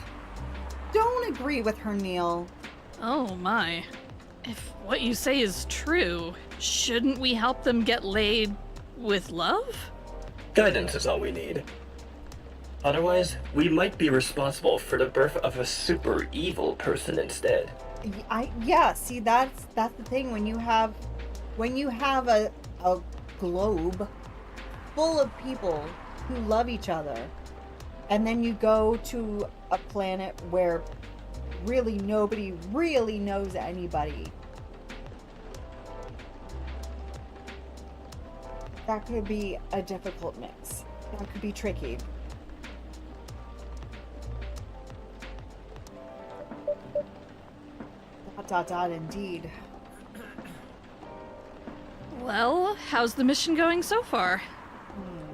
Don't agree with her, Neil. Oh my. If what you say is true, shouldn't we help them get laid with love? Guidance is all we need. Otherwise, we might be responsible for the birth of a super evil person instead. Yeah, see, that's the thing. When you have a globe full of people who love each other, and then you go to a planet where really nobody really knows anybody, that could be a difficult mix. That could be tricky. Indeed. Well, how's the mission going so far?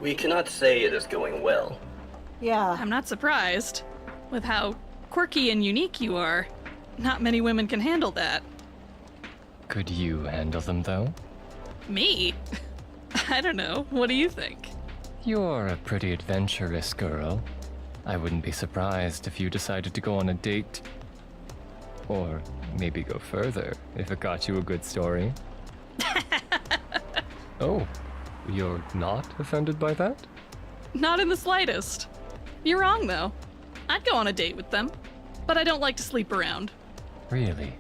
We cannot say it is going well. Yeah. I'm not surprised. With how quirky and unique you are, not many women can handle that. Could you handle them, though? Me? I don't know. What do you think? You're a pretty adventurous girl. I wouldn't be surprised if you decided to go on a date. Or maybe go further, if it got you a good story. Oh, you're not offended by that? Not in the slightest. You're wrong, though. I'd go on a date with them, but I don't like to sleep around. Really?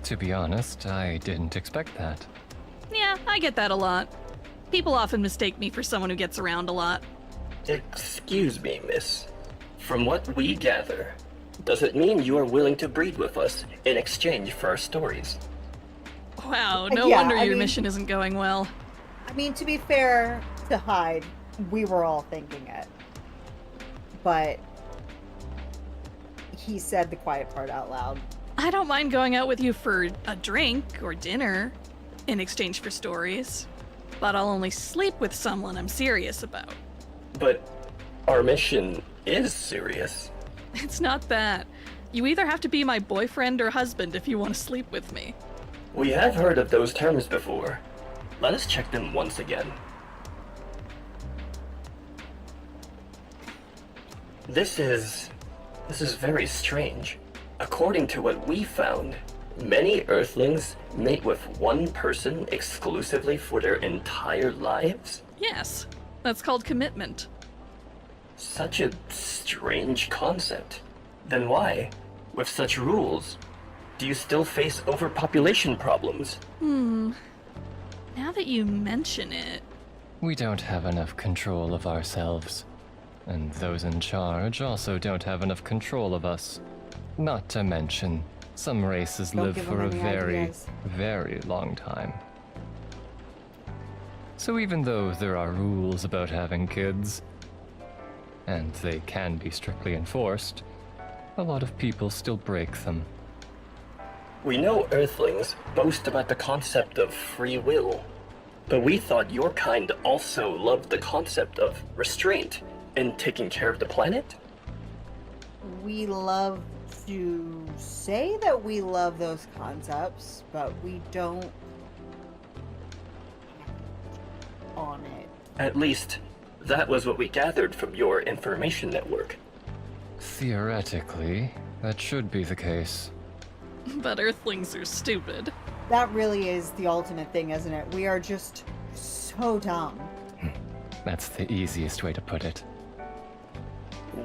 To be honest, I didn't expect that. Yeah, I get that a lot. People often mistake me for someone who gets around a lot. Excuse me, miss. From what we gather, does it mean you are willing to breed with us in exchange for our stories? Wow, no Yeah, wonder I your mean- mission isn't going well. I mean, to be fair to Hyde, we were all thinking it. But he said the quiet part out loud. I don't mind going out with you for a drink or dinner in exchange for stories, but I'll only sleep with someone I'm serious about. But our mission is serious. It's not that. You either have to be my boyfriend or husband if you want to sleep with me. We have heard of those terms before. Let us check them once again. This is very strange. According to what we found, many Earthlings mate with one person exclusively for their entire lives? Yes, that's called commitment. Such a strange concept. Then why, with such rules, do you still face overpopulation problems? Now that you mention it, We don't have enough control of ourselves. And those in charge also don't have enough control of us. Not to mention, some races Don't live give for them a any very, ideas. very long time. So even though there are rules about having kids, and they can be strictly enforced, a lot of people still break them. We know Earthlings boast about the concept of free will, but we thought your kind also loved the concept of restraint in taking care of the planet? We love to say that we love those concepts, but we don't on it. At least, that was what we gathered from your information network. Theoretically, that should be the case. But Earthlings are stupid. That really is the ultimate thing, isn't it? We are just so dumb. That's the easiest way to put it.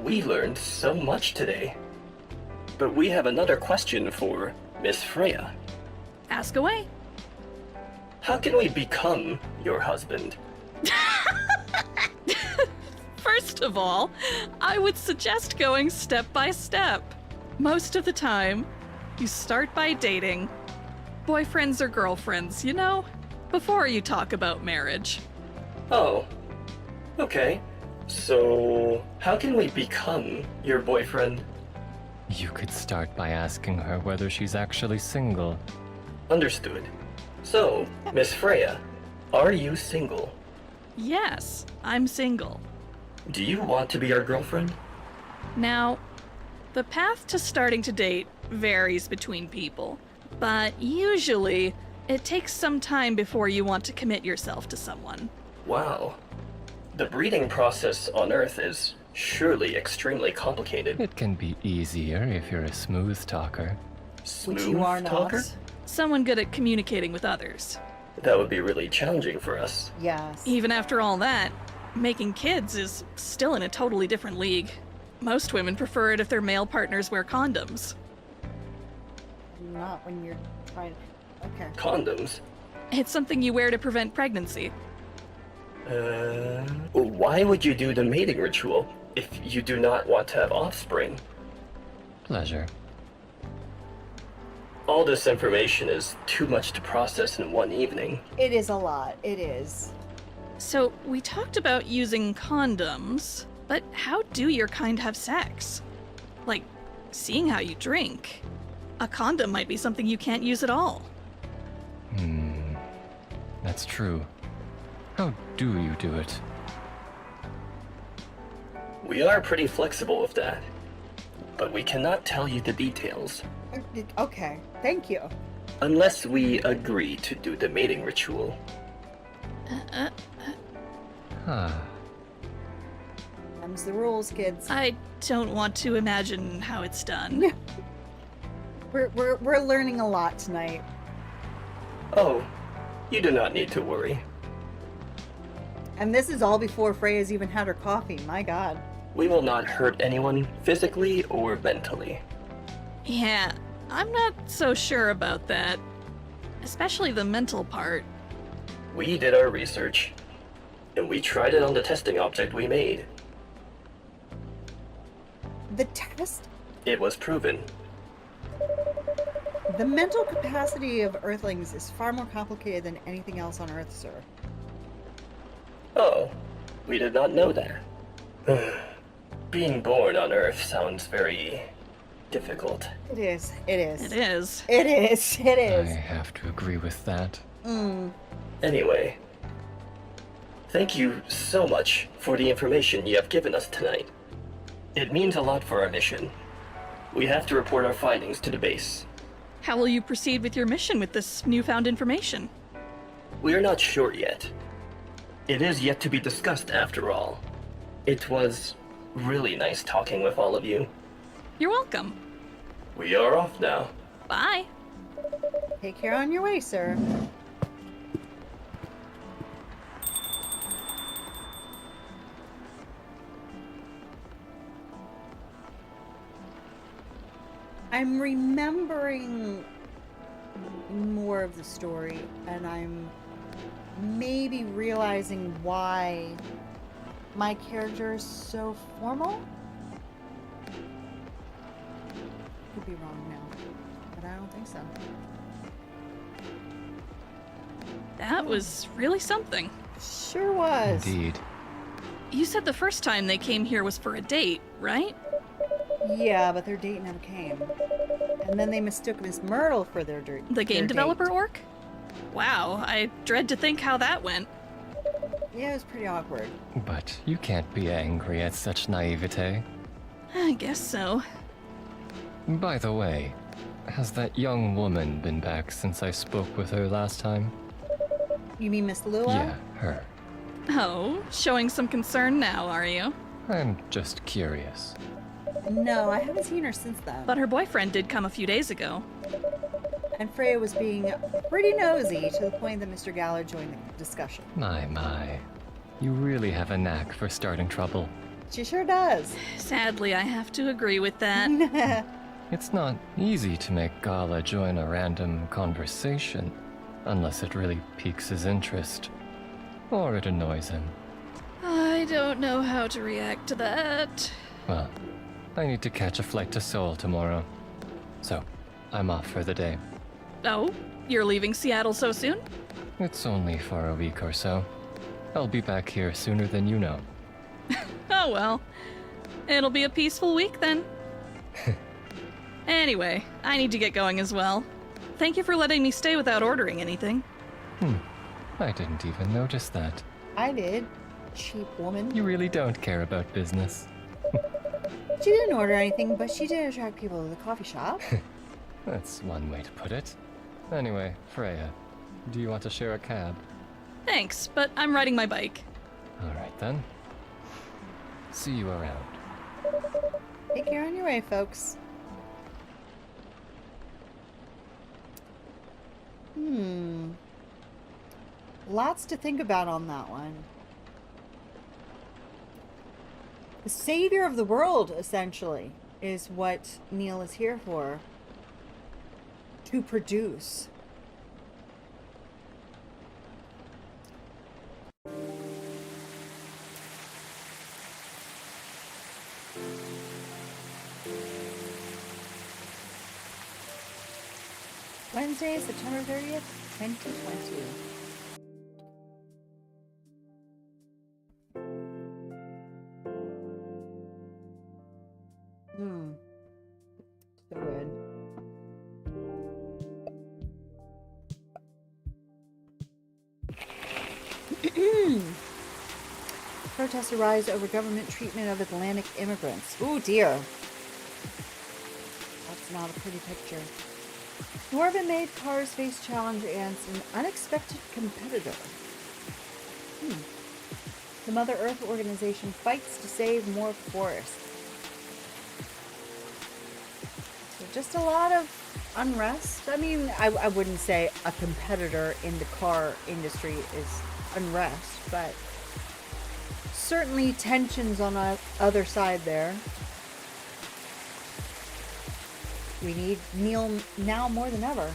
We learned so much today. But we have another question for Miss Freya. Ask away. How can we become your husband? First of all, I would suggest going step by step. Most of the time, you start by dating. Boyfriends or girlfriends, you know? Before you talk about marriage. Oh. Okay. So, how can we become your boyfriend? You could start by asking her whether she's actually single. Understood. So, Miss Freya, are you single? Yes, I'm single. Do you want to be our girlfriend? Now, the path to starting to date varies between people, but usually it takes some time before you want to commit yourself to someone. Wow. The breeding process on Earth is surely extremely complicated. It can be easier if you're a smooth talker. Which you are not. talker? Someone good at communicating with others. That would be really challenging for us. Yes. Even after all that, making kids is still in a totally different league. Most women prefer it if their male partners wear condoms. Not when you're trying. Okay. Condoms? It's something you wear to prevent pregnancy. Why would you do the mating ritual if you do not want to have offspring? Pleasure. All this information is too much to process in one evening. It is a lot. It is. So, we talked about using condoms, but how do your kind have sex? Like, seeing how you drink. A condom might be something you can't use at all. That's true. How do you do it? We are pretty flexible with that. But we cannot tell you the details. Okay. Thank you. Unless we agree to do the mating ritual. Huh. Them's the rules, kids. I don't want to imagine how it's done. We're learning a lot tonight. Oh, you do not need to worry. And this is all before Freya's even had her coffee. My god. We will not hurt anyone physically or mentally. Yeah, I'm not so sure about that. Especially the mental part. We did our research, and we tried it on the testing object we made. The test? It was proven. The mental capacity of Earthlings is far more complicated than anything else on Earth, sir. Oh, we did not know that. Being born on Earth sounds very difficult. It is. It is. It is. It is. It I is. have to agree with that. Anyway, thank you so much for the information you have given us tonight. It means a lot for our mission. We have to report our findings to the base. How will you proceed with your mission with this newfound information? We are not sure yet. It is yet to be discussed after all. It was really nice talking with all of you. You're welcome. We are off now. Bye. Take care on your way, sir. I'm remembering more of the story, and I'm maybe realizing why my character is so formal. Could be wrong now, but I don't think so. That was really something. Sure was. Indeed. You said the first time they came here was for a date, right? Yeah, but their date never came. And then they mistook Miss Myrtle for their date. The game developer orc? Wow, I dread to think how that went. Yeah, it was pretty awkward. But you can't be angry at such naivete. I guess so. By the way, has that young woman been back since I spoke with her last time? You mean Miss Lua? Yeah, her. Oh, showing some concern now, are you? I'm just curious. No, I haven't seen her since then. But her boyfriend did come a few days ago. And Freya was being pretty nosy to the point that Mr. Galler joined the discussion. My. You really have a knack for starting trouble. She sure does. Sadly, I have to agree with that. It's not easy to make Gala join a random conversation, unless it really piques his interest, or it annoys him. I don't know how to react to that. Well, I need to catch a flight to Seoul tomorrow, so I'm off for the day. Oh, you're leaving Seattle so soon? It's only for a week or so. I'll be back here sooner than you know. Oh well. It'll be a peaceful week then. Anyway, I need to get going as well. Thank you for letting me stay without ordering anything. I didn't even notice that. I did. Cheap woman. You really don't care about business. She didn't order anything, but she did attract people to the coffee shop. That's one way to put it. Anyway, Freya, do you want to share a cab? Thanks, but I'm riding my bike. Alright then. See you around. Take care on your way, folks. Lots to think about on that one. The savior of the world, essentially, is what Neil is here for. To produce. Wednesday, September 30th, 2020. So good. Protests arise over government treatment of Atlantic immigrants. Ooh, dear. That's not a pretty picture. Dwarven made cars face challenge against an unexpected competitor. The Mother Earth organization fights to save more forests. So just a lot of unrest. I mean, I wouldn't say a competitor in the car industry is unrest, but certainly tensions on the other side there. We need Neil now more than ever.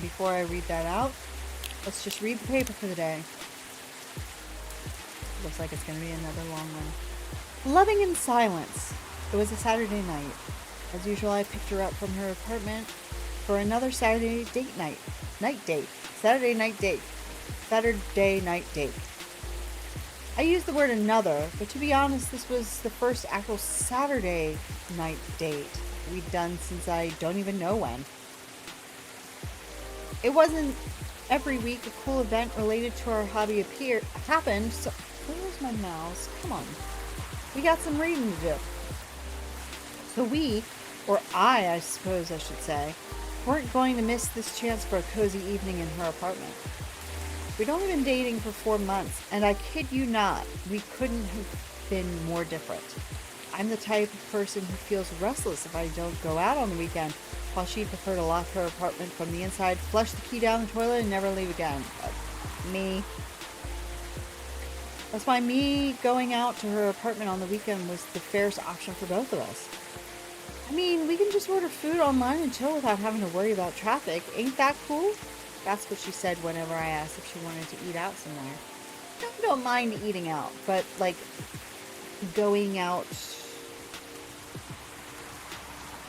Before I read that out, let's just read the paper for the day. Looks like it's going to be another long one. Loving in silence. It was a Saturday night. As usual, I picked her up from her apartment for another Saturday date night. Night date. Saturday night date. Saturday night date. I used the word another, but to be honest, this was the first actual Saturday night date we'd done since I don't even know when. It wasn't every week a cool event related to our hobby happened, so where's my mouse? Come on. We got some reading to do. So we, or I suppose I should say, weren't going to miss this chance for a cozy evening in her apartment. We'd only been dating for 4 months, and I kid you not, we couldn't have been more different. I'm the type of person who feels restless if I don't go out on the weekend, while she'd prefer to lock her apartment from the inside, flush the key down the toilet, and never leave again. Me. That's why me going out to her apartment on the weekend was the fairest option for both of us. I mean, we can just order food online and chill without having to worry about traffic. Ain't that cool? That's what she said whenever I asked if she wanted to eat out somewhere. I don't mind eating out, but like going out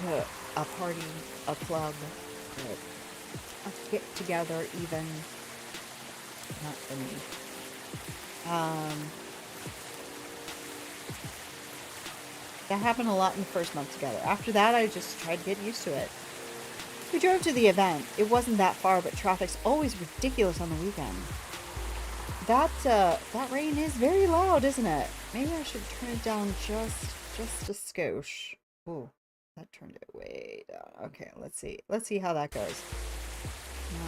to a party, a club, a get together even, not for me. That happened a lot in the first month together. After that, I just tried to get used to it. We drove to the event. It wasn't that far, but traffic's always ridiculous on the weekend. That rain is very loud, isn't it? Maybe I should turn it down just a skosh. Ooh, that turned it way down. Okay, let's see. Let's see how that goes.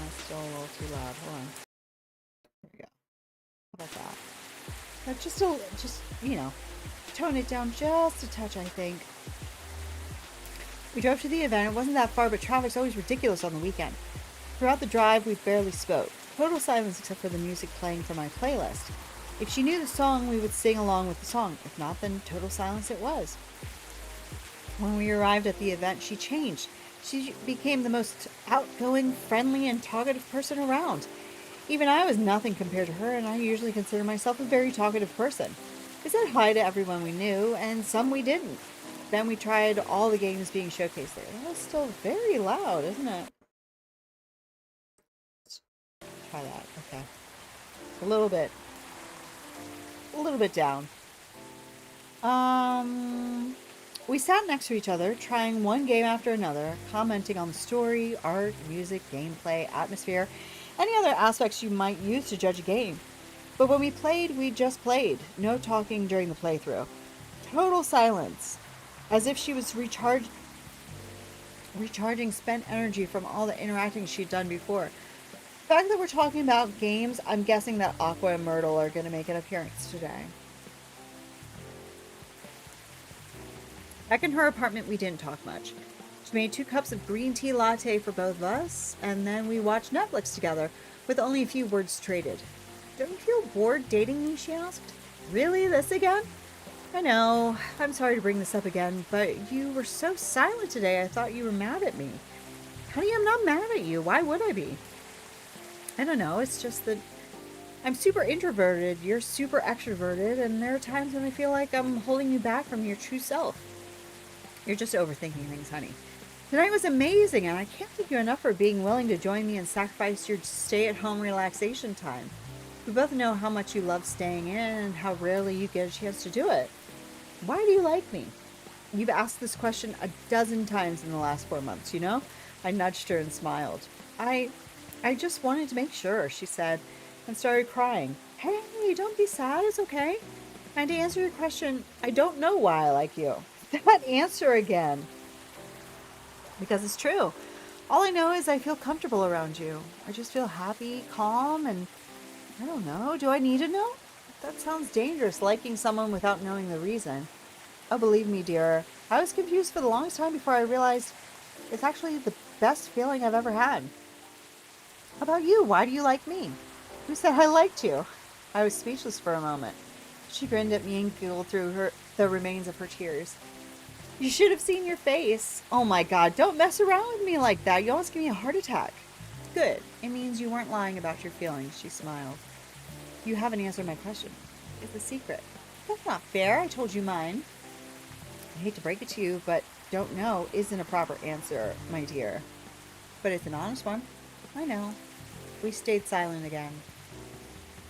It's still a little too loud. Hold on. There we go. How about that? But just, you know, tone it down just a touch, I think. We drove to the event. It wasn't that far, but traffic's always ridiculous on the weekend. Throughout the drive, we barely spoke. Total silence except for the music playing from my playlist. If she knew the song, we would sing along with the song. If not, then total silence it was. When we arrived at the event, she changed. She became the most outgoing, friendly, and talkative person around. Even I was nothing compared to her, and I usually consider myself a very talkative person. We said hi to everyone we knew, and some we didn't. Then we tried all the games being showcased there. That was still very loud, isn't it? Let's try that. Okay. It's a little bit down. We sat next to each other, trying one game after another, commenting on the story, art, music, gameplay, atmosphere, any other aspects you might use to judge a game. But when we played, we just played. No talking during the playthrough. Total silence. As if she was recharging spent energy from all the interacting she'd done before. The fact that we're talking about games, I'm guessing that Aqua and Myrtle are going to make an appearance today. Back in her apartment, we didn't talk much. She made 2 cups of green tea latte for both of us, and then we watched Netflix together, with only a few words traded. Don't you feel bored dating me, she asked. Really? This again? I know. I'm sorry to bring this up again, but you were so silent today, I thought you were mad at me. Honey, I'm not mad at you. Why would I be? I don't know. It's just that I'm super introverted, you're super extroverted, and there are times when I feel like I'm holding you back from your true self. You're just overthinking things, honey. Tonight was amazing, and I can't thank you enough for being willing to join me and sacrifice your stay-at-home relaxation time. We both know how much you love staying in and how rarely you get a chance to do it. Why do you like me? You've asked this question a dozen times in the last 4 months, you know? I nudged her and smiled. I just wanted to make sure, she said, and started crying. Hey, don't be sad, it's okay. And to answer your question, I don't know why I like you. That answer again. Because it's true. All I know is I feel comfortable around you. I just feel happy, calm, and I don't know. Do I need to know? That sounds dangerous, liking someone without knowing the reason. Oh, believe me, dear. I was confused for the longest time before I realized it's actually the best feeling I've ever had. How about you? Why do you like me? Who said I liked you? I was speechless for a moment. She grinned at me and giggled through the remains of her tears. You should have seen your face. Oh my God, don't mess around with me like that. You almost gave me a heart attack. Good. It means you weren't lying about your feelings, she smiled. You haven't answered my question. It's a secret. That's not fair. I told you mine. I hate to break it to you, but don't know isn't a proper answer, my dear. But it's an honest one. I know. We stayed silent again.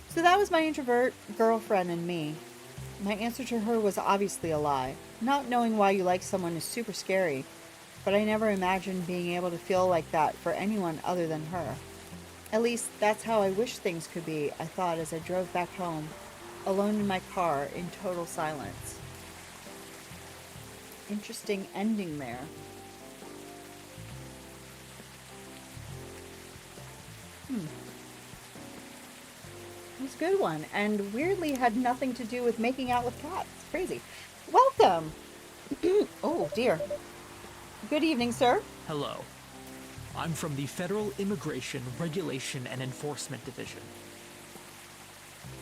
So that was my introvert girlfriend and me. My answer to her was obviously a lie. Not knowing why you like someone is super scary, but I never imagined being able to feel like that for anyone other than her. At least that's how I wish things could be, I thought as I drove back home, alone in my car in total silence. Interesting ending there. It was a good one, and weirdly had nothing to do with making out with cats. Crazy. Welcome! Oh, dear. Good evening, sir. Hello. I'm from the Federal Immigration Regulation and Enforcement Division.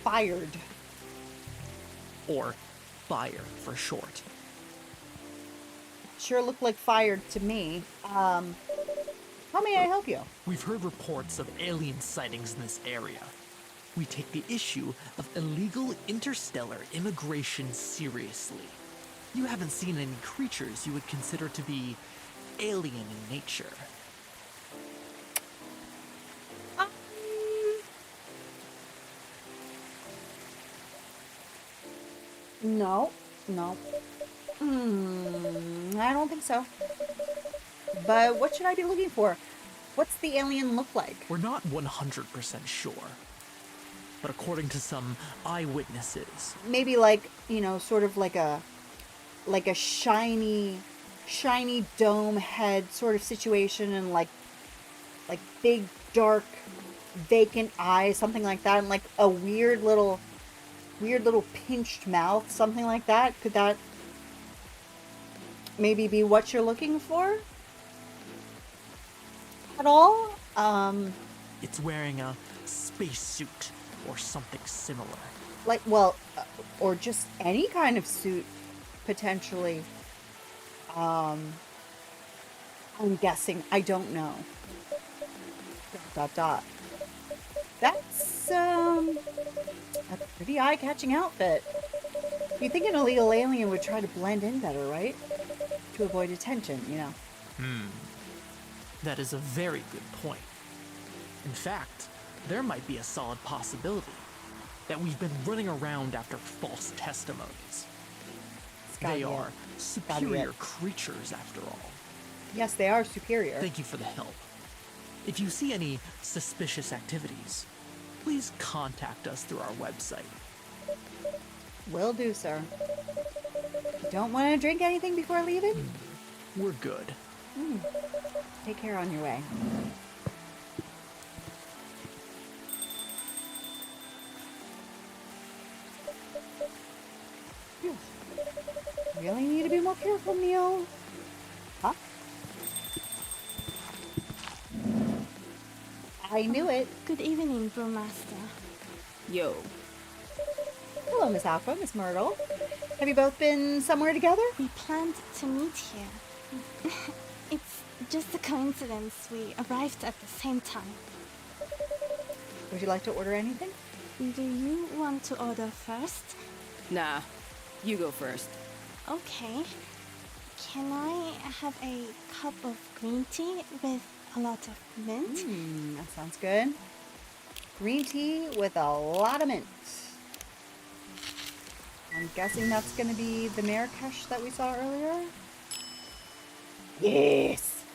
Fired. Or FIRE for short. Sure looked like fired to me. How may I help you? We've heard reports of alien sightings in this area. We take the issue of illegal interstellar immigration seriously. You haven't seen any creatures you would consider to be alien in nature. No. I don't think so. But what should I be looking for? What's the alien look like? We're not 100% sure. But according to some eyewitnesses... Maybe like, sort of like a shiny dome head sort of situation and like big dark, vacant eyes, something like that, and like a weird little pinched mouth, something like that. Could that maybe be what you're looking for at all? It's wearing a spacesuit or something similar. Like, well, or just any kind of suit, potentially. I'm guessing. I don't know. ... That's a pretty eye-catching outfit. You'd think an illegal alien would try to blend in better, right? To avoid attention, you know. That is a very good point. In fact, there might be a solid possibility that we've been running around after false testimonies. They are superior creatures, after all. Yes, they are superior. Thank you for the help. If you see any suspicious activities, please contact us through our website. Will do, sir. Don't want to drink anything before leaving? We're good. Take care on your way. Really need to be more careful, Neil. Huh? I knew it. Good evening, Brewmaster. Yo. Hello, Miss Aqua, Miss Myrtle. Have you both been somewhere together? We planned to meet here. It's just a coincidence we arrived at the same time. Would you like to order anything? Do you want to order first? Nah, you go first. Okay. Can I have a cup of green tea with a lot of mint? That sounds good. Green tea with a lot of mint. I'm guessing that's going to be the Marrakesh that we saw earlier. Yes!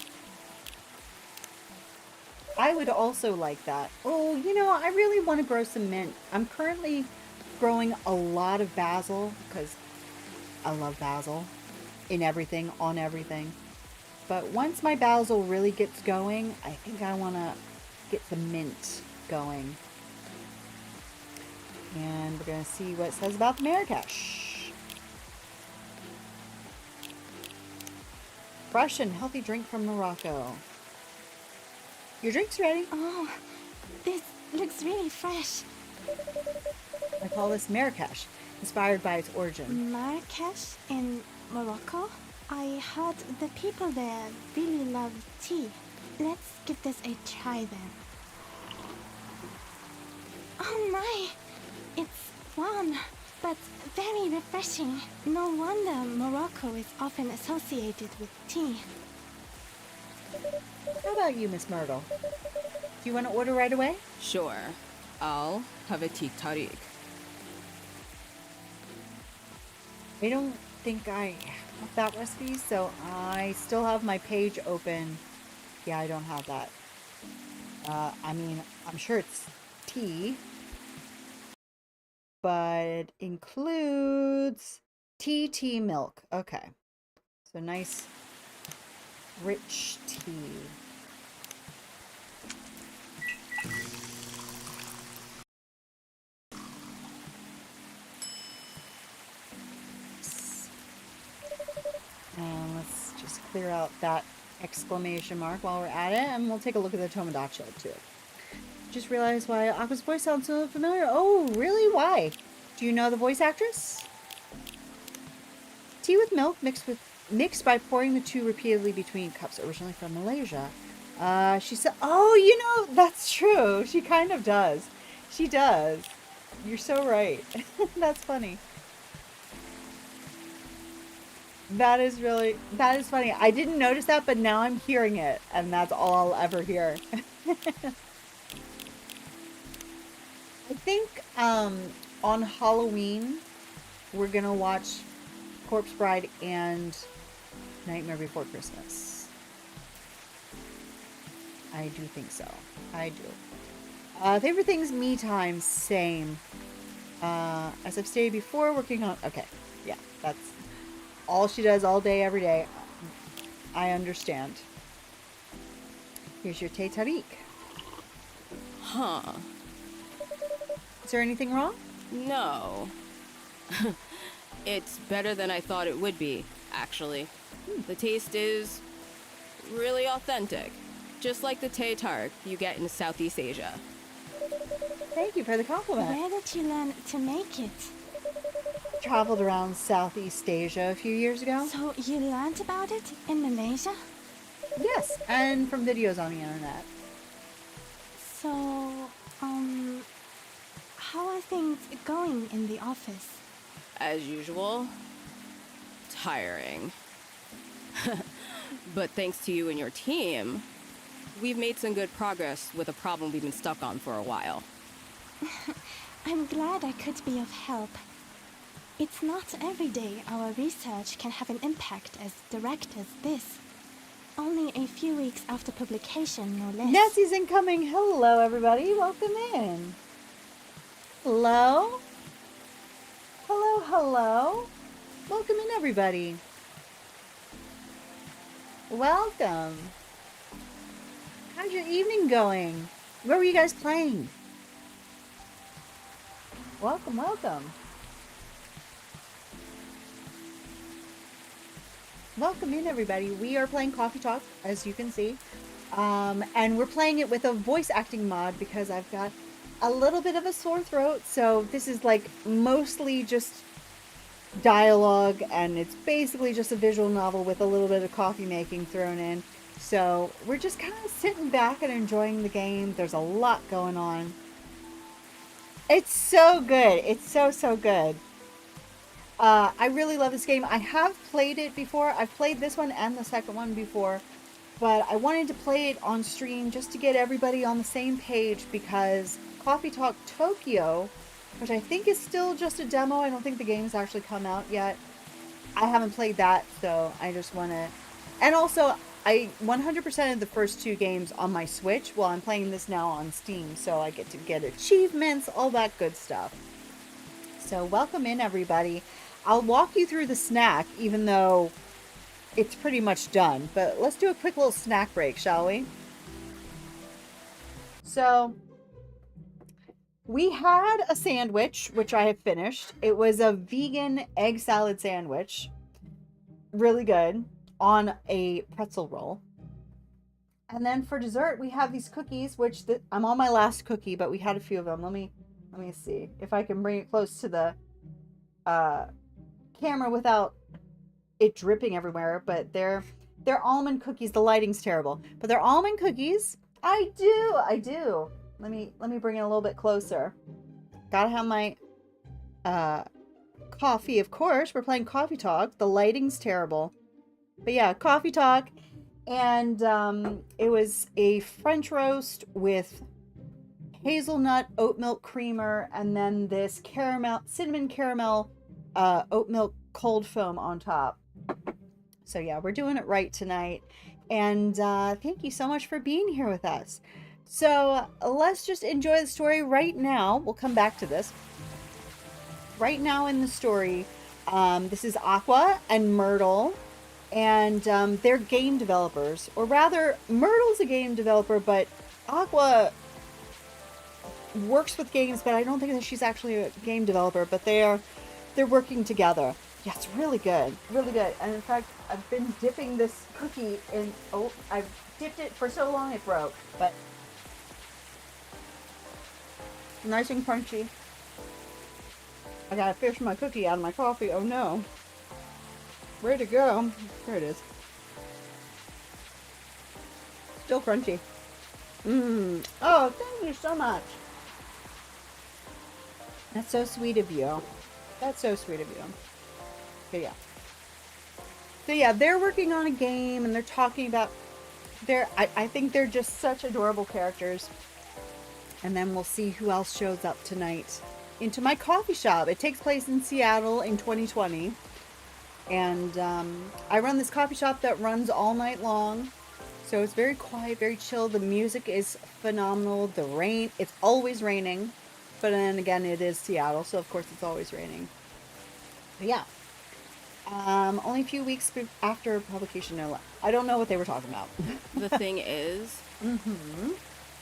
I would also like that. Oh, you know, I really want to grow some mint. I'm currently growing a lot of basil because I love basil in everything, on everything. But once my basil really gets going, I think I want to get the mint going. And we're going to see what it says about the Marrakesh. Fresh and healthy drink from Morocco. Your drink's ready. Oh, this looks really fresh. I call this Marrakesh, inspired by its origin. Marrakesh in Morocco? I heard the people there really love tea. Let's give this a try then. Oh my! It's warm, but very refreshing. No wonder Morocco is often associated with tea. How about you, Miss Myrtle? Do you want to order right away? Sure. I'll have a tea tariq. I don't think I have that recipe, so I still have my page open. Yeah, I don't have that. I mean, I'm sure it's tea, but it includes tea milk. Okay. So nice, rich tea. And let's just clear out that exclamation mark while we're at it, and we'll take a look at the Tomodachi too. Just realized why Aqua's voice sounds so familiar. Oh, really? Why? Do you know the voice actress? Tea with milk mixed by pouring the two repeatedly between cups, originally from Malaysia. She said, oh, you know, that's true. She kind of does. She does. You're so right. That's funny. That is funny. I didn't notice that, but now I'm hearing it, and that's all I'll ever hear. I think on Halloween, we're going to watch Corpse Bride and Nightmare Before Christmas. I do think so. I do. Favorite things, me time, same. As I've stated before, working on... Okay, yeah, that's all she does all day, every day. I understand. Here's your Teh Tarik. Huh. Is there anything wrong? No. It's better than I thought it would be, actually. The taste is really authentic. Just like the Teh Tarik you get in Southeast Asia. Thank you for the compliment. Where did you learn to make it? Traveled around Southeast Asia a few years ago. So you learned about it in Malaysia? Yes, and from videos on the internet. So, how are things going in the office? As usual, tiring. But thanks to you and your team, we've made some good progress with a problem we've been stuck on for a while. I'm glad I could be of help. It's not every day our research can have an impact as direct as this. Only a few weeks after publication, no less. Nessie's incoming. Hello, everybody. Welcome in. Hello? Hello, hello. Welcome in, everybody. Welcome. How's your evening going? Where were you guys playing? Welcome, welcome. Welcome in, everybody. We are playing Coffee Talk, as you can see. And we're playing it with a voice acting mod because I've got a little bit of a sore throat. So this is like mostly just dialogue, and it's basically just a visual novel with a little bit of coffee making thrown in. So we're just kind of sitting back and enjoying the game. There's a lot going on. It's so good. It's so good. I really love this game. I have played it before. I've played this one and the second one before, but I wanted to play it on stream just to get everybody on the same page because Coffee Talk Tokyo, which I think is still just a demo. I don't think the game's actually come out yet. I haven't played that, so I just want to... And also, I 100%ed the first two games on my Switch while I'm playing this now on Steam, so I get to get achievements, all that good stuff. So welcome in, everybody. I'll walk you through the snack, even though it's pretty much done. But let's do a quick little snack break, shall we? So, we had a sandwich, which I have finished. It was a vegan egg salad sandwich. Really good. On a pretzel roll. And then for dessert, we have these cookies, which I'm on my last cookie, but we had a few of them. Let me see if I can bring it close to the camera without it dripping everywhere. But they're almond cookies. The lighting's terrible, but they're almond cookies. I do. Let me bring it a little bit closer. Gotta have my coffee, of course. We're playing Coffee Talk. The lighting's terrible, but yeah, Coffee Talk. And it was a French roast with hazelnut oat milk creamer, and then this cinnamon caramel oat milk cold foam on top. So yeah, we're doing it right tonight. And thank you so much for being here with us. So let's just enjoy the story right now. We'll come back to this. Right now in the story, this is Aqua and Myrtle, and they're game developers. Or rather, Myrtle's a game developer, but Aqua works with games, but I don't think that she's actually a game developer, but they're working together. Yeah, it's really good. Really good. And in fact, I've been dipping this cookie in... Oh, I've dipped it for so long it broke, but... Nice and crunchy. I gotta fish my cookie out of my coffee. Oh no. Where'd it go? There it is. Still crunchy. Oh, thank you so much. That's so sweet of you. That's so sweet of you. So yeah, they're working on a game, and they're talking about I think they're just such adorable characters. And then we'll see who else shows up tonight into my coffee shop. It takes place in Seattle in 2020. And I run this coffee shop that runs all night long. So it's very quiet, very chill. The music is phenomenal. The rain, it's always raining. But then again, it is Seattle, so of course it's always raining. But yeah. Only a few weeks after publication, no, I don't know what they were talking about. The thing is,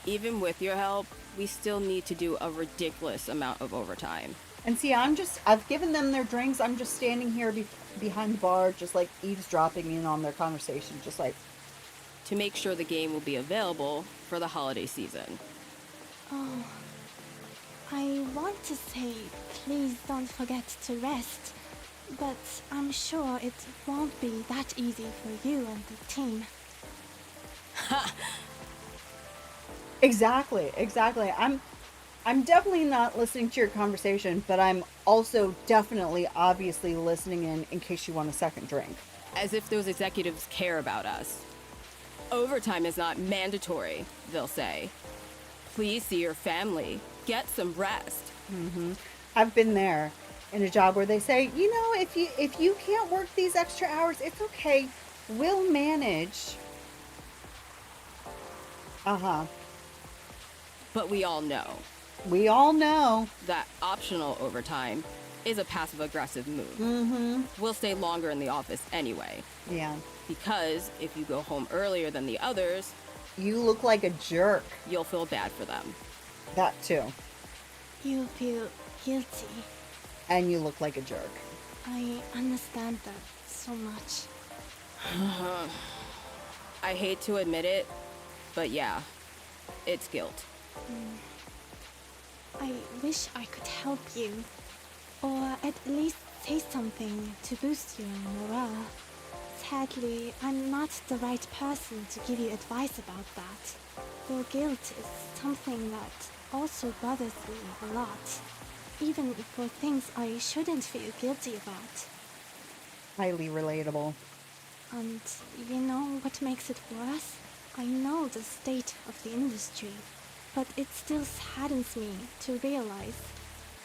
Even with your help, we still need to do a ridiculous amount of overtime. And see, I've given them their drinks. I'm just standing here behind the bar, just like eavesdropping in on their conversation, just like. To make sure the game will be available for the holiday season. Oh, I want to say please don't forget to rest, but I'm sure it won't be that easy for you and the team. Exactly. I'm definitely not listening to your conversation, but I'm also definitely obviously listening in case you want a second drink. As if those executives care about us. Overtime is not mandatory, they'll say. Please see your family. Get some rest. I've been there in a job where they say, you know, if you can't work these extra hours, it's okay. We'll manage. But we all know We all know. that optional overtime is a passive-aggressive move. We'll stay longer in the office anyway. Yeah. Because if you go home earlier than the others, You look like a jerk. you'll feel bad for them. That too. You feel guilty. And you look like a jerk. I understand that so much. I hate to admit it, but yeah, it's guilt. I wish I could help you, or at least say something to boost your morale. Sadly, I'm not the right person to give you advice about that. Your guilt is something that also bothers me a lot, even for things I shouldn't feel guilty about. Highly relatable. And you know what makes it worse? I know the state of the industry, but it still saddens me to realize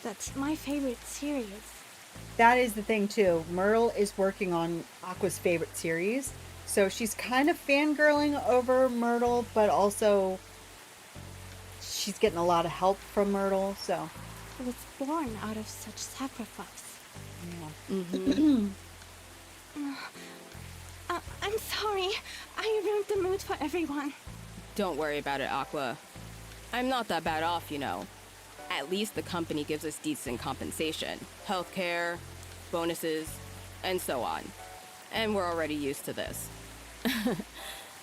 that my favorite series. That is the thing too. Myrtle is working on Aqua's favorite series. So she's kind of fangirling over Myrtle, but also she's getting a lot of help from Myrtle. So Was born out of such sacrifice. I'm sorry. I ruined the mood for everyone. Don't worry about it, Aqua. I'm not that bad off, you know. At least the company gives us decent compensation. Healthcare, bonuses, and so on. And we're already used to this.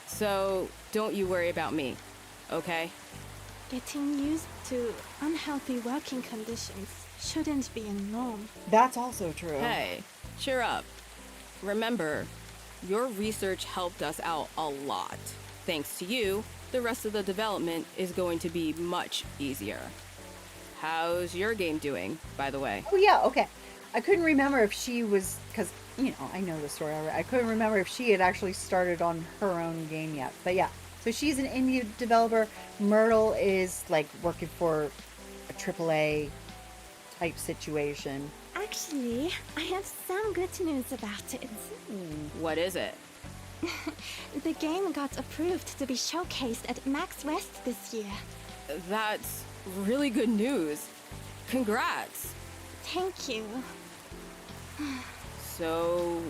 So, don't you worry about me, okay? Getting used to unhealthy working conditions shouldn't be a norm. that's also true. Hey, cheer up. Remember, your research helped us out a lot. Thanks to you, the rest of the development is going to be much easier. How's your game doing, by the way? Oh yeah, okay. I couldn't remember if she was, because, you know, I know the story already. I couldn't remember if she had actually started on her own game yet. But yeah, so she's an indie developer. Myrtle is like working for a AAA type situation. Actually, I have some good news about it. What is it? The game got approved to be showcased at Max West this year. That's really good news. Congrats. Thank you. So,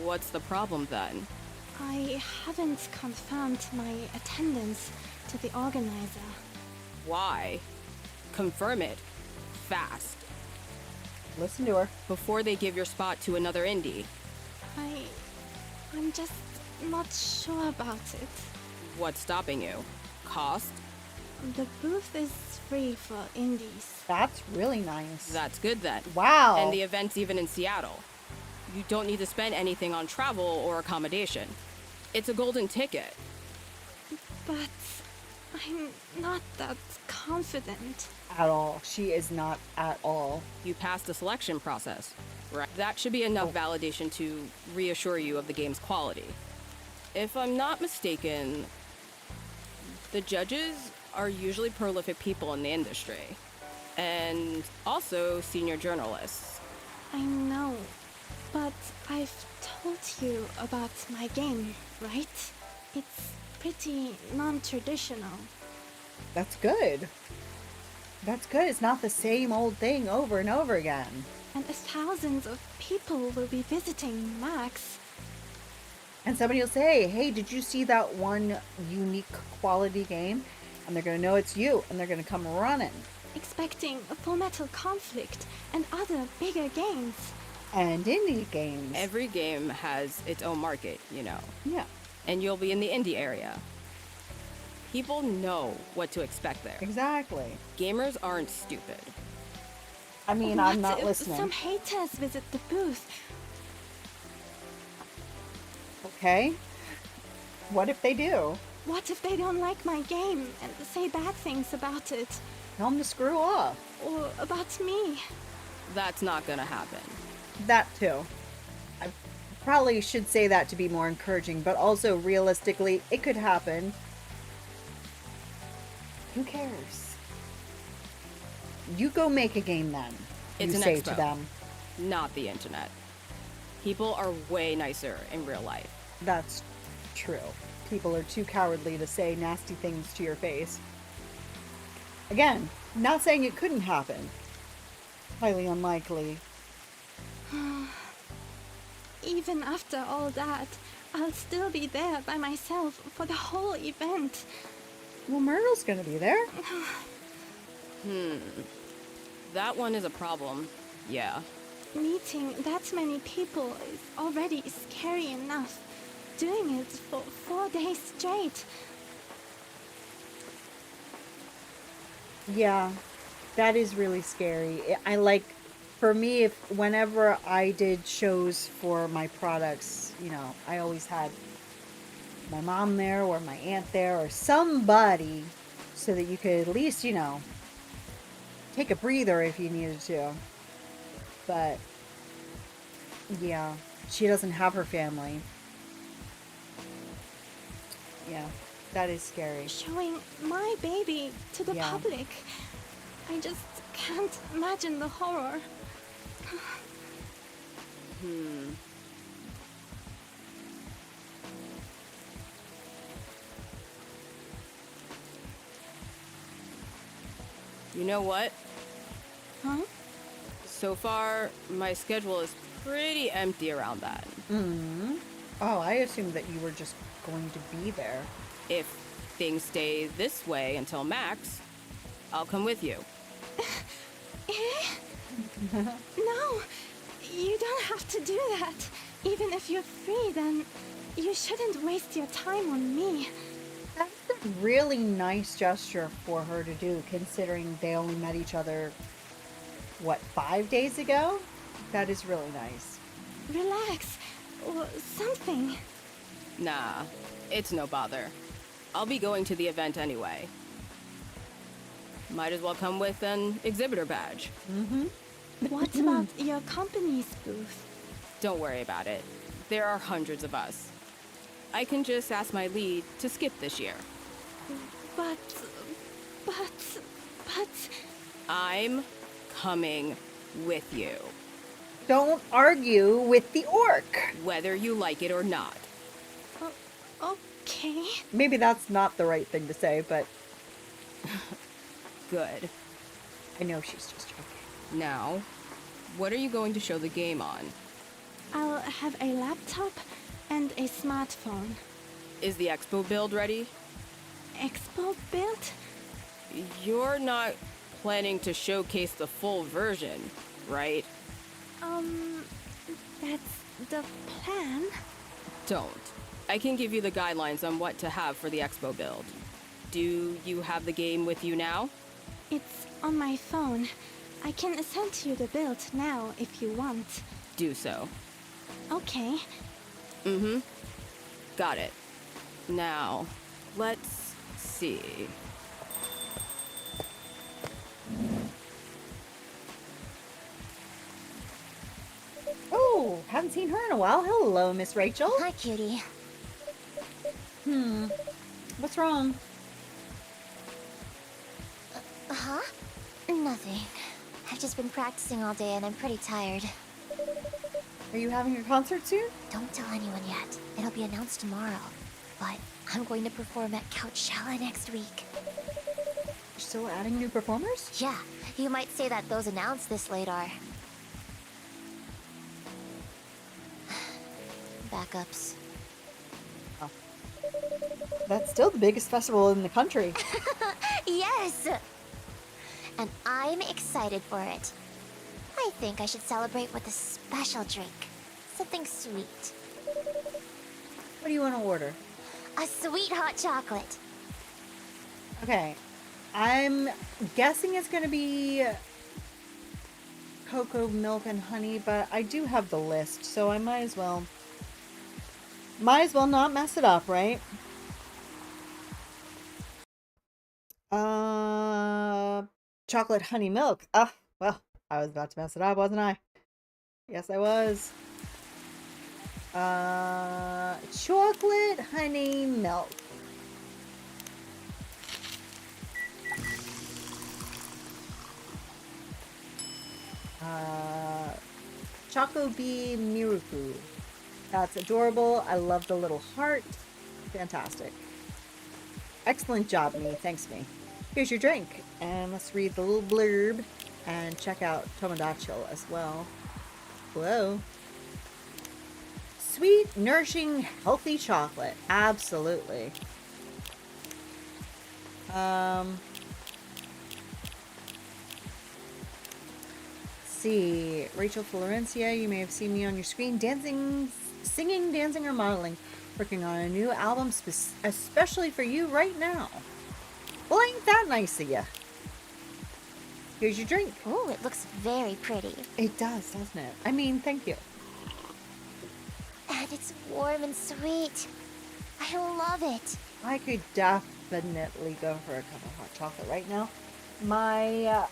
what's the problem then? I haven't confirmed my attendance to the organizer. Why? Confirm it. Fast. Listen to her. Before they give your spot to another indie. I'm just not sure about it. What's stopping you? Cost? The booth is free for indies. That's really nice. That's good then. Wow. And the event's even in Seattle. You don't need to spend anything on travel or accommodation. It's a golden ticket. But I'm not that confident. At all. She is not at all. You passed the selection process, right? That should be enough validation to reassure you of the game's quality. If I'm not mistaken, the judges are usually prolific people in the industry, and also senior journalists. I know, but I've told you about my game, right? It's pretty non-traditional. That's good. That's good. It's not the same old thing over and over again. And thousands of people will be visiting Max. And somebody will say, hey, did you see that one unique quality game? and they're going to know it's you, and they're going to come running. Expecting a Full Metal Conflict and other bigger games. And indie games. Every game has its own market, you know. Yeah. And you'll be in the indie area. People know what to expect there. Exactly. Gamers aren't stupid. I mean, What I'm not if listening. some haters visit the booth? Okay. What if they do? What if they don't like my game and say bad things about it? Tell them to screw off. Or about me? That's not gonna happen. That too. I probably should say that to be more encouraging, but also realistically, it could happen. Who cares? You go make a game then. It's you an say expo, to them. not the internet. People are way nicer in real life. That's true. People are too cowardly to say nasty things to your face. Again, not saying it couldn't happen. Highly unlikely. Even after all that, I'll still be there by myself for the whole event. Well, Myrtle's gonna be there. That one is a problem. Yeah. Meeting that many people is already scary enough. Doing it for 4 days straight. Yeah, that is really scary. I like, for me, whenever I did shows for my products, you know, I always had my mom there or my aunt there or somebody so that you could at least, you know, take a breather if you needed to. But yeah, she doesn't have her family. Yeah, that is scary. Showing my baby to the Yeah. public. I just can't imagine the horror. You know what? Huh? So far, my schedule is pretty empty around that. Mm-hmm. Oh, I assumed that you were just going to be there. If things stay this way until Max, I'll come with you. No, you don't have to do that. Even if you're free, then you shouldn't waste your time on me. That's a really nice gesture for her to do, considering they only met each other, what, 5 days ago? That is really nice. Relax, or something. Nah, it's no bother. I'll be going to the event anyway. Might as well come with an exhibitor badge. Mm-hmm. What about your company's booth? Don't worry about it. There are hundreds of us. I can just ask my lead to skip this year. But... I'm coming with you, Don't argue with the orc. whether you like it or not. Okay. Maybe that's not the right thing to say, but Good. I know she's just joking. Now, what are you going to show the game on? I'll have a laptop and a smartphone. Is the expo build ready? Expo build? You're not planning to showcase the full version, right? That's the plan. Don't. I can give you the guidelines on what to have for the expo build. Do you have the game with you now? It's on my phone. I can send you the build now if you want. Do so. Okay. Mm-hmm. Got it. Now, let's see. Oh, haven't seen her in a while. Hello, Miss Rachel. Hi, cutie. What's wrong? Huh? Nothing. I've just been practicing all day and I'm pretty tired. Are you having a concert soon? Don't tell anyone yet. It'll be announced tomorrow. But I'm going to perform at Coachella next week. You're still adding new performers? Yeah, you might say that those announced this late are... backups. Oh. That's still the biggest festival in the country. Yes! And I'm excited for it. I think I should celebrate with a special drink. Something sweet. What do you want to order? A sweet hot chocolate. Okay. I'm guessing it's going to be cocoa, milk, and honey, but I do have the list, so I might as well not mess it up, right? Chocolate honey milk. Ah, well, I was about to mess it up, wasn't I? Yes, I was. Chocolate honey milk. Choco Bee Miruku. That's adorable. I love the little heart. Fantastic. Excellent job, me. Thanks, me. Here's your drink. And let's read the little blurb and check out Tomodachi as well. Whoa. Sweet, nourishing, healthy chocolate. Absolutely. Let's see. Rachel Florencia, you may have seen me on your screen dancing, singing, dancing, or modeling. Working on a new album especially for you right now. Well, ain't that nice of you? Here's your drink. Ooh, it looks very pretty. It does, doesn't it? I mean, thank you. And it's warm and sweet. I love it. I could definitely go for a cup of hot chocolate right now. My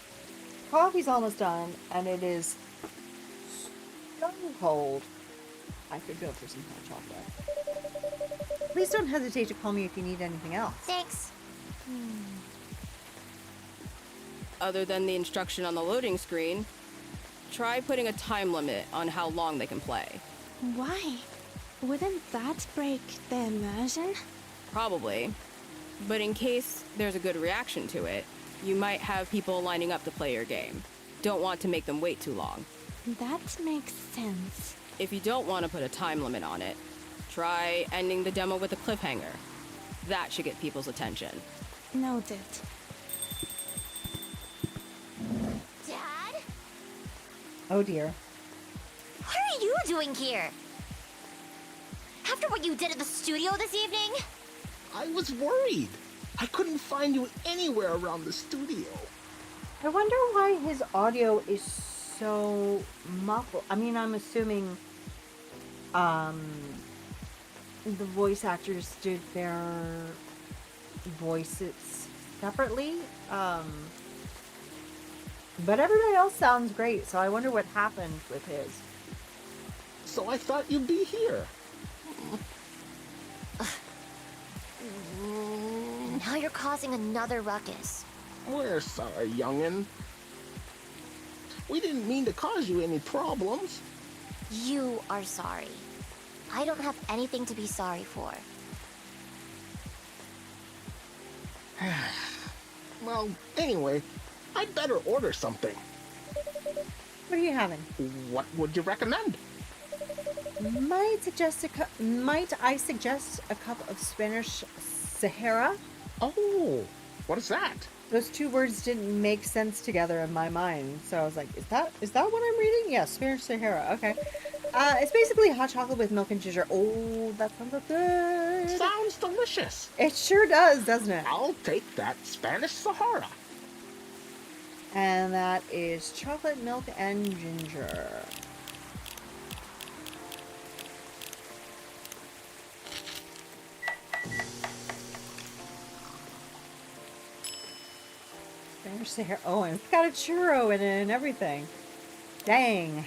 coffee's almost done, and it is so cold. I could go for some hot chocolate. Please don't hesitate to call me if you need anything else. Thanks. Other than the instruction on the loading screen, try putting a time limit on how long they can play. Why? Wouldn't that break the immersion? Probably. But in case there's a good reaction to it, you might have people lining up to play your game. Don't want to make them wait too long. That makes sense. If you don't want to put a time limit on it, try ending the demo with a cliffhanger. That should get people's attention. Noted. Dad? Oh dear. What are you doing here? After what you did at the studio this evening? I was worried. I couldn't find you anywhere around the studio. I wonder why his audio is so muffled. I mean, I'm assuming the voice actors did their voices separately. But everybody else sounds great, so I wonder what happened with his. So I thought you'd be here. Now you're causing another ruckus. We're sorry, youngin'. We didn't mean to cause you any problems. You are sorry. I don't have anything to be sorry for. Well, anyway, I'd better order something. What are you having? What would you recommend? Might I suggest a cup of Spanish Sahara? Oh, what is that? Those two words didn't make sense together in my mind, so I was like, is that what I'm reading? Yeah, Spanish Sahara. Okay. It's basically hot chocolate with milk and ginger. Oh, that sounds so good. Sounds delicious. It sure does, doesn't it? I'll take that Spanish Sahara. And that is chocolate, milk, and ginger. Spanish Sahara. Oh, and it's got a churro in it and everything. Dang.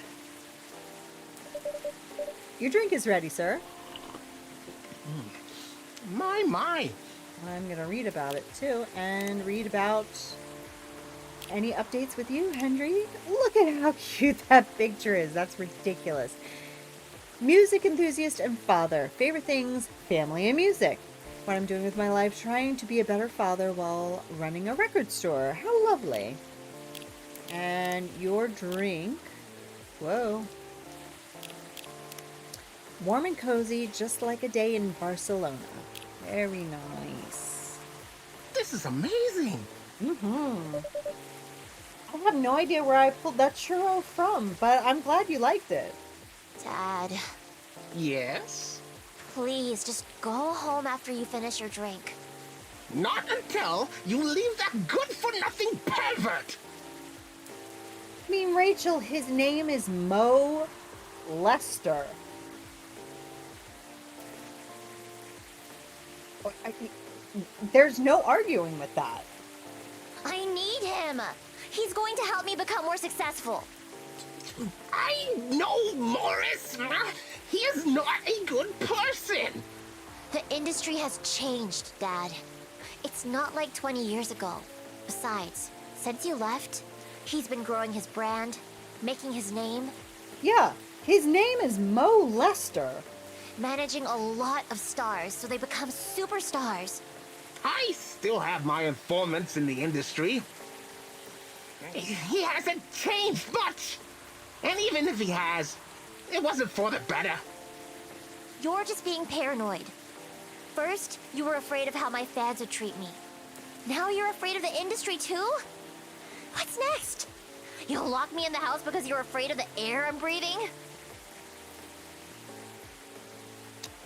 Your drink is ready, sir. My. I'm going to read about it, too. And read about any updates with you, Henry. Look at how cute that picture is. That's ridiculous. Music enthusiast and father. Favorite things, family and music. What I'm doing with my life, trying to be a better father while running a record store. How lovely. And your drink. Whoa. Warm and cozy, just like a day in Barcelona. Very nice. This is amazing. I have no idea where I pulled that churro from, but I'm glad you liked it. Dad, Yes? please just go home after you finish your drink. Not until you leave that good-for-nothing pervert! I mean, Rachel, his name is Mo Lester. There's no arguing with that. I need him. He's going to help me become more successful. I know Morris. He is not a good person. The industry has changed, Dad. It's not like 20 years ago. Besides, since you left, he's been growing his brand, making his name, Yeah, his name is Mo Lester. managing a lot of stars so they become superstars. I still have my informants in the industry. He hasn't changed much. And even if he has, it wasn't for the better. You're just being paranoid. First, you were afraid of how my fans would treat me. Now you're afraid of the industry too? What's next? You'll lock me in the house because you're afraid of the air I'm breathing?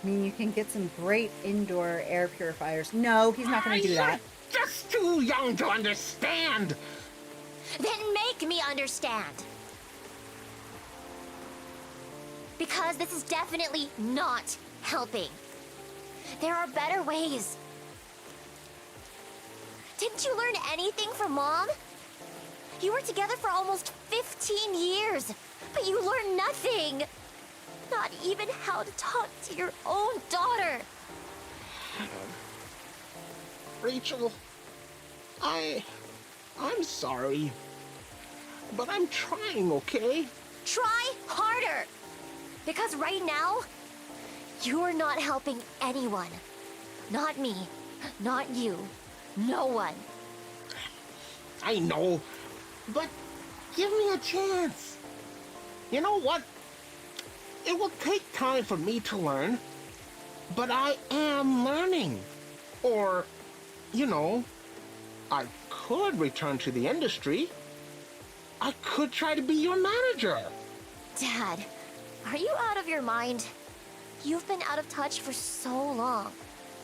I mean, you can get some great indoor air purifiers. No, he's not going to do that. You're just too young to understand. Then make me understand. Because this is definitely not helping. There are better ways. Didn't you learn anything from Mom? You were together for almost 15 years, but you learned nothing. Not even how to talk to your own daughter. Rachel, I'm sorry. But I'm trying, okay? Try harder. Because right now, you're not helping anyone. Not me. Not you. No one. I know. But give me a chance. You know what? It will take time for me to learn. But I am learning. Or, you know, I could return to the industry. I could try to be your manager. Dad, are you out of your mind? You've been out of touch for so long.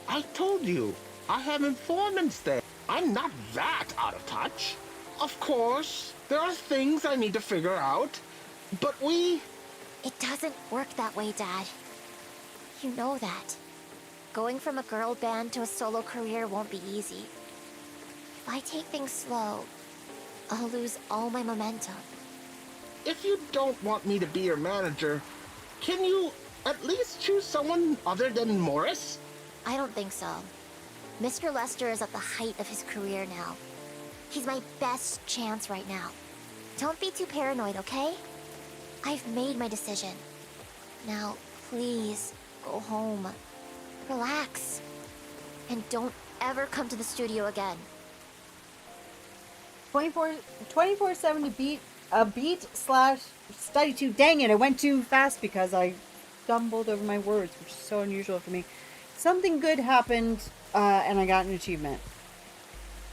I told you, I have informants there. I'm not that out of touch. Of course, there are things I need to figure out, but It doesn't work that way, Dad. You know that. Going from a girl band to a solo career won't be easy. If I take things slow, I'll lose all my momentum. If you don't want me to be your manager, can you at least choose someone other than Morris? I don't think so. Mr. Lester is at the height of his career now. He's my best chance right now. Don't be too paranoid, okay? I've made my decision. Now, please, go home. Relax. And don't ever come to the studio again. 24/7 to beat/study to. Dang it, I went too fast because I stumbled over my words, which is so unusual for me. Something good happened, and I got an achievement.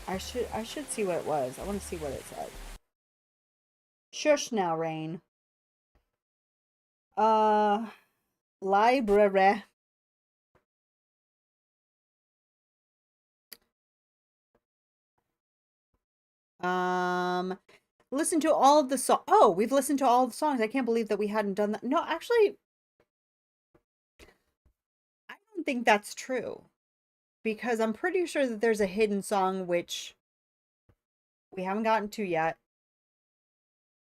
I should see what it was. I want to see what it said. Shush now, Rain. Library. Listen to all of the we've listened to all the songs. I can't believe that we hadn't done that. No, actually, I don't think that's true. Because I'm pretty sure that there's a hidden song which we haven't gotten to yet.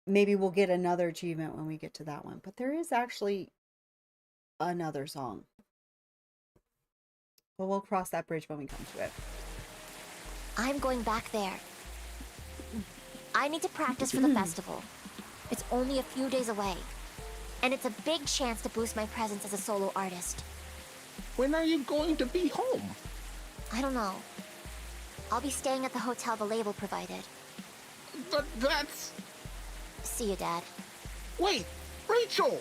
Maybe we'll get another achievement when we get to that one. But there is actually another song. But we'll cross that bridge when we come to it. I'm going back there. I need to practice for the festival. It's only a few days away. And it's a big chance to boost my presence as a solo artist. When are you going to be home? I don't know. I'll be staying at the hotel the label provided. But that's... See you, Dad. Wait, Rachel!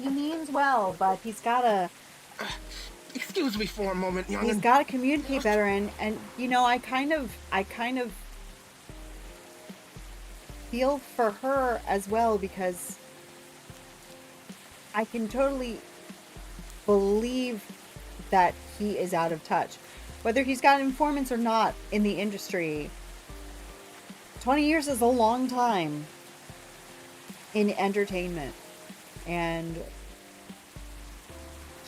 He means well, but he's gotta Excuse me for a moment, young'un. he's gotta communicate better, and you know, I kind of feel for her as well, because I can totally believe that he is out of touch. Whether he's got informants or not in the industry, 20 years is a long time in entertainment. And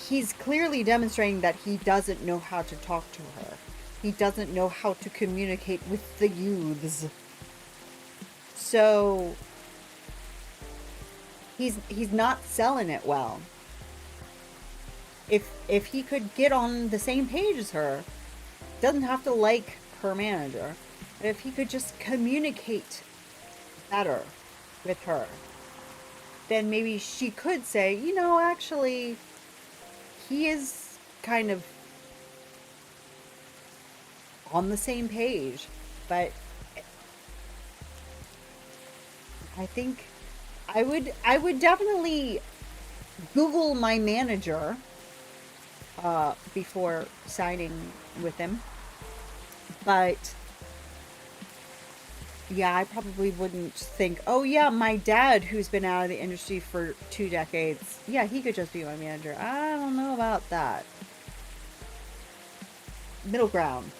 he's clearly demonstrating that he doesn't know how to talk to her. He doesn't know how to communicate with the youths. So he's not selling it well. If he could get on the same page as her, doesn't have to like her manager, but if he could just communicate better with her, then maybe she could say, you know, actually, he is kind of on the same page. But I think I would definitely Google my manager before signing with him. But yeah, I probably wouldn't think, oh yeah, my dad, who's been out of the industry for 2 decades, yeah, he could just be my manager. I don't know about that. Middle ground.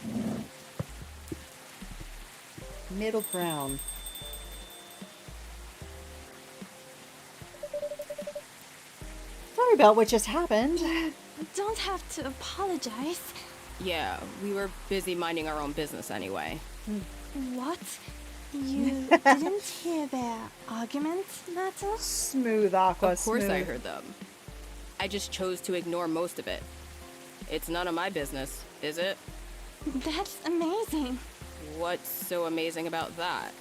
Middle ground. Sorry about what just happened. Don't have to apologize. Yeah, we were busy minding our own business anyway. What? You didn't hear their argument, Myrtle? Smooth, Aqua, Of course I smooth. heard them. I just chose to ignore most of it. It's none of my business, is it? That's amazing. What's so amazing about that?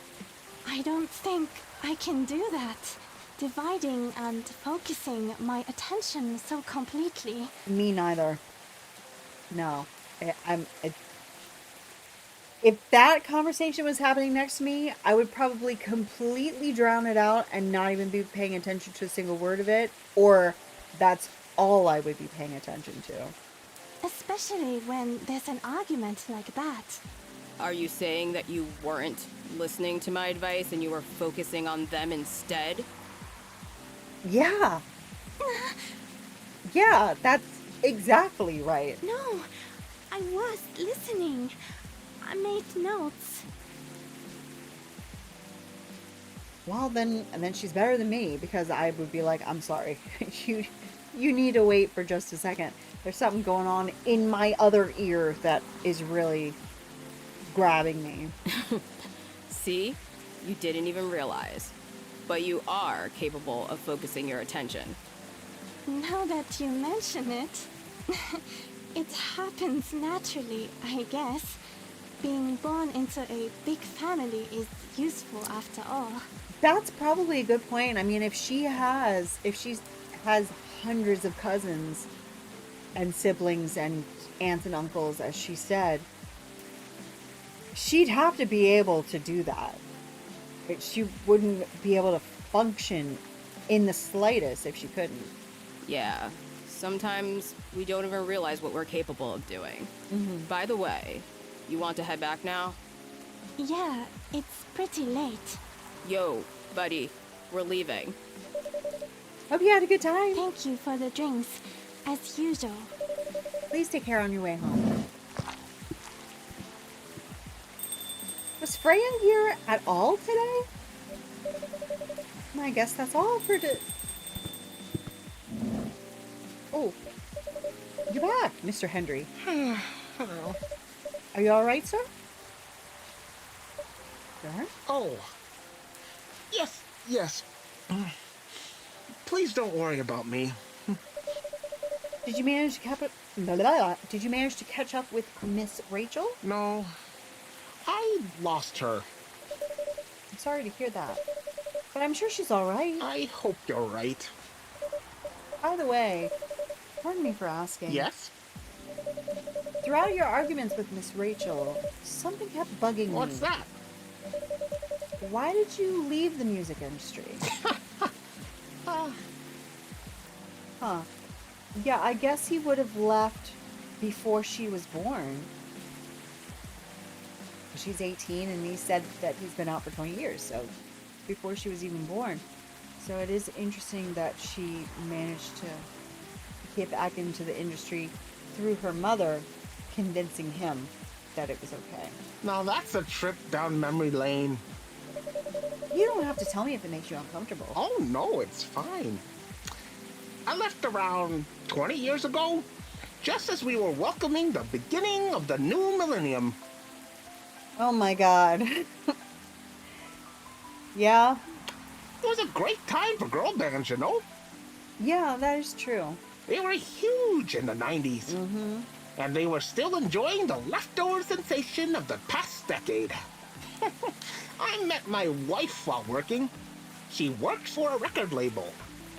I don't think I can do that. Dividing and focusing my attention so completely. Me neither. No. If that conversation was happening next to me, I would probably completely drown it out and not even be paying attention to a single word of it. Or that's all I would be paying attention to. Especially when there's an argument like that. Are you saying that you weren't listening to my advice and you were focusing on them instead? Yeah. Yeah, that's exactly right. No, I was listening. I made notes. Well, then, and then she's better than me, because I would be like, I'm sorry. you need to wait for just a second. There's something going on in my other ear that is really grabbing me. See? You didn't even realize. But you are capable of focusing your attention. Now that you mention it, it happens naturally, I guess. Being born into a big family is useful after all. That's probably a good point. I mean, if she has hundreds of cousins and siblings and aunts and uncles, as she said, she'd have to be able to do that. She wouldn't be able to function in the slightest if she couldn't. Yeah. Sometimes we don't even realize what we're capable of doing. By the way, you want to head back now? Yeah, it's pretty late. Yo, buddy, we're leaving. Hope you had a good time. Thank you for the drinks, as usual. Please take care on your way home. Was Freya here at all today? I guess that's all for Oh, you're back, Mr. Hendry. Hello. Are you all right, sir? Sir? Oh. Yes. Please don't worry about me. Did you manage to catch up with Miss Rachel? No. I lost her. I'm sorry to hear that. But I'm sure she's all right. I hope you're right. By the way, pardon me for asking. Yes? Throughout your arguments with Miss Rachel, something kept bugging me. What's that? Why did you leave the music industry? Huh. Yeah, I guess he would have left before she was born. She's 18, and he said that he's been out for 20 years, so before she was even born. So it is interesting that she managed to get back into the industry through her mother convincing him that it was okay. Now that's a trip down memory lane. You don't have to tell me if it makes you uncomfortable. Oh no, it's fine. I left around 20 years ago, just as we were welcoming the beginning of the new millennium. Oh my god. Yeah. It was a great time for girl bands, you know? Yeah, that is true. They were huge in the 90s. Mm-hmm. And they were still enjoying the leftover sensation of the past decade. I met my wife while working. She worked for a record label.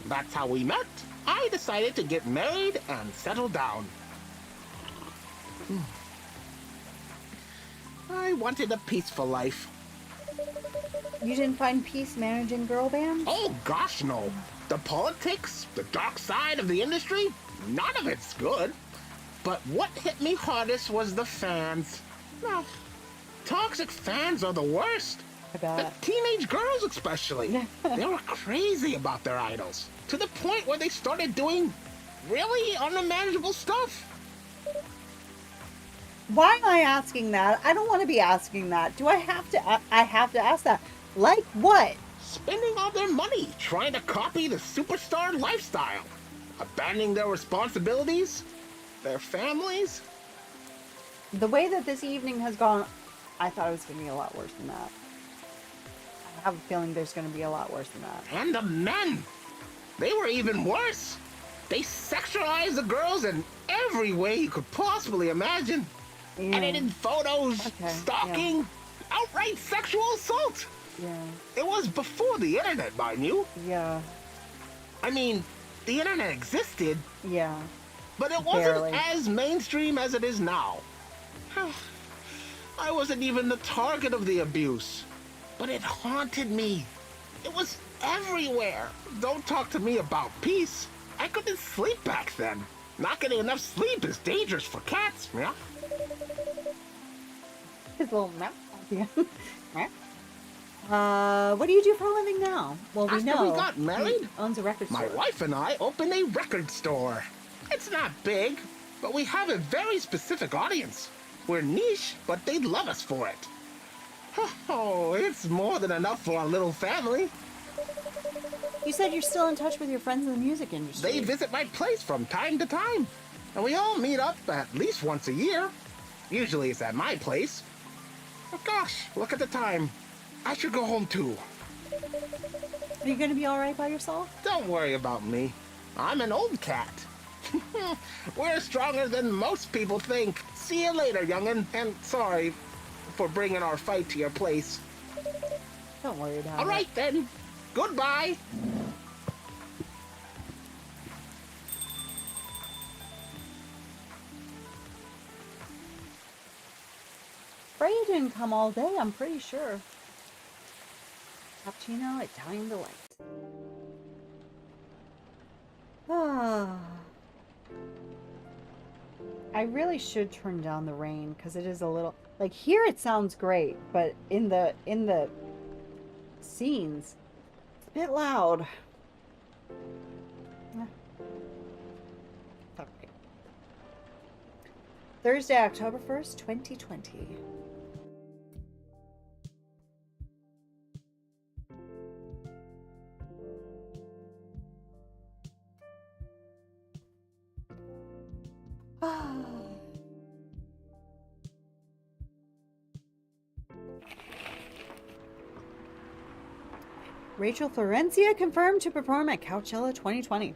That's how we met. I decided to get married and settle down. I wanted a peaceful life. You didn't find peace managing girl bands? Oh gosh, no. The politics, the dark side of the industry, none of it's good. But what hit me hardest was the fans. Now, toxic fans are the worst. I bet. The teenage girls especially. They were crazy about their idols, to the point where they started doing really unmanageable stuff. Why am I asking that? I don't want to be asking that. Do I have to? I have to ask that. Like what? Spending all their money trying to copy the superstar lifestyle, abandoning their responsibilities, their families. The way that this evening has gone, I thought it was going to be a lot worse than that. I have a feeling there's going to be a lot worse than that. And the men! They were even worse! They sexualized the girls in every way you could possibly imagine. Yeah. Edited photos, Okay, stalking, outright sexual assault! Yeah. It was before the internet, mind you. Yeah. I mean, the internet existed, Yeah. but it wasn't Barely. as mainstream as it is now. I wasn't even the target of the abuse, but it haunted me. It was everywhere. Don't talk to me about peace. I couldn't sleep back then. Not getting enough sleep is dangerous for cats, yeah? His little mouth. Yeah. What do you do for a living now? Well, we After know we got married, he owns a record store. my wife and I opened a record store. It's not big, but we have a very specific audience. We're niche, but they love us for it. Oh, it's more than enough for our little family. You said you're still in touch with your friends in the music industry. They visit my place from time to time, and we all meet up at least once a year. Usually it's at my place. But gosh, look at the time. I should go home too. Are you going to be all right by yourself? Don't worry about me. I'm an old cat. We're stronger than most people think. See you later, young'un. And sorry for bringing our fight to your place. Don't worry about it. All right then. Goodbye. Freya didn't come all day, I'm pretty sure. Cappuccino, Italian delight. Ah. I really should turn down the rain because it is a little like here it sounds great, but in the scenes it's a bit loud. All right. Thursday, October 1st, 2020. Rachel Florencia confirmed to perform at Coachella 2020.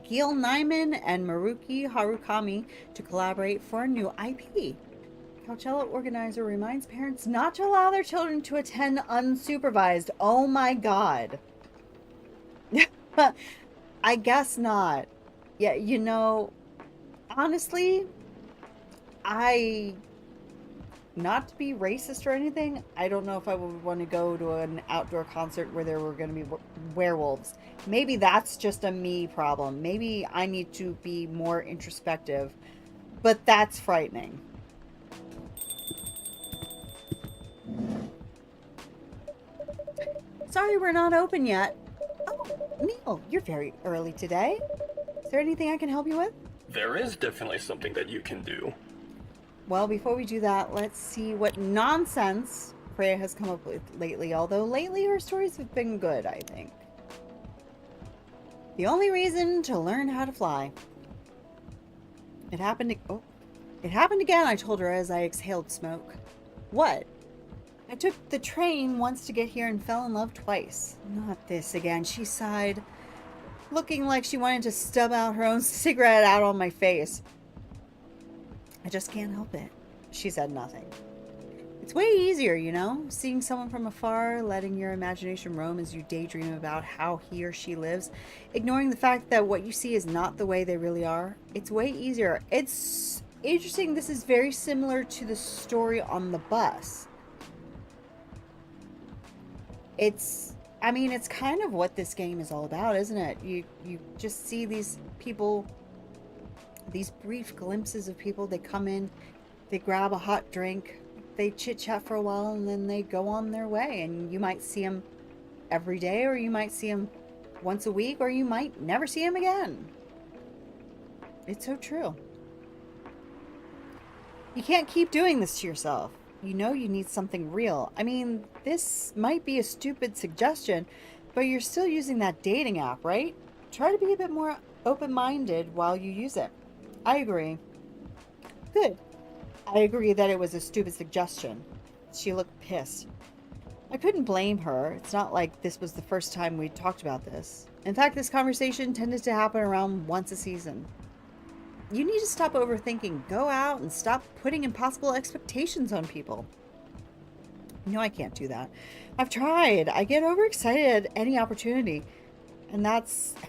Gil Nyman and Maruki Harukami to collaborate for a new IP. Coachella organizer reminds parents not to allow their children to attend unsupervised. Oh my god. I guess not. Yeah, you know, honestly, I not to be racist or anything, I don't know if I would want to go to an outdoor concert where there were going to be werewolves. Maybe that's just a me problem. Maybe I need to be more introspective. But that's frightening. Sorry we're not open yet. Oh, Neil, you're very early today. Is there anything I can help you with? There is definitely something that you can do. Well, before we do that, let's see what nonsense Freya has come up with lately. Although lately her stories have been good, I think. The only reason to learn how to fly. It happened again, I told her as I exhaled smoke. What? I took the train once to get here and fell in love twice. Not this again, she sighed, looking like she wanted to stub out her own cigarette out on my face. I just can't help it. She said nothing. It's way easier, you know? Seeing someone from afar, letting your imagination roam as you daydream about how he or she lives, ignoring the fact that what you see is not the way they really are. It's way easier. It's interesting. This is very similar to the story on the bus. It's kind of what this game is all about, isn't it? You just see these people, these brief glimpses of people. They come in, they grab a hot drink, they chit-chat for a while, and then they go on their way. And you might see them every day, or you might see them once a week, or you might never see them again. It's so true. You can't keep doing this to yourself. You know you need something real. I mean, this might be a stupid suggestion, but you're still using that dating app, right? Try to be a bit more open-minded while you use it. I agree. Good. I agree that it was a stupid suggestion. She looked pissed. I couldn't blame her. It's not like this was the first time we talked about this. In fact, this conversation tended to happen around once a season. You need to stop overthinking. Go out and stop putting impossible expectations on people. No, I can't do that. I've tried. I get overexcited at any opportunity. And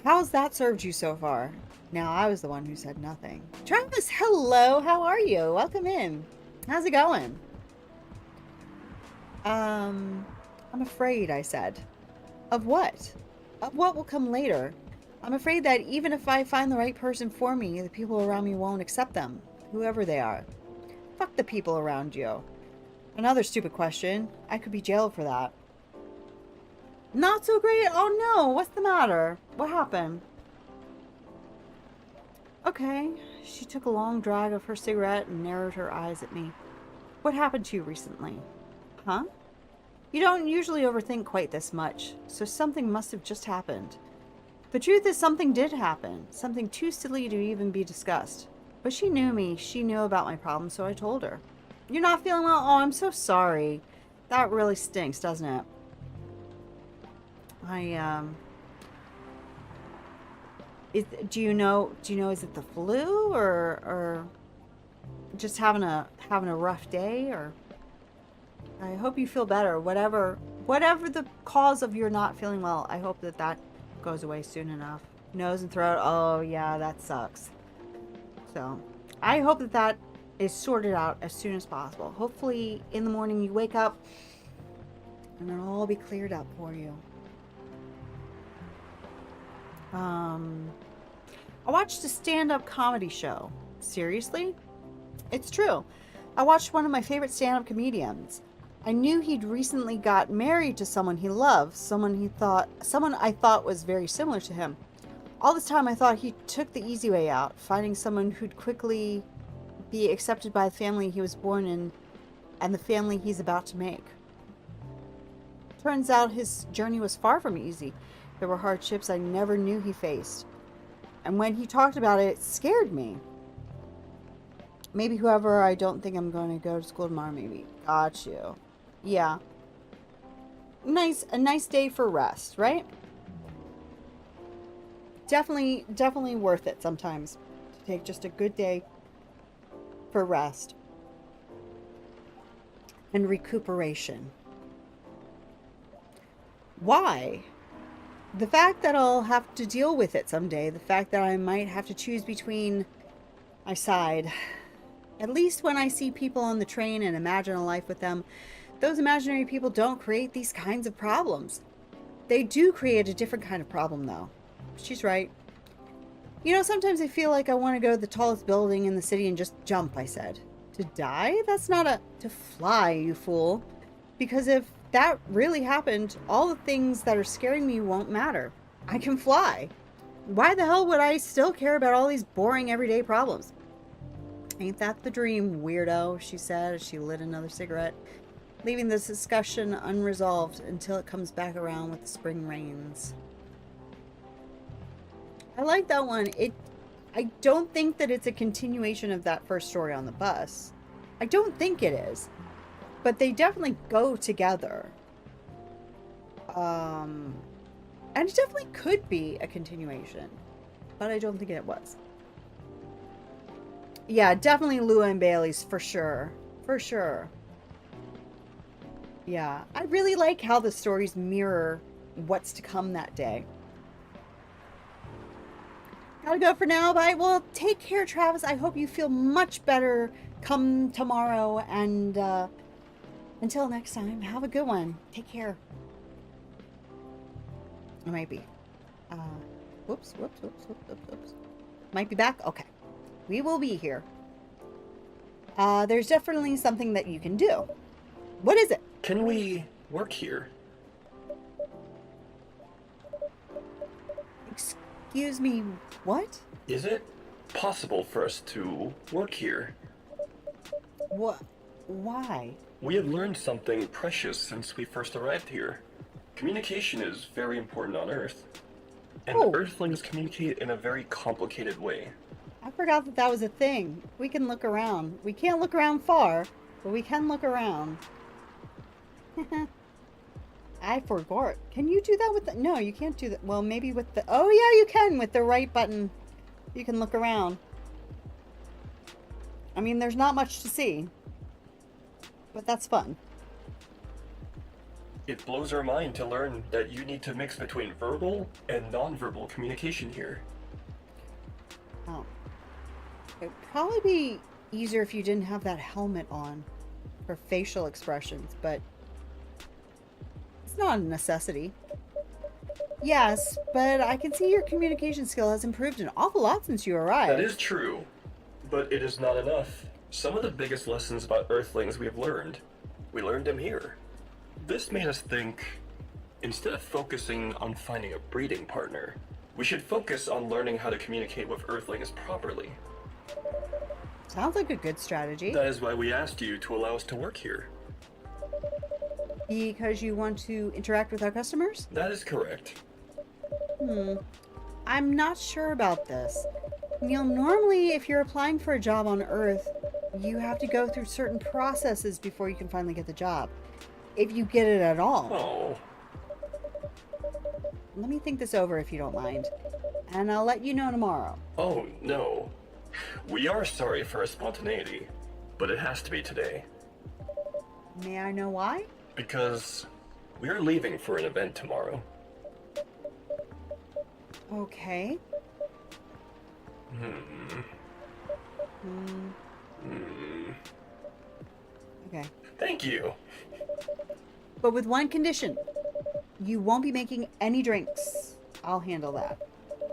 how's that served you so far? Now, I was the one who said nothing. Travis, hello. How are you? Welcome in. How's it going? I'm afraid, I said. Of what? Of what will come later? I'm afraid that even if I find the right person for me, the people around me won't accept them, whoever they are. Fuck the people around you. Another stupid question. I could be jailed for that. Not so great? Oh no, what's the matter? What happened? Okay. She took a long drag of her cigarette and narrowed her eyes at me. What happened to you recently? Huh? You don't usually overthink quite this much, so something must have just happened. The truth is something did happen, something too silly to even be discussed. But she knew me, she knew about my problem, so I told her. You're not feeling well? Oh, I'm so sorry. That really stinks, doesn't it? Do you know, is it the flu or just having a rough day? Or I hope you feel better. Whatever the cause of your not feeling well, I hope that goes away soon enough. Nose and throat, oh yeah, that sucks. So I hope that is sorted out as soon as possible. Hopefully in the morning you wake up and it'll all be cleared up for you. I watched a stand-up comedy show. Seriously? It's true. I watched one of my favorite stand-up comedians. I knew he'd recently got married to someone he loved, someone I thought was very similar to him. All this time I thought he took the easy way out, finding someone who'd quickly be accepted by the family he was born in and the family he's about to make. Turns out his journey was far from easy. There were hardships I never knew he faced. And when he talked about it, it scared me. Maybe whoever, I don't think I'm going to go to school tomorrow, maybe. Got you. Yeah. A nice day for rest, right? Definitely worth it sometimes to take just a good day for rest and recuperation. Why? The fact that I'll have to deal with it someday, the fact that I might have to choose between, I sighed, At least when I see people on the train and imagine a life with them, those imaginary people don't create these kinds of problems. They do create a different kind of problem, though. She's right. You know, sometimes I feel like I want to go to the tallest building in the city and just jump, I said. To die? That's not a... To fly, you fool. Because if that really happened, all the things that are scaring me won't matter. I can fly. Why the hell would I still care about all these boring everyday problems? Ain't that the dream, weirdo, she said as she lit another cigarette, leaving this discussion unresolved until it comes back around with the spring rains. I like that one. I don't think that it's a continuation of that first story on the bus. I don't think it is. But they definitely go together. And it definitely could be a continuation. But I don't think it was. Yeah, definitely Lua and Bailey's for sure. For sure. Yeah, I really like how the stories mirror what's to come that day. Gotta go for now. Bye. Well, take care, Travis. I hope you feel much better come tomorrow. And until next time, have a good one. Take care. It might be. Whoops. Might be back? Okay. We will be here. There's definitely something that you can do. What is it? Can we work here? Excuse me, what? Is it possible for us to work here? What? Why? We have learned something precious since we first arrived here. Communication is very important on Earth. And Earthlings communicate in a very complicated way. I forgot that that was a thing. We can look around. We can't look around far, but we can look around. I forgot. Can you do that with the... No, you can't do that. Well, maybe with the... Oh, yeah, you can. With the right button, you can look around. I mean, there's not much to see. But that's fun. It blows our mind to learn that you need to mix between verbal and nonverbal communication here. Oh. It'd probably be easier if you didn't have that helmet on for facial expressions, but it's not a necessity. Yes, but I can see your communication skill has improved an awful lot since you arrived. That is true, but it is not enough. Some of the biggest lessons about Earthlings we learned them here. This made us think, instead of focusing on finding a breeding partner, we should focus on learning how to communicate with Earthlings properly. Sounds like a good strategy. That is why we asked you to allow us to work here. Because you want to interact with our customers? That is correct. I'm not sure about this. You know, normally if you're applying for a job on Earth, you have to go through certain processes before you can finally get the job. If you get it at all. Oh. Let me think this over if you don't mind. And I'll let you know tomorrow. Oh, no. We are sorry for our spontaneity, but it has to be today. May I know why? Because we are leaving for an event tomorrow. Okay. Okay. Thank you. But with one condition. You won't be making any drinks. I'll handle that.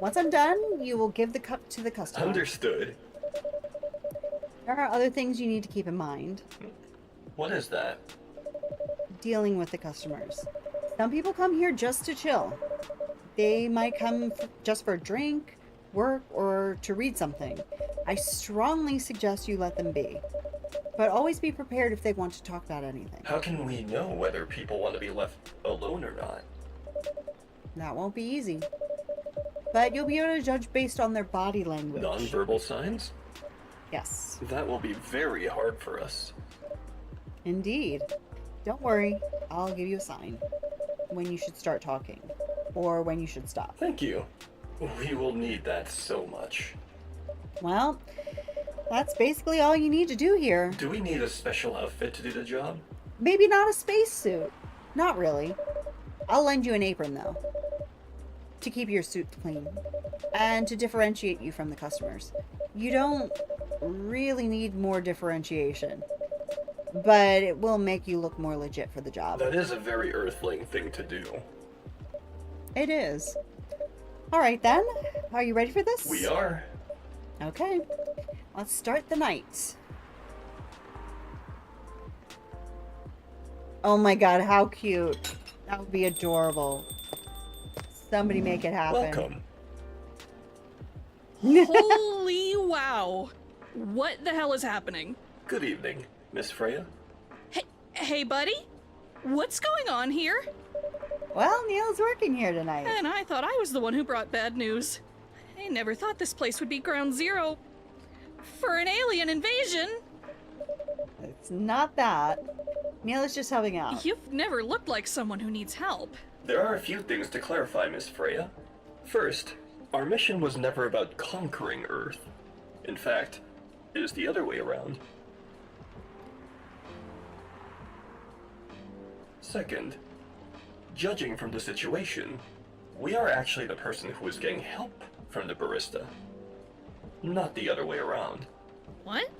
Once I'm done, you will give the cup to the customer. Understood. There are other things you need to keep in mind. What is that? Dealing with the customers. Some people come here just to chill. They might come just for a drink, work, or to read something. I strongly suggest you let them be. But always be prepared if they want to talk about anything. How can we know whether people want to be left alone or not? That won't be easy. But you'll be able to judge based on their body language. Non-verbal signs? Yes. That will be very hard for us. Indeed. Don't worry, I'll give you a sign when you should start talking, or when you should stop. Thank you. We will need that so much. Well, that's basically all you need to do here. Do we need a special outfit to do the job? Maybe not a spacesuit. Not really. I'll lend you an apron, though, to keep your suit clean, and to differentiate you from the customers. You don't really need more differentiation. But it will make you look more legit for the job. That is a very Earthling thing to do. It is. Alright then. Are you ready for this? We are. Okay. Let's start the night. Oh my god, how cute. That would be adorable. Somebody make it happen. Welcome. Holy wow. What the hell is happening? Good evening, Miss Freya. Hey, buddy? What's going on here? Well, Neil's working here tonight. And I thought I was the one who brought bad news. I never thought this place would be ground zero for an alien invasion. It's not that. Neil is just helping out. You've never looked like someone who needs help. There are a few things to clarify, Miss Freya. First, our mission was never about conquering Earth. In fact, it is the other way around. Second, judging from the situation, we are actually the person who is getting help from the barista. Not the other way around. What?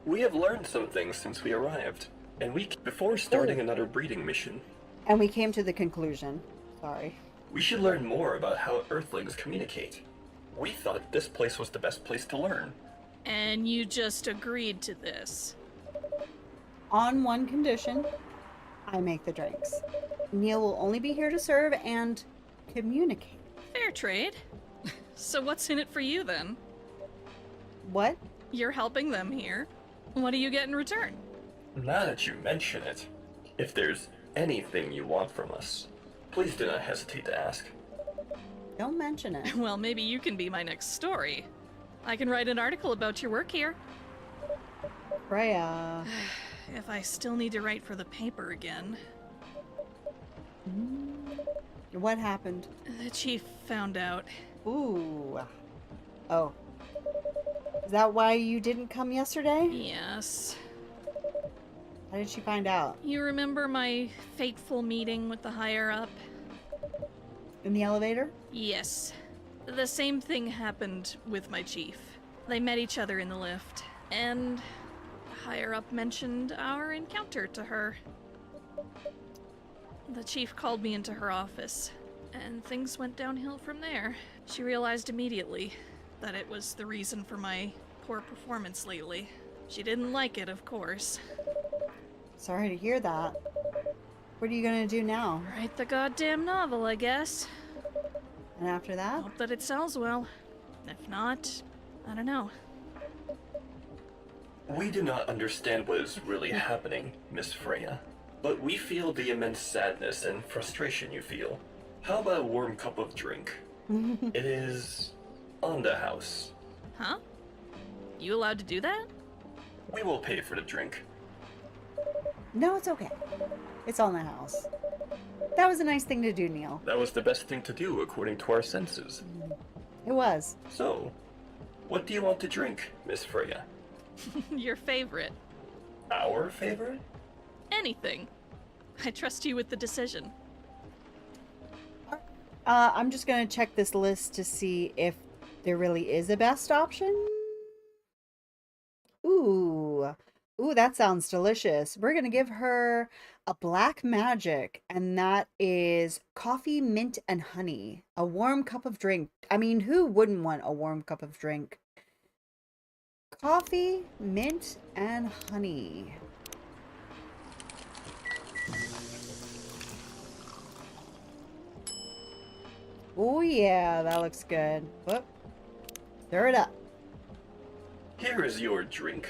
We have learned some things since we arrived, and before starting another breeding mission. And we came to the conclusion. Sorry. We should learn more about how Earthlings communicate. We thought this place was the best place to learn. And you just agreed to this. On one condition, I make the drinks. Neil will only be here to serve and communicate. Fair trade. So what's in it for you then? What? You're helping them here. What do you get in return? Now that you mention it, if there's anything you want from us, please do not hesitate to ask. Don't mention it. Well, maybe you can be my next story. I can write an article about your work here. Freya. If I still need to write for the paper again. What happened? The chief found out. Ooh. Oh. Is that why you didn't come yesterday? Yes. How did she find out? You remember my fateful meeting with the higher-up? In the elevator? Yes. The same thing happened with my chief. They met each other in the lift, and the higher-up mentioned our encounter to her. The chief called me into her office, and things went downhill from there. She realized immediately that it was the reason for my poor performance lately. She didn't like it, of course. Sorry to hear that. What are you gonna do now? Write the goddamn novel, I guess. And after that? Hope that it sells well. If not, I don't know. We do not understand what is really happening, Miss Freya, but we feel the immense sadness and frustration you feel. How about a warm cup of drink? It is on the house. Huh? You allowed to do that? We will pay for the drink. No, it's okay. It's on the house. That was a nice thing to do, Neil. That was the best thing to do according to our senses. It was. So, what do you want to drink, Miss Freya? Your favorite. Our favorite? Anything. I trust you with the decision. I'm just gonna check this list to see if there really is a best option. Ooh. Ooh, that sounds delicious. We're gonna give her a black magic, and that is coffee, mint, and honey. A warm cup of drink. I mean, who wouldn't want a warm cup of drink? Coffee, mint, and honey. Oh yeah, that looks good. Whoop. Stir it up. Here is your drink.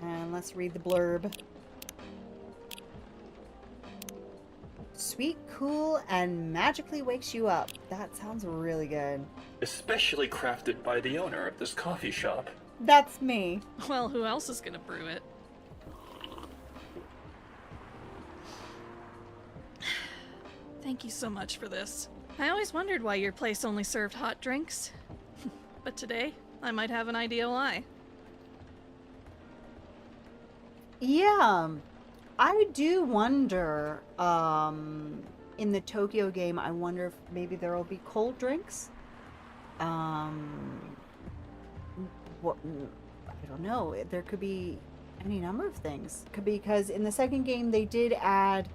And let's read the blurb. Sweet, cool, and magically wakes you up. That sounds really good. Especially crafted by the owner of this coffee shop. That's me. Well, who else is gonna brew it? Thank you so much for this. I always wondered why your place only served hot drinks. But today, I might have an idea why. Yeah, I do wonder, in the Tokyo game, I wonder if maybe there will be cold drinks. What, I don't know. There could be any number of things. Because in the second game, they did add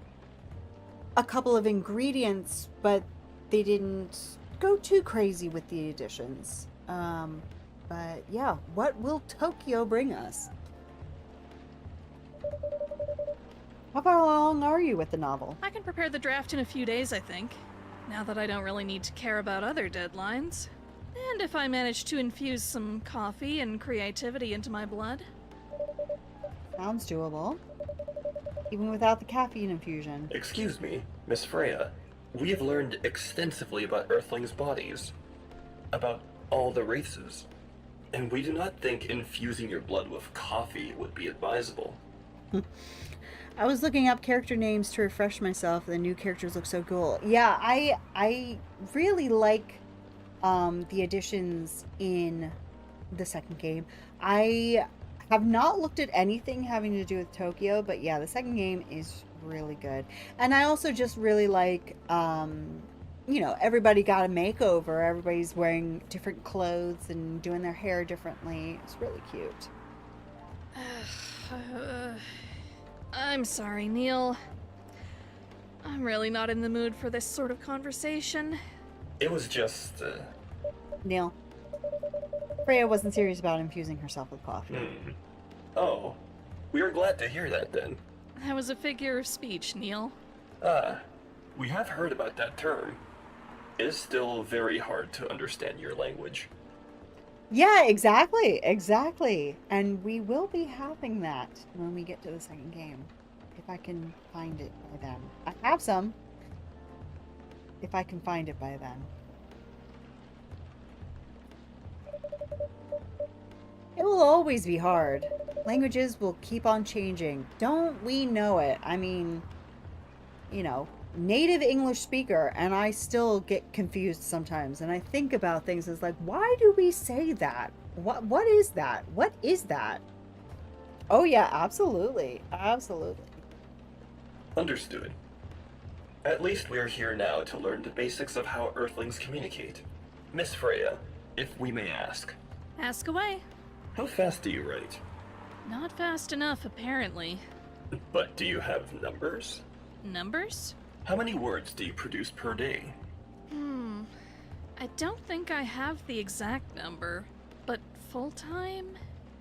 a couple of ingredients, but they didn't go too crazy with the additions. But yeah, what will Tokyo bring us? How far along are you with the novel? I can prepare the draft in a few days, I think. Now that I don't really need to care about other deadlines. And if I manage to infuse some coffee and creativity into my blood. Sounds doable. Even without the caffeine infusion. Excuse me, Miss Freya. We have learned extensively about Earthlings' bodies, about all the races, and we do not think infusing your blood with coffee would be advisable. I was looking up character names to refresh myself. The new characters look so cool. Yeah, I really like the additions in the second game. I have not looked at anything having to do with Tokyo, but yeah, the second game is really good. And I also just really like, you know, everybody got a makeover. Everybody's wearing different clothes and doing their hair differently. It's really cute. I'm sorry, Neil. I'm really not in the mood for this sort of conversation. It was just, Neil. Freya wasn't serious about infusing herself with coffee. Oh, we are glad to hear that then. That was a figure of speech, Neil. We have heard about that term. It is still very hard to understand your language. Yeah, exactly. And we will be having that when we get to the second game. If I can find it by then. I have some. If I can find it by then. It will always be hard. Languages will keep on changing. Don't we know it? I mean, you know, native English speaker, and I still get confused sometimes. And I think about things as like, why do we say that? What is that? What is that? Oh yeah, absolutely. Understood. At least we are here now to learn the basics of how Earthlings communicate. Miss Freya, if we may ask. Ask away. How fast do you write? Not fast enough, apparently. But do you have numbers? Numbers? How many words do you produce per day? I don't think I have the exact number, but full-time?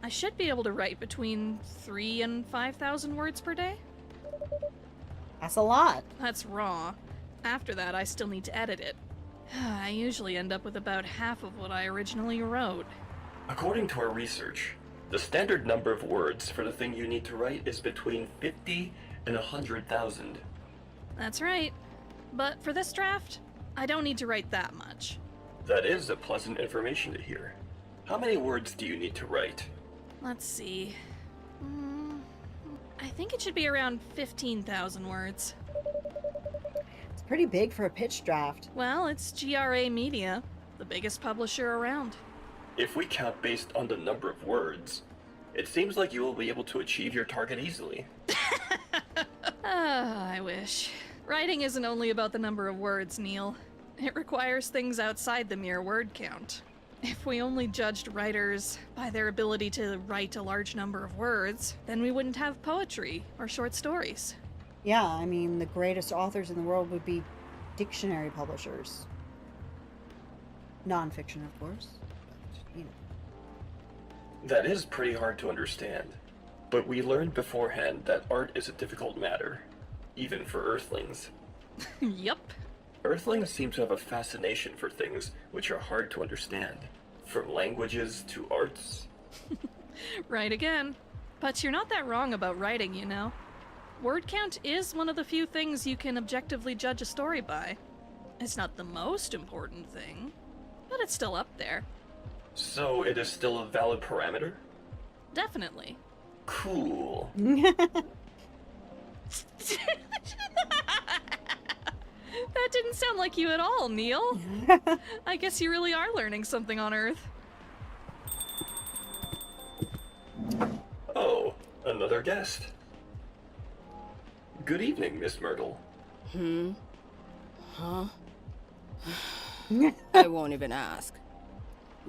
I should be able to write between 3,000 and 5,000 words per day. That's a lot. That's raw. After that, I still need to edit it. I usually end up with about half of what I originally wrote. According to our research, the standard number of words for the thing you need to write is between 50 and 100,000. That's right. But for this draft, I don't need to write that much. That is a pleasant information to hear. How many words do you need to write? Let's see. I think it should be around 15,000 words. It's pretty big for a pitch draft. Well, it's GRA Media, the biggest publisher around. If we count based on the number of words, it seems like you will be able to achieve your target easily. I wish. Writing isn't only about the number of words, Neil. It requires things outside the mere word count. If we only judged writers by their ability to write a large number of words, then we wouldn't have poetry or short stories. Yeah, I mean, the greatest authors in the world would be dictionary publishers. Non-fiction, of course. But, you know. That is pretty hard to understand. But we learned beforehand that art is a difficult matter, even for Earthlings. Yup. Earthlings seem to have a fascination for things which are hard to understand, from languages to arts. Right again. But you're not that wrong about writing, you know. Word count is one of the few things you can objectively judge a story by. It's not the most important thing, but it's still up there. So it is still a valid parameter? Definitely. Cool. That didn't sound like you at all, Neil. I guess you really are learning something on Earth. Oh, another guest. Good evening, Miss Myrtle. Huh? I won't even ask.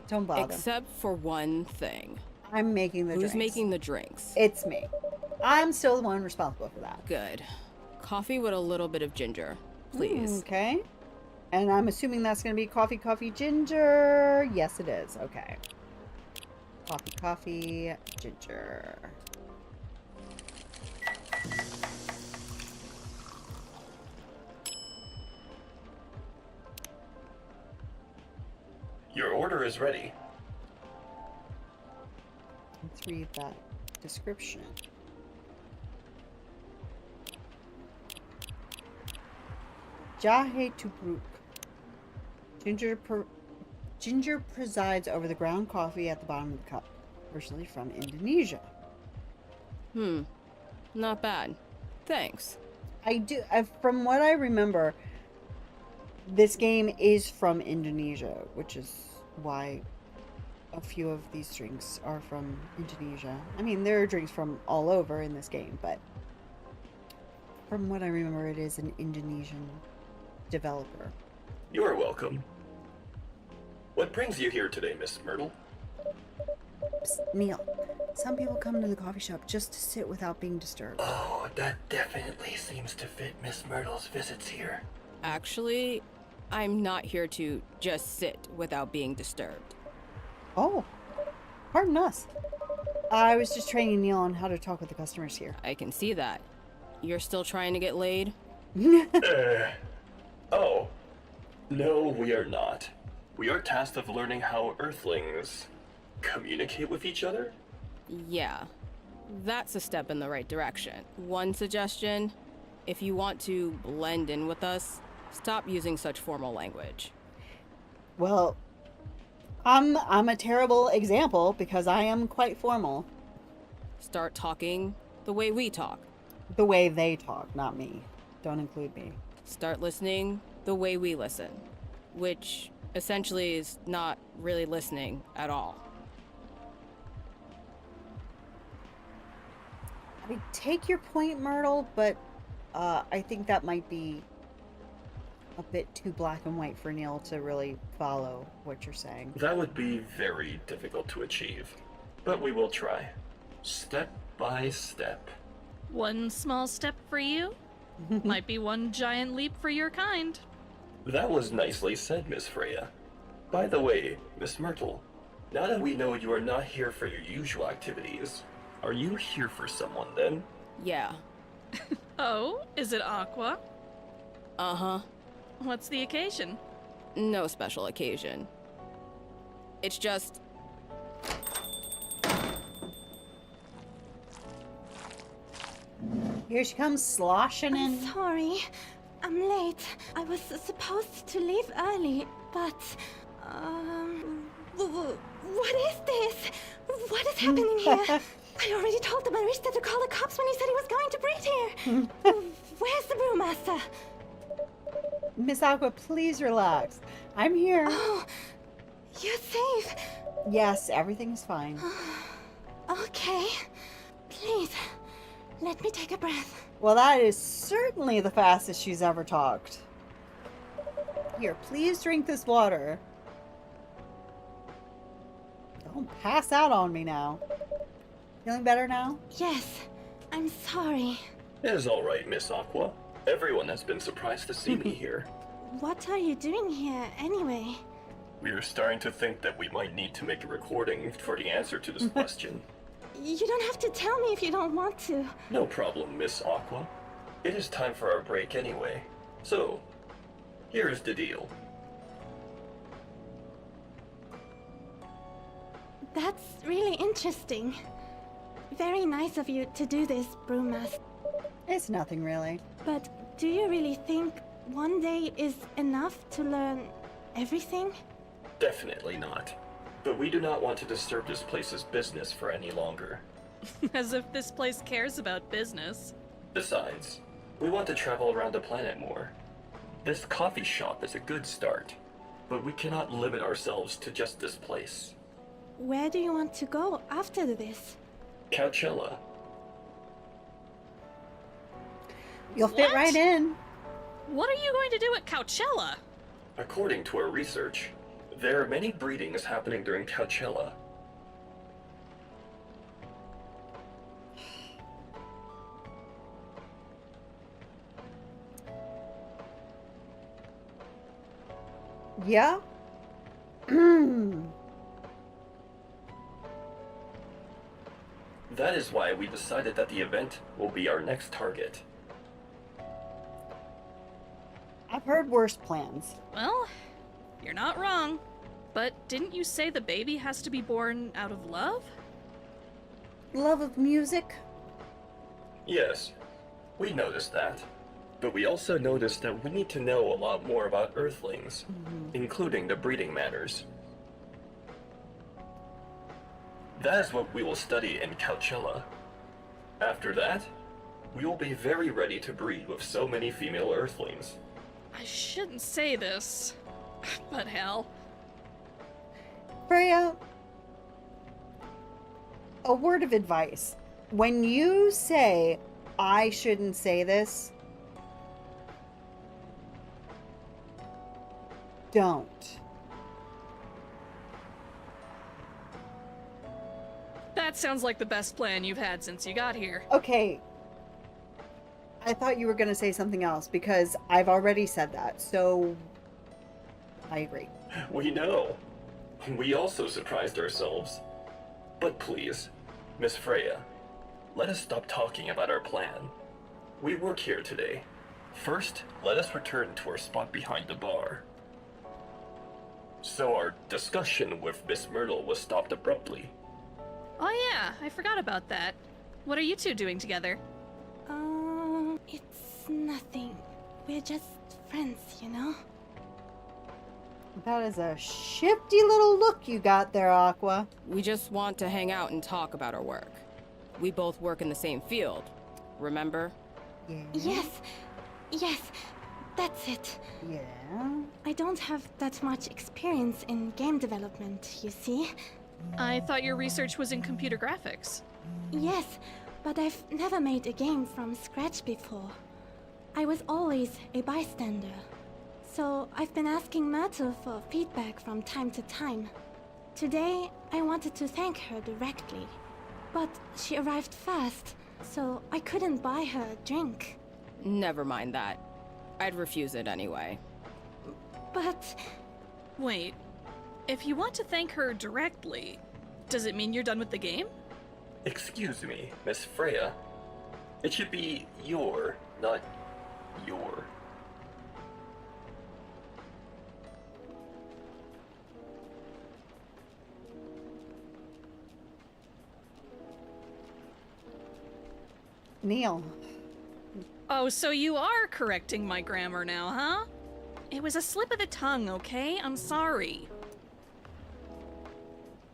Don't bother. Except for one thing. I'm making the Who's drinks. making the drinks? It's me. I'm still the one responsible for that. Good. Coffee with a little bit of ginger, please. Okay. And I'm assuming that's going to be coffee, coffee, ginger. Yes, it is. Okay. Coffee, coffee, ginger. Your order is ready. Let's read that description. Jahe Tubruk. Ginger presides over the ground coffee at the bottom of the cup. Originally from Indonesia. Not bad. Thanks. From what I remember, this game is from Indonesia, which is why a few of these drinks are from Indonesia. I mean, there are drinks from all over in this game, but from what I remember, it is an Indonesian developer. You are welcome. What brings you here today, Miss Myrtle? Psst, Neil, some people come to the coffee shop just to sit without being disturbed. Oh, that definitely seems to fit Miss Myrtle's visits here. Actually, I'm not here to just sit without being disturbed. Oh, pardon us. I was just training Neil on how to talk with the customers here. I can see that. You're still trying to get laid? Oh. No, we are not. We are tasked of learning how Earthlings communicate with each other? Yeah. That's a step in the right direction. One suggestion, if you want to blend in with us, stop using such formal language. Well, I'm a terrible example because I am quite formal. Start talking the way we talk. The way they talk, not me. Don't include me. Start listening the way we listen, which essentially is not really listening at all. I take your point, Myrtle, but I think that might be a bit too black and white for Neil to really follow what you're saying. That would be very difficult to achieve, but we will try. Step by step. One small step for you might be one giant leap for your kind. That was nicely said, Miss Freya. By the way, Miss Myrtle, now that we know you are not here for your usual activities, are you here for someone then? Yeah. Oh, is it Aqua? Uh-huh. What's the occasion? No special occasion. It's just... Here she comes sloshing in. I'm sorry. I'm late. I was supposed to leave early, but... What is this? What is happening here? I already told the barista to call the cops when he said he was going to breed here. Where's the brewmaster? Miss Aqua, please relax. I'm here. Oh, you're safe. Yes, everything's fine. Okay. Please, let me take a breath. Well, that is certainly the fastest she's ever talked. Here, please drink this water. Don't pass out on me now. Feeling better now? Yes, I'm sorry. It is all right, Miss Aqua. Everyone has been surprised to see me here. What are you doing here, anyway? We are starting to think that we might need to make a recording for the answer to this question. You don't have to tell me if you don't want to. No problem, Miss Aqua. It is time for our break anyway. So, here is the deal. That's really interesting. Very nice of you to do this, Brewmaster. It's nothing really. But do you really think one day is enough to learn everything? Definitely not. But we do not want to disturb this place's business for any longer. As if this place cares about business. Besides, we want to travel around the planet more. This coffee shop is a good start, but we cannot limit ourselves to just this place. Where do you want to go after this? Coachella. You'll fit What? right in. What are you going to do at Coachella? According to our research, there are many breedings happening during Coachella. Yeah? That is why we decided that the event will be our next target. I've heard worse plans. Well, you're not wrong. But didn't you say the baby has to be born out of love? Love of music? Yes, we noticed that. But we also noticed that we need to know a lot more about Earthlings, including the breeding manners. That is what we will study in Coachella. After that, we will be very ready to breed with so many female Earthlings. I shouldn't say this, but hell. Freya, a word of advice. When you say, I shouldn't say this, don't. That sounds like the best plan you've had since you got here. Okay. I thought you were going to say something else because I've already said that, so I agree. We know. We also surprised ourselves. But please, Miss Freya, let us stop talking about our plan. We work here today. First, let us return to our spot behind the bar. So our discussion with Miss Myrtle was stopped abruptly. Oh yeah, I forgot about that. What are you two doing together? It's nothing. We're just friends, you know? That is a shifty little look you got there, Aqua. We just want to hang out and talk about our work. We both work in the same field, remember? Yeah. Yes, that's it. Yeah. I don't have that much experience in game development, you see? I thought your research was in computer graphics. Yes, but I've never made a game from scratch before. I was always a bystander. So I've been asking Myrtle for feedback from time to time. Today, I wanted to thank her directly. But she arrived fast, so I couldn't buy her a drink. Never mind that. I'd refuse it anyway. But... Wait, if you want to thank her directly, does it mean you're done with the game? Excuse me, Miss Freya. It should be your, not your. Neil. Oh, so you are correcting my grammar now, huh? It was a slip of the tongue, okay? I'm sorry.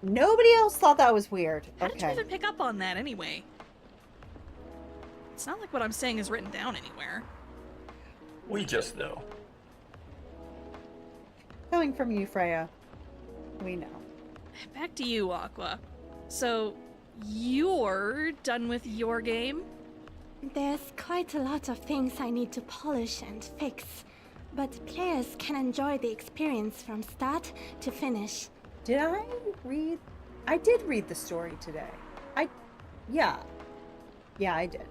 Nobody else thought that was weird. How did you Okay. even pick up on that anyway? It's not like what I'm saying is written down anywhere. We just know. Coming from you, Freya, we know. Back to you, Aqua. So, you're done with your game? There's quite a lot of things I need to polish and fix, but players can enjoy the experience from start to finish. Did I read? I did read the story today. Yeah, I did.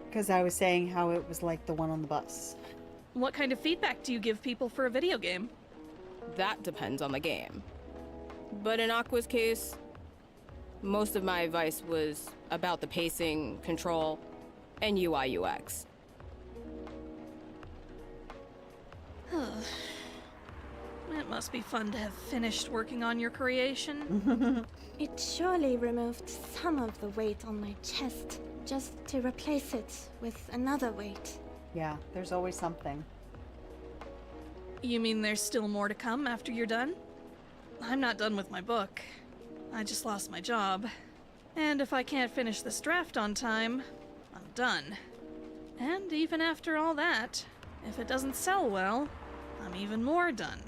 Because I was saying how it was like the one on the bus. What kind of feedback do you give people for a video game? That depends on the game. But in Aqua's case, most of my advice was about the pacing, control, and UI UX. It must be fun to have finished working on your creation. It surely removed some of the weight on my chest, just to replace it with another weight. Yeah, there's always something. You mean there's still more to come after you're done? I'm not done with my book. I just lost my job. And if I can't finish this draft on time, I'm done. And even after all that, if it doesn't sell well, I'm even more done.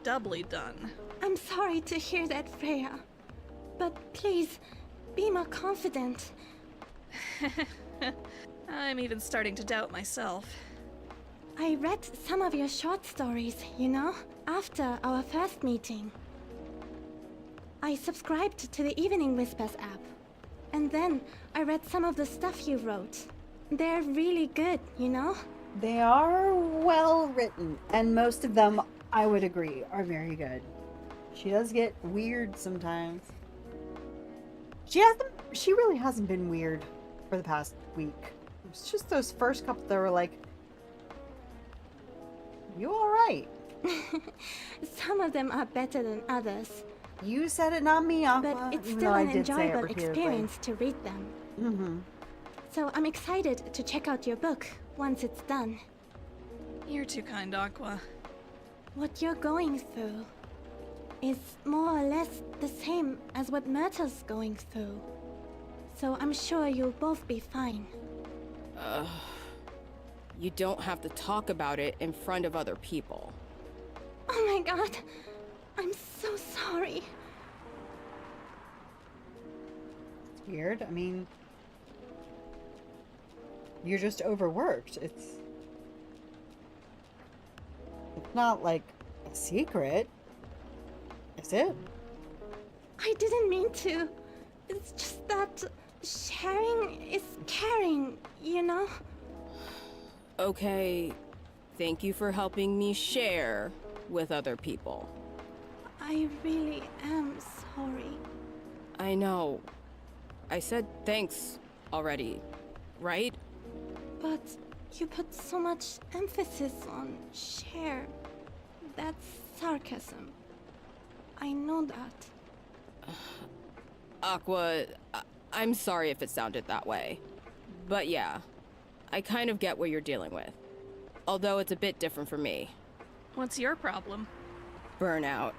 Doubly done. I'm sorry to hear that, Freya. But please, be more confident. I'm even starting to doubt myself. I read some of your short stories, you know, after our first meeting. I subscribed to the Evening Whispers app. And then I read some of the stuff you wrote. They're really good, you know? They are well written, and most of them, I would agree, are very good. She does get weird sometimes. She really hasn't been weird for the past week. It's just those first couple that were like, you alright? Some of them are better than others. You said it, not me, Aqua. But it's even still though I an did say it enjoyable repeatedly. experience to read them. Mm-hmm. So I'm excited to check out your book once it's done. You're too kind, Aqua. What you're going through is more or less the same as what Myrtle's going through. So I'm sure you'll both be fine. You don't have to talk about it in front of other people. Oh my god. I'm so sorry. It's weird. I mean, you're just overworked. It's not like a secret, is it? I didn't mean to. It's just that sharing is caring, you know? Okay, thank you for helping me share with other people. I really am sorry. I know. I said thanks already, right? But you put so much emphasis on share. That's sarcasm. I know that. Aqua, I'm sorry if it sounded that way. But yeah, I kind of get what you're dealing with. Although it's a bit different for me. What's your problem? Burnout.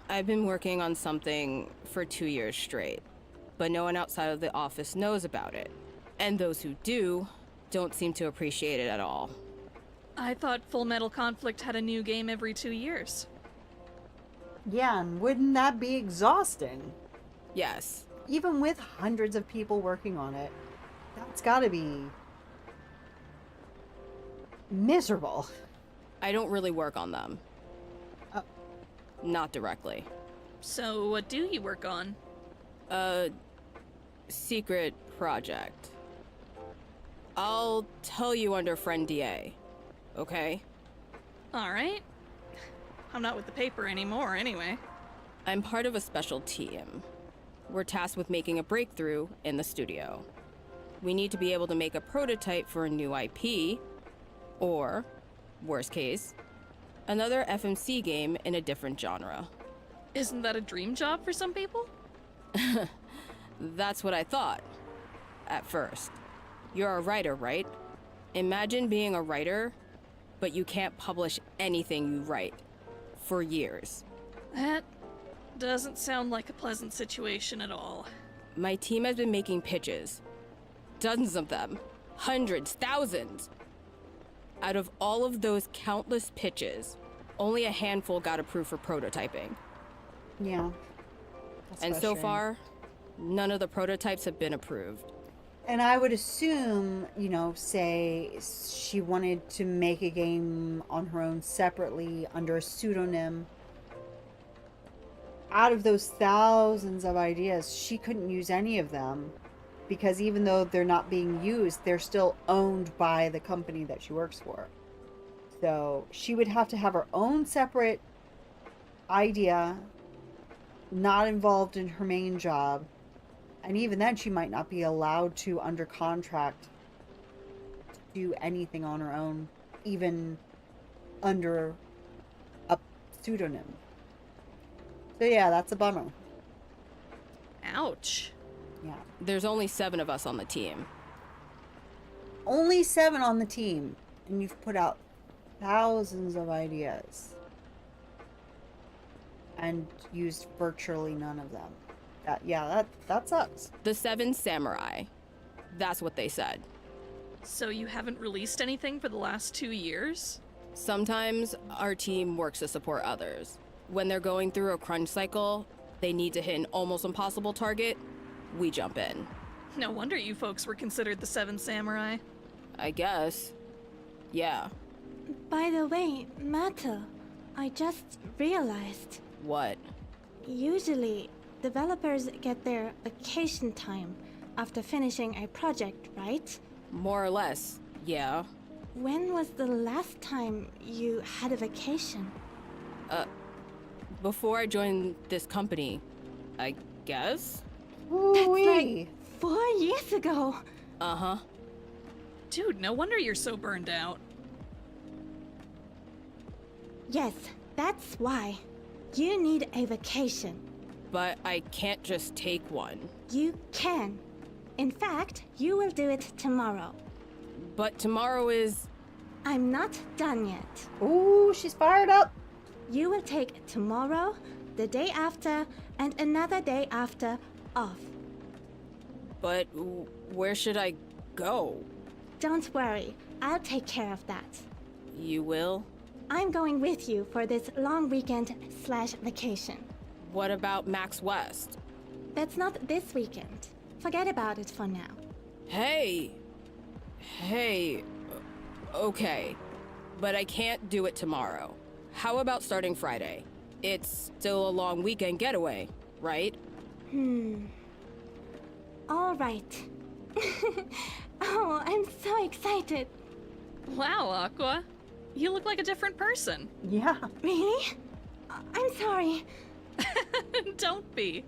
I've been working on something for 2 years straight, but no one outside of the office knows about it. And those who do, don't seem to appreciate it at all. I thought Full Metal Conflict had a new game every 2 years. Yeah, and wouldn't that be exhausting? Yes. Even with hundreds of people working on it, that's gotta be miserable. I don't really work on them. Not directly. So what do you work on? A secret project. I'll tell you under friend DA, okay? Alright. I'm not with the paper anymore, anyway. I'm part of a special team. We're tasked with making a breakthrough in the studio. We need to be able to make a prototype for a new IP, or, worst case, another FMC game in a different genre. Isn't that a dream job for some people? That's what I thought. At first. You're a writer, right? Imagine being a writer, but you can't publish anything you write. For years. That doesn't sound like a pleasant situation at all. My team has been making pitches. Dozens of them. Hundreds, thousands. Out of all of those countless pitches, only a handful got approved for prototyping. Yeah. That's And so frustrating. far, none of the prototypes have been approved. And I would assume, you know, say she wanted to make a game on her own separately under a pseudonym. Out of those thousands of ideas, she couldn't use any of them because even though they're not being used, they're still owned by the company that she works for. So she would have to have her own separate idea, not involved in her main job. And even then, she might not be allowed to, under contract, do anything on her own, even under a pseudonym. So yeah, that's a bummer. Ouch. Yeah. There's only 7 of us on the team. Only 7 on the team, and you've put out thousands of ideas. And used virtually none of them. That sucks. The 7 samurai. That's what they said. So you haven't released anything for the last 2 years? Sometimes our team works to support others. When they're going through a crunch cycle, they need to hit an almost impossible target, we jump in. No wonder you folks were considered the 7 samurai. I guess. Yeah. By the way, Mata, I just realized. What? Usually, developers get their vacation time after finishing a project, right? More or less, yeah. when was the last time you had a vacation? Before I joined this company, I guess? That's like 4 years ago. Uh-huh. Dude, no wonder you're so burned out. Yes, that's why. You need a vacation. But I can't just take one. You can. In fact, you will do it tomorrow. But tomorrow is... I'm not done yet. Ooh, she's fired up. You will take tomorrow, the day after, and another day after off. But where should I go? Don't worry, I'll take care of that. You will? I'm going with you for this long weekend/vacation. What about Max West? That's not this weekend. Forget about it for now. Hey, okay, but I can't do it tomorrow. How about starting Friday? It's still a long weekend getaway, right? All right. Oh, I'm so excited. Wow, Aqua. You look like a different person. Yeah. Really? I'm sorry. Don't be.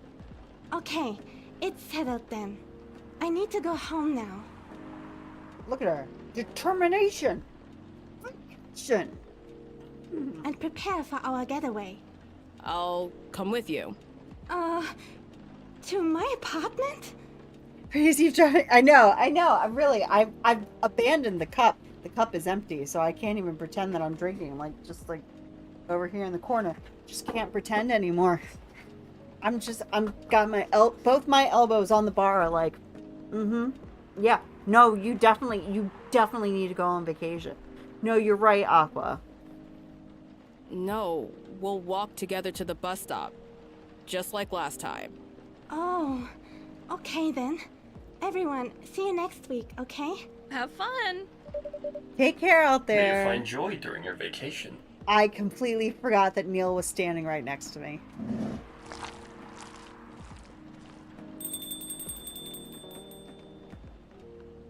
Okay, it's settled then. I need to go home now. Look at her. Determination. Action. And prepare for our getaway. I'll come with you. To my apartment? Crazy trying. I know. I've abandoned the cup. The cup is empty, so I can't even pretend that I'm drinking. I'm just over here in the corner. Just can't pretend anymore. I'm got my both my elbows on the bar, yeah. No, you definitely need to go on vacation. No, you're right, Aqua. No, we'll walk together to the bus stop. Just like last time. Oh, okay then. Everyone, see you next week, okay? Have fun. Take care out May there. you find joy during your vacation. I completely forgot that Neil was standing right next to me.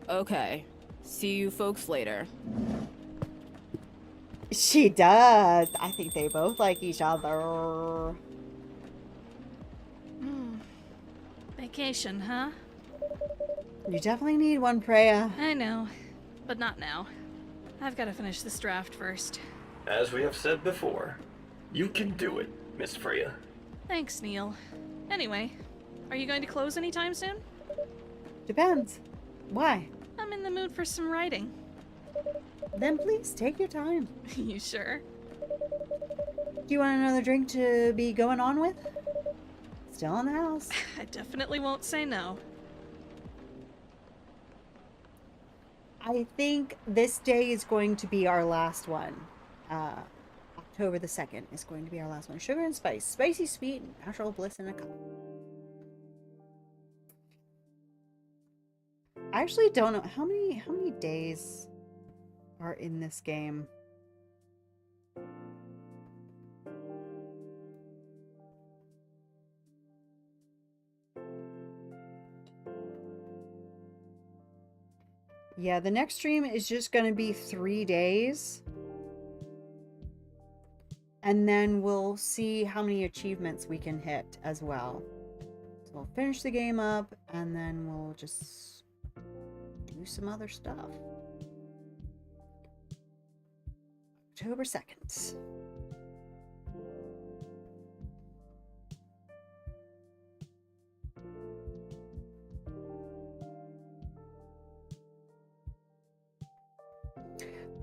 Okay. See you folks later. She does. I think they both like each other. Vacation, huh? You definitely need one, Freya. I know, but not now. I've got to finish this draft first. As we have said before, you can do it, Miss Freya. Thanks, Neil. Anyway, are you going to close anytime soon? Depends. Why? I'm in the mood for some writing. Then please take your time. You sure? Do you want another drink to be going on with? Still in the house. I definitely won't say no. I think this day is going to be our last one. October the 2nd is going to be our last one. Sugar and spice. Spicy, sweet, and natural bliss in a cup. I actually don't know how many days are in this game. Yeah, the next stream is just going to be 3 days. And then we'll see how many achievements we can hit as well. So we'll finish the game up and then we'll just do some other stuff. October 2nd.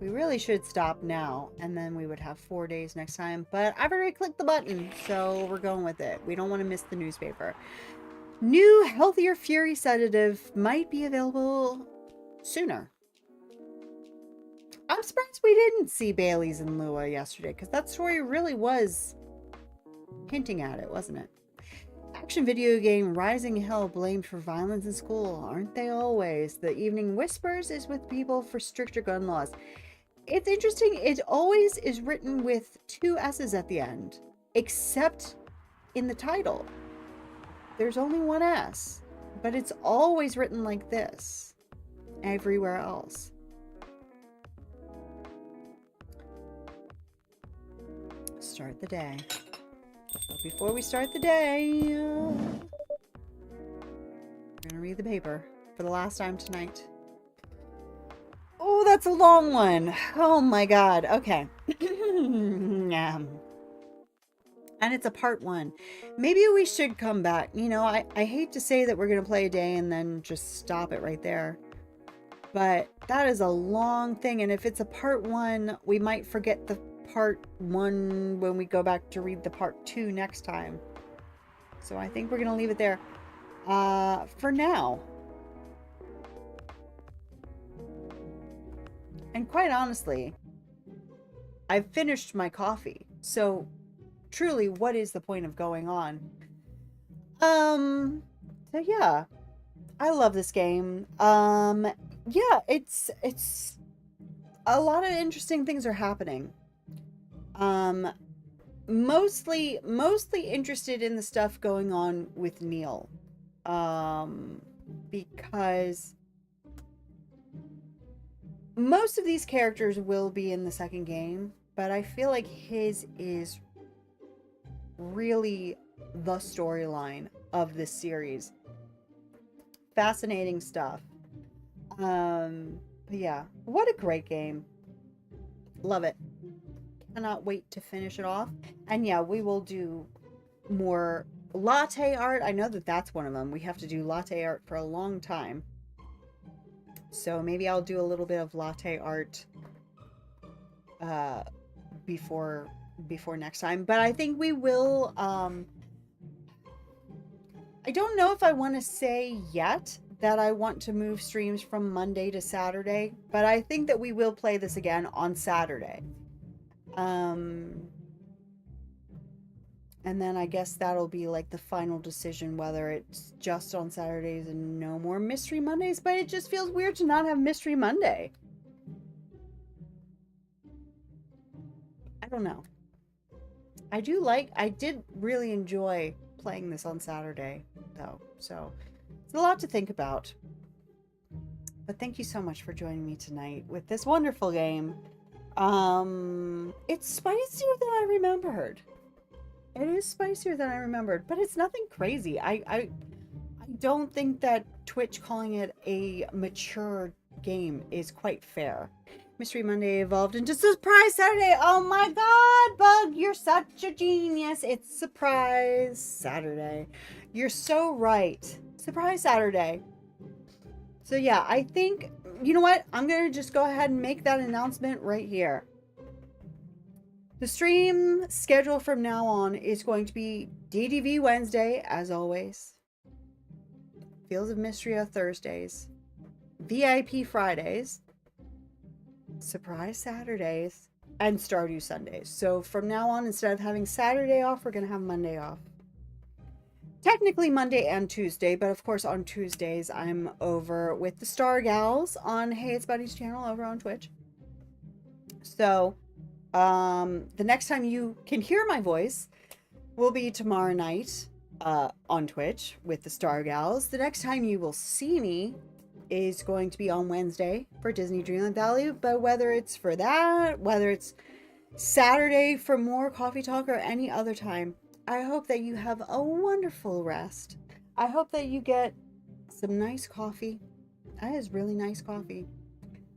We really should stop now, and then we would have 4 days next time. But I've already clicked the button, so we're going with it. We don't want to miss the newspaper. New Healthier Fury sedative might be available sooner. I'm surprised we didn't see Bailey's and Lua yesterday, because that story really was hinting at it, wasn't it? Action video game Rising Hell blamed for violence in school. Aren't they always? The Evening Whispers is with people for stricter gun laws. It's interesting, it always is written with 2 S's at the end, except in the title. There's only 1 S, but it's always written like this everywhere else. start the day. But before we start the day, we're gonna read the paper for the last time tonight. Oh, that's a long one. Oh my god. Okay. Yeah. And it's a part 1. Maybe we should come back. You know, I hate to say that we're going to play a day and then just stop it right there. But that is a long thing. And if it's a part 1, we might forget the part 1 when we go back to read the part 2 next time. So I think we're going to leave it there for now. And quite honestly, I've finished my coffee. So truly, what is the point of going on? So yeah, I love this game. Yeah, it's a lot of interesting things are happening. Mostly interested in the stuff going on with Neil. Because most of these characters will be in the second game, but I feel like his is really the storyline of this series. Fascinating stuff. But yeah, what a great game. Love it. Cannot wait to finish it off. And yeah, we will do more latte art. I know that that's one of them. We have to do latte art for a long time. So maybe I'll do a little bit of latte art before next time. But I think we will I don't know if I want to say yet that I want to move streams from Monday to Saturday, but I think that we will play this again on Saturday. And then I guess that'll be like the final decision whether it's just on Saturdays and no more Mystery Mondays, but it just feels weird to not have Mystery Monday. I don't know. I did really enjoy playing this on Saturday though, so it's a lot to think about. But thank you so much for joining me tonight with this wonderful game. It's spicier than I remembered. It is spicier than I remembered, but it's nothing crazy. I don't think that Twitch calling it a mature game is quite fair. Mystery Monday evolved into Surprise Saturday. Oh my god, Bug, you're such a genius. It's Surprise Saturday. You're so right. Surprise Saturday. So yeah, I think, you know what? I'm going to just go ahead and make that announcement right here. The stream schedule from now on is going to be DDV Wednesday, as always. Fields of Mystery Thursdays. VIP Fridays. Surprise Saturdays. And Stardew Sundays. So from now on, instead of having Saturday off, we're going to have Monday off. Technically Monday and Tuesday, but of course on Tuesdays I'm over with the Star Gals on Hey It's Buddy's channel over on Twitch. So the next time you can hear my voice will be tomorrow night on Twitch with the Star Gals. The next time you will see me is going to be on Wednesday for Disney Dreamlight Valley, but whether it's for that, whether it's Saturday for more coffee talk or any other time, I hope that you have a wonderful rest. I hope that you get some nice coffee. That is really nice coffee.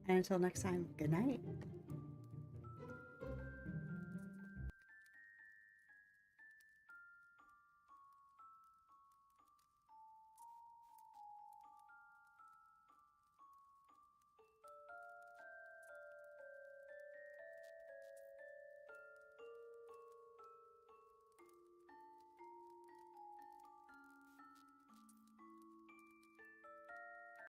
And until next time, good night.